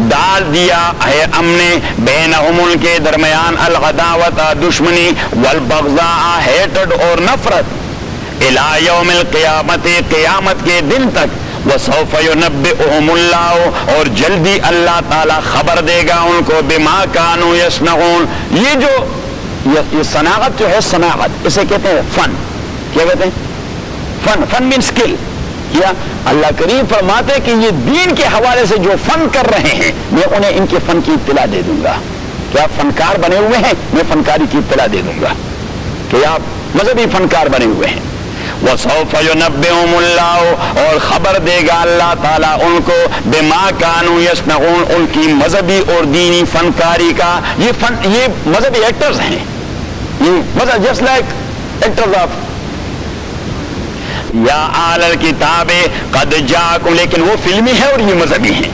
ڈال دیا ہے ہم نے بینہم ان کے درمیان، العداوۃ دشمنی، والبغضاء ہیٹڈ اور نفرت، الی یوم القیامت قیامت کے دن تک، وسوف ینبئہم اللہ اور جلدی اللہ تعالی خبر دے گا ان کو، بما کانوا یصنعون، یہ صناعت جو ہے، صناعت اسے کہتے ہیں فن۔ کیا کہتے ہیں؟ فن مین اسکل۔ کیا اللہ کریم فرماتے کہ یہ دین کے حوالے سے جو فن کر رہے ہیں میں انہیں ان کے فن کی اطلاع دے دوں گا۔ کہ آپ فنکار بنے ہوئے ہیں، میں فنکاری کی اطلاع دے دوں گا کہ آپ مذہبی فنکار بنے ہوئے ہیں۔ وَسَوْفَ يُنَبِّئُهُمُ اللَّهُ اور خبر دے گا اللہ تعالیٰ ان کو، بِمَا كَانُوا يَصْنَعُونَ ان کی مذہبی اور دینی فنکاری کا۔ یہ مذہبی ایکٹرز ہیں، یہ مذہب جسٹ لائک ایکٹرز آف یا آل الکتاب قد جاءکم، لیکن وہ فلمی ہے اور یہ مذہبی ہیں۔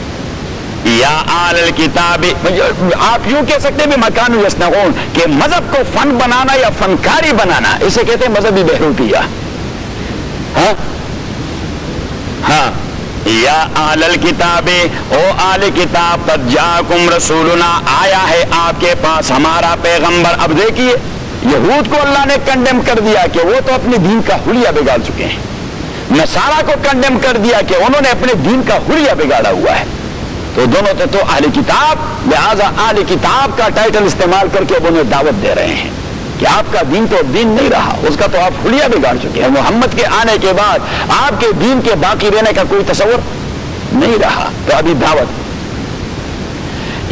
یا آل الکتاب، آپ یوں کہہ سکتے ہیں بِمَا كَانُوا يَصْنَعُونَ کہ مذہب کو فن بنانا یا فنکاری بنانا، اسے کہتے ہیں مذہبی بہروپیہ۔ ہاں، یا آل الکتاب، او آل کتاب، قد جاءکم رسولنا آیا ہے آپ کے پاس ہمارا پیغمبر۔ اب دیکھیے یہود کو اللہ نے کنڈیم کر دیا کہ وہ تو اپنے دین کا حلیہ بگاڑ چکے ہیں، نصارہ کو کنڈیم کر دیا کہ انہوں نے اپنے دین کا حلیہ بگاڑا ہوا ہے۔ تو دونوں تو اہل کتاب، لہذا اہل کتاب کا ٹائٹل استعمال کر کے انہیں دعوت دے رہے ہیں کہ آپ کا دین تو دین نہیں رہا، اس کا تو آپ حلیہ بگاڑ چکے ہیں۔ محمد کے آنے کے بعد آپ کے دین کے باقی رہنے کا کوئی تصور نہیں رہا، تو ابھی دعوت۔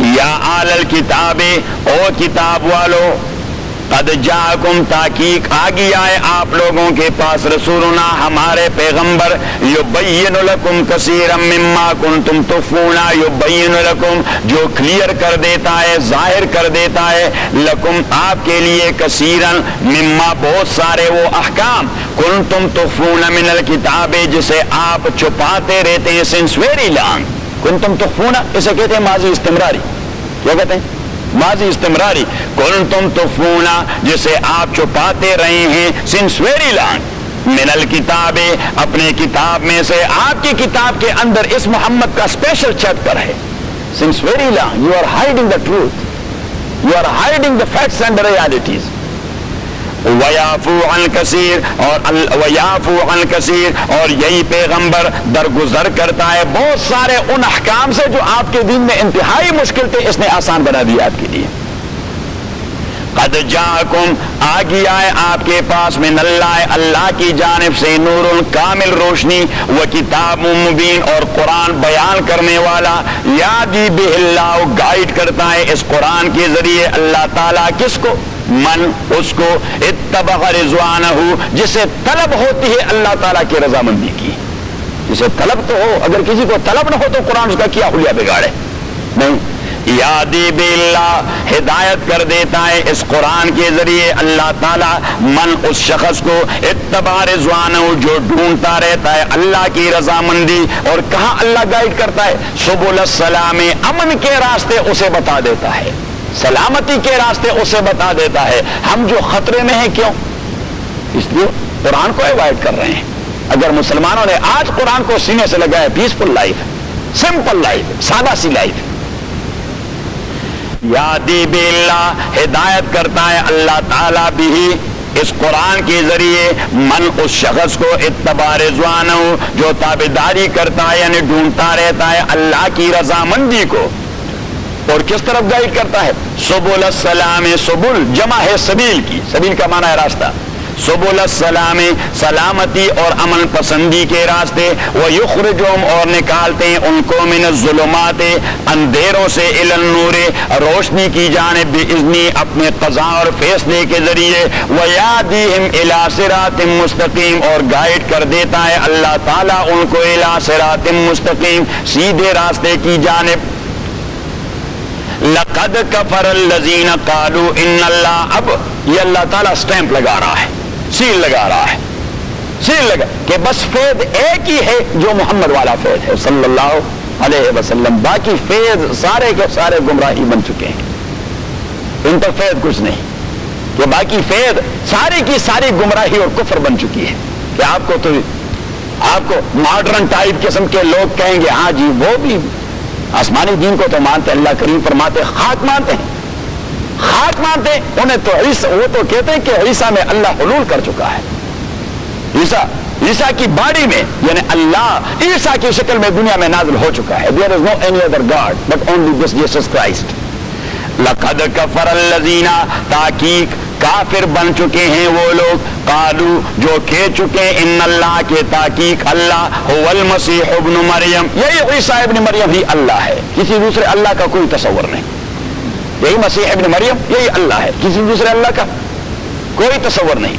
یا آل الکتاب، او کتاب والو، قد جاءکم تحقیق آ گیا ہے آپ لوگوں کے پاس رسولنا ہمارے پیغمبر، یبین لکم کثیرا مما کنتم تخفون، یبین لکم جو کلیئر کر دیتا ہے، ظاہر کر دیتا ہے، لکم آپ کے لیے کثیرا مما بہت سارے وہ احکام، کنتم تخفون من الکتاب جسے آپ چھپاتے رہتے ہیں، سنس ویری لانگ۔ کنتم تخفون اسے کہتے ہیں ماضی استمراری۔ کیا کہتے ہیں؟ ماضی استمراری، کنتم تخفون جسے آپ چھپاتے رہے ہیں سنس ویری لانگ، من الکتاب اپنے کتاب میں سے، آپ کی کتاب کے اندر اس محمد کا اسپیشل چیپٹر ہے. Since very long you are hiding the truth, you are hiding the facts and realities. وَيَعْفُو عَنْ كَثِيرٍ وَيَعْفُو عَنْ كَثِيرٍ اور یہی پیغمبر درگزر کرتا ہے بہت سارے ان احکام سے جو آپ کے دین میں انتہائی مشکل تھے، اس نے آسان بنا دیا آپ کے لیے. قد جاءکم آ گیا ہے آپ کے پاس من اللہ اللہ کی جانب سے نور کامل روشنی و کتاب مبین اور قرآن بیان کرنے والا. یادی بہ اللہ گائیڈ کرتا ہے اس قرآن کے ذریعے اللہ تعالیٰ کس کو؟ من اس کو اتبع رضوانہ جسے طلب ہوتی ہے اللہ تعالیٰ کی رضامندی کی. جسے طلب تو ہو، اگر کسی کو طلب نہ ہو تو قرآن اس کا کیا حلیہ بگاڑے؟ نہیں. یادی باللہ ہدایت کر دیتا ہے اس قرآن کے ذریعے اللہ تعالیٰ من اس شخص کو اتبع رضوانہ جو ڈھونڈتا رہتا ہے اللہ کی رضامندی. اور کہاں اللہ گائیڈ کرتا ہے؟ سبل السلام امن کے راستے اسے بتا دیتا ہے، سلامتی کے راستے اسے بتا دیتا ہے. ہم جو خطرے میں ہیں کیوں؟ اس لیے قرآن کو اوائڈ کر رہے ہیں. اگر مسلمانوں نے آج قرآن کو سینے سے لگایا، پیسفل لائف، سمپل لائف، سادہ سی لائف. یادی باللہ ہدایت کرتا ہے اللہ تعالیٰ بھی اس قرآن کے ذریعے من اس شخص کو اتبع رضوانہ جو تابعداری کرتا ہے یعنی ڈھونڈتا رہتا ہے اللہ کی رضامندی کو. اور کس طرف گائیڈ کرتا ہے؟ سبل السلام، سبل جمع ہے سبیل کی، سبیل کا معنی ہے راستہ. سبل السلام سلامتی اور امن پسندی کے راستے. ویخرجہم اور نکالتے ہیں ان کو من الظلمات اندھیروں سے الی النور روشنی کی جانب باذنی اپنے قضاء اور فیصلے کے ذریعے. ویہدیہم الی صراط مستقیم اور گائیڈ کر دیتا ہے اللہ تعالیٰ ان کو الی صراط مستقیم سیدھے راستے کی جانب. لقد کفر الذین قالوا ان اللہ، اب یہ اللہ تعالیٰ سٹیمپ لگا رہا ہے، سیل لگا رہا ہے، سیل لگا کہ بس فیض ایک ہی ہے جو محمد والا فیض ہے صلی اللہ علیہ وسلم. باقی فیض سارے کے سارے گمراہی بن چکے ہیں، ان پر فیض کچھ نہیں. کہ باقی فیض ساری کی ساری گمراہی اور کفر بن چکی ہے. کہ آپ کو ماڈرن ٹائپ قسم کے لوگ کہیں گے ہاں جی وہ بھی آسمانی دین کو تو مانتے، اللہ کریم فرماتے خاک مانتے ہیں، خاک مانتے ہیں. انہیں تو وہ تو کہتے ہیں کہ عیسیٰ میں اللہ حلول کر چکا ہے. عیسیٰ کی باڈی میں یعنی اللہ عیسیٰ کی شکل میں دنیا میں نازل ہو چکا ہے. There is no any other God but only this Jesus Christ. لقد کفر الذین تحقیق کافر بن چکے ہیں وہ لوگ قالو جو کہہ چکے ان اللہ کے تحقیق اللہ هو المسیح ابن مریم، یہی عیسیٰ ابن مریم ہی اللہ ہے، کسی دوسرے اللہ کا کوئی تصور نہیں. یہی مسیح ابن مریم یہی اللہ ہے، کسی دوسرے اللہ کا کوئی تصور نہیں.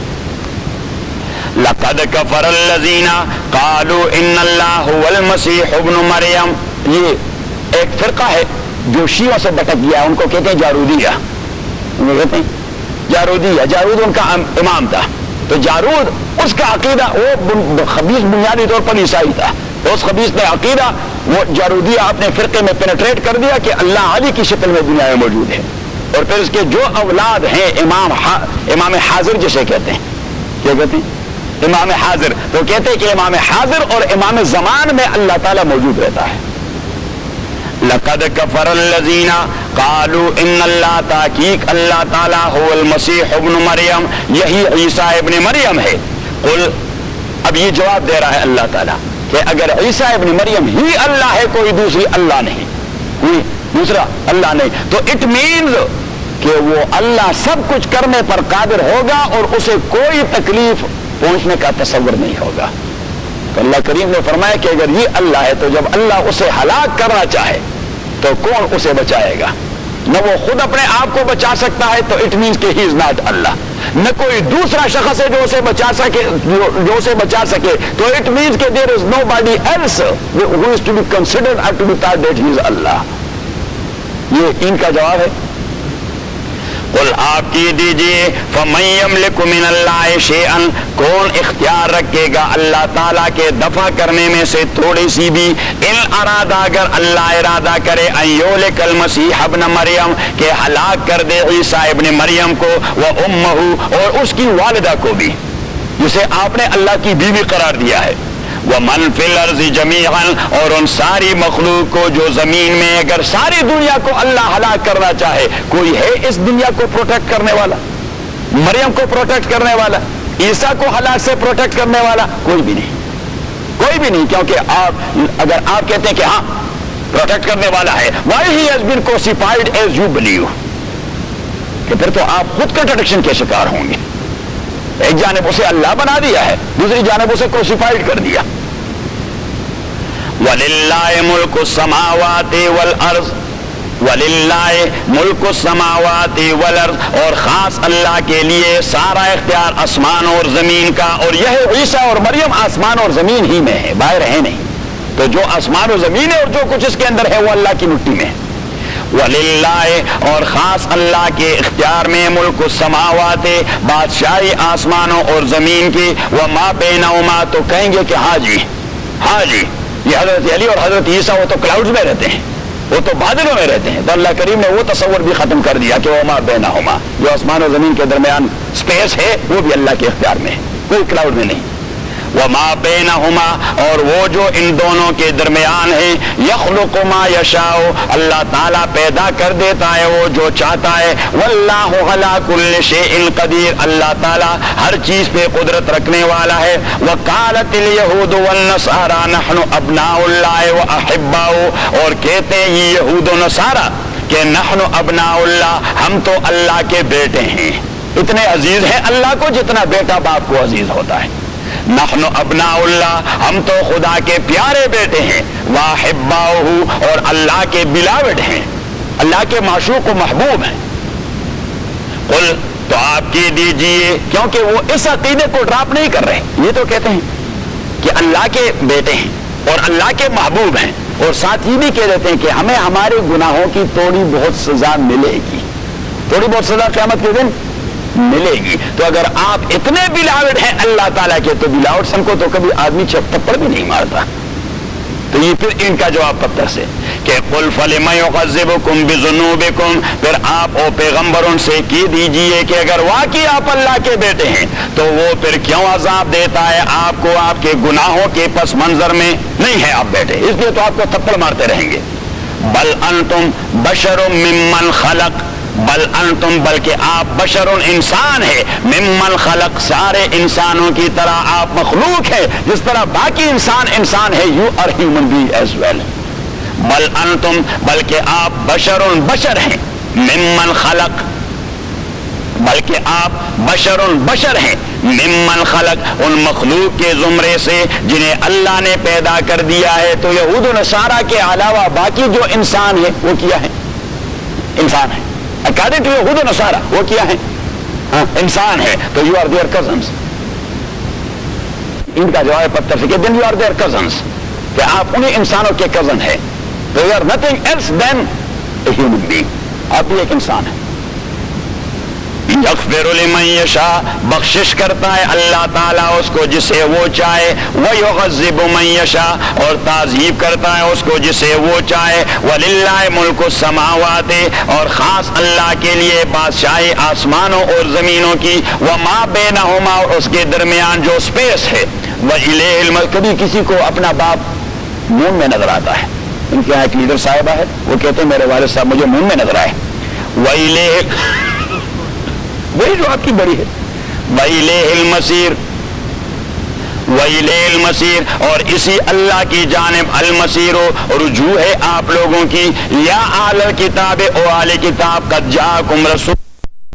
لقد کفر الذین قالوا ان اللہ هو المسیح ابن مریم، یہ ایک فرقہ ہے جو شیعوں سے بٹک گیا، ان کو کہتے ہیں جارودیہ. انہیں کہتے ہیں جارودیہ، جارود ان کا امام تھا. تو جارود اس کا عقیدہ وہ خبیث بنیادی طور پر عیسائی تھا. تو اس خبیث نے عقیدہ وہ جارودیہ اپنے فرقے میں پینیٹریٹ کر دیا کہ اللہ علی کی شکل میں دنیا میں موجود ہے. اور پھر اس کے جو اولاد ہیں امام حاضر جسے کہتے ہیں، کیا کہتے ہیں؟ امام حاضر. تو کہتے ہیں کہ امام حاضر اور امام زمان میں اللہ تعالیٰ موجود رہتا ہے. لقد کفر الذین قالوا ان اللہ تحقیق اللہ تعالیٰ هو المسیح ابن مریم، یہی عیسیٰ ابن مریم ہے. قل، اب یہ جواب دے رہا ہے اللہ تعالیٰ کہ اگر عیسیٰ ابن مریم ہی اللہ ہے، کوئی دوسری اللہ نہیں، کوئی دوسرا اللہ نہیں، تو اٹ مینز کہ وہ اللہ سب کچھ کرنے پر قادر ہوگا اور اسے کوئی تکلیف پہنچنے کا تصور نہیں ہوگا. تو اللہ کریم نے فرمایا کہ اگر یہ اللہ ہے تو جب اللہ اسے ہلاک کرنا چاہے تو کون اسے بچائے گا؟ نہ وہ خود اپنے آپ کو بچا سکتا ہے تو اٹ مینس کہ ہی از ناٹ اللہ. نہ کوئی دوسرا شخص ہے جو اسے بچا سکے تو اٹ مینس کہ there is nobody else who is to be considered or to be thought that he is Allah. یہ ان کا جواب ہے. قل آپ کی دیجئے فمن یملک من اللہ شیئا، کون اختیار رکھے گا اللہ تعالیٰ کے دفع کرنے میں سے تھوڑی سی بھی، ان ارادہ اگر اللہ ارادہ کرے ان یہلک المسیح ابن مریم کہ ہلاک کر دے عیسیٰ ابن مریم کو، و امہ اور اس کی والدہ کو بھی جسے آپ نے اللہ کی بیوی قرار دیا ہے، ومن فی الارض جمیعا اور ان ساری مخلوق کو جو زمین میں، اگر ساری دنیا کو اللہ ہلاک کرنا چاہے، کوئی ہے اس دنیا کو پروٹیکٹ کرنے والا، مریم کو پروٹیکٹ کرنے والا، عیسیٰ کو ہلاک سے پروٹیکٹ کرنے والا؟ کوئی بھی نہیں، کوئی بھی نہیں، کیونکہ آپ اگر آپ کہتے ہیں کہ ہاں پروٹیکٹ کرنے والا ہے، why he has been crucified as you believe، کہ پھر تو آپ خود کنٹرڈکشن کے شکار ہوں گے۔ ایک جانب اسے اللہ بنا دیا ہے، دوسری جانب اسے کروسیفائڈ کر دیا۔ وَلِلَّهِ مُلْكُ السَّمَاوَاتِ وَالْأَرْضِ، وَلِلَّهِ مُلْكُ السَّمَاوَاتِ وَالْأَرْضِ، اور خاص اللہ کے لیے سارا اختیار آسمان اور زمین کا، اور یہ عیسیٰ اور مریم آسمان اور زمین ہی میں ہے، باہر ہے نہیں، تو جو آسمان و زمین ہے اور جو کچھ اس کے اندر ہے وہ اللہ کی مٹھی میں ہے۔ وَلِلَّهِ اور خاص اللہ کے اختیار میں ملک السماوات، بادشاہی آسمانوں اور زمین کی، وَمَا بَيْنَهُمَا، تو کہیں گے کہ ہاں جی ہاں جی، یہ حضرت علی اور حضرت عیسیٰ وہ تو کلاؤڈز میں رہتے ہیں، وہ تو بادلوں میں رہتے ہیں، تو اللہ کریم نے وہ تصور بھی ختم کر دیا کہ وَمَا بَيْنَهُمَا، جو آسمان و زمین کے درمیان سپیس ہے وہ بھی اللہ کے اختیار میں ہے، کوئی کلاؤڈ میں نہیں۔ وَمَا بَيْنَهُمَا اور وہ جو ان دونوں کے درمیان ہے، يَخْلُقُ مَا يَشَاءُ اللہ تعالیٰ پیدا کر دیتا ہے وہ جو چاہتا ہے، وَاللَّهُ عَلَىٰ كُلِّ شَيْءٍ قَدِيرٌ اللہ تعالیٰ ہر چیز پہ قدرت رکھنے والا ہے۔ وَقَالَتِ الْيَهُودُ وَالنَّصَارَىٰ نَحْنُ أَبْنَاءُ اللَّهِ وَأَحِبَّاؤُهُ اور کہتے ہیں یہ یہود و نصارہ کہ نحن ابناء اللہ، ہم تو اللہ کے بیٹے ہیں، اتنے عزیز ہیں اللہ کو جتنا بیٹا باپ کو عزیز ہوتا ہے۔ نحن ابناء اللہ، ہم تو خدا کے پیارے بیٹے ہیں، واحباؤہ اور اللہ کے بلاوڈ ہیں، اللہ کے معشوق و محبوب ہیں۔ قل تو آپ کی دیجئے، کیونکہ وہ اس عقیدے کو ڈراپ نہیں کر رہے، یہ تو کہتے ہیں کہ اللہ کے بیٹے ہیں اور اللہ کے محبوب ہیں، اور ساتھ یہ بھی کہہ دیتے ہیں کہ ہمیں ہمارے گناہوں کی تھوڑی بہت سزا ملے گی، تھوڑی بہت سزا قیامت کے دن ملے گی۔ تو اگر آپ اتنے بلاوٹ ہیں اللہ تعالیٰ کے، تو بلاوٹ سم کو تو کبھی آدمی تھپڑ بھی نہیں مارتا۔ تو یہ پھر ان کا جواب پتھر سے کہ قل فلم یعذبکم بذنوبکم، پھر آپ او پیغمبروں سے کی دیجئے کہ اگر واقعی آپ اللہ کے بیٹے ہیں تو وہ پھر کیوں عذاب دیتا ہے آپ کو آپ کے گناہوں کے پس منظر میں؟ نہیں ہے آپ بیٹے، اس لیے تو آپ کو تھپڑ مارتے رہیں گے۔ بل انتم بشر ممن خلق، بل انتم بلکہ آپ بشر انسان ہے، ممن خلق سارے انسانوں کی طرح آپ مخلوق ہے، جس طرح باقی انسان ہے، you are human being as well. بل انتم بلکہ آپ بشر ہیں، ممن خلق بلکہ آپ بشر ہیں، ممن خلق ان مخلوق کے زمرے سے جنہیں اللہ نے پیدا کر دیا ہے۔ تو یہود و نصارہ کے علاوہ باقی جو انسان ہے وہ کیا ہے؟ انسان ہے۔ اکارڈنگ ٹو یہود و نصارہ وہ کیا ہے؟ انسان ہے، تو یو آر دیئر کزنس۔ ان کا جواب پتھر سے کہ then you are their cousins, کہ آپ انہیں انسانوں کے کزن ہیں، تو you are nothing else than a human being, آپ بھی ایک انسان ہیں۔ یغفر لمن یشاء بخشش کرتا ہے اللہ تعالیٰ اس کو جسے وہ چاہے، ویعذب من یشاء اور تعذیب کرتا ہے اس کو جسے وہ چاہے، وللہ ملک السماوات اور خاص اللہ کے لیے بادشاہی آسمانوں اور زمینوں کی، وما بینہما اور اس کے درمیان جو سپیس ہے، وإلیہ المصیر۔ کبھی کسی کو اپنا باپ مون میں نظر آتا ہے، ان کے یہاں ایک لیڈر صاحبہ ہے، وہ کہتے ہیں میرے والد صاحب مجھے مون میں نظر آئے، وإلیہ وہی جو آپ کی بڑی ہے، وإلیہ المصیر، وإلیہ المصیر اور اسی اللہ کی جانب المصیر رجوع ہے آپ لوگوں کی۔ یا اہل الکتاب او اہل کتاب قد جاءکم رسول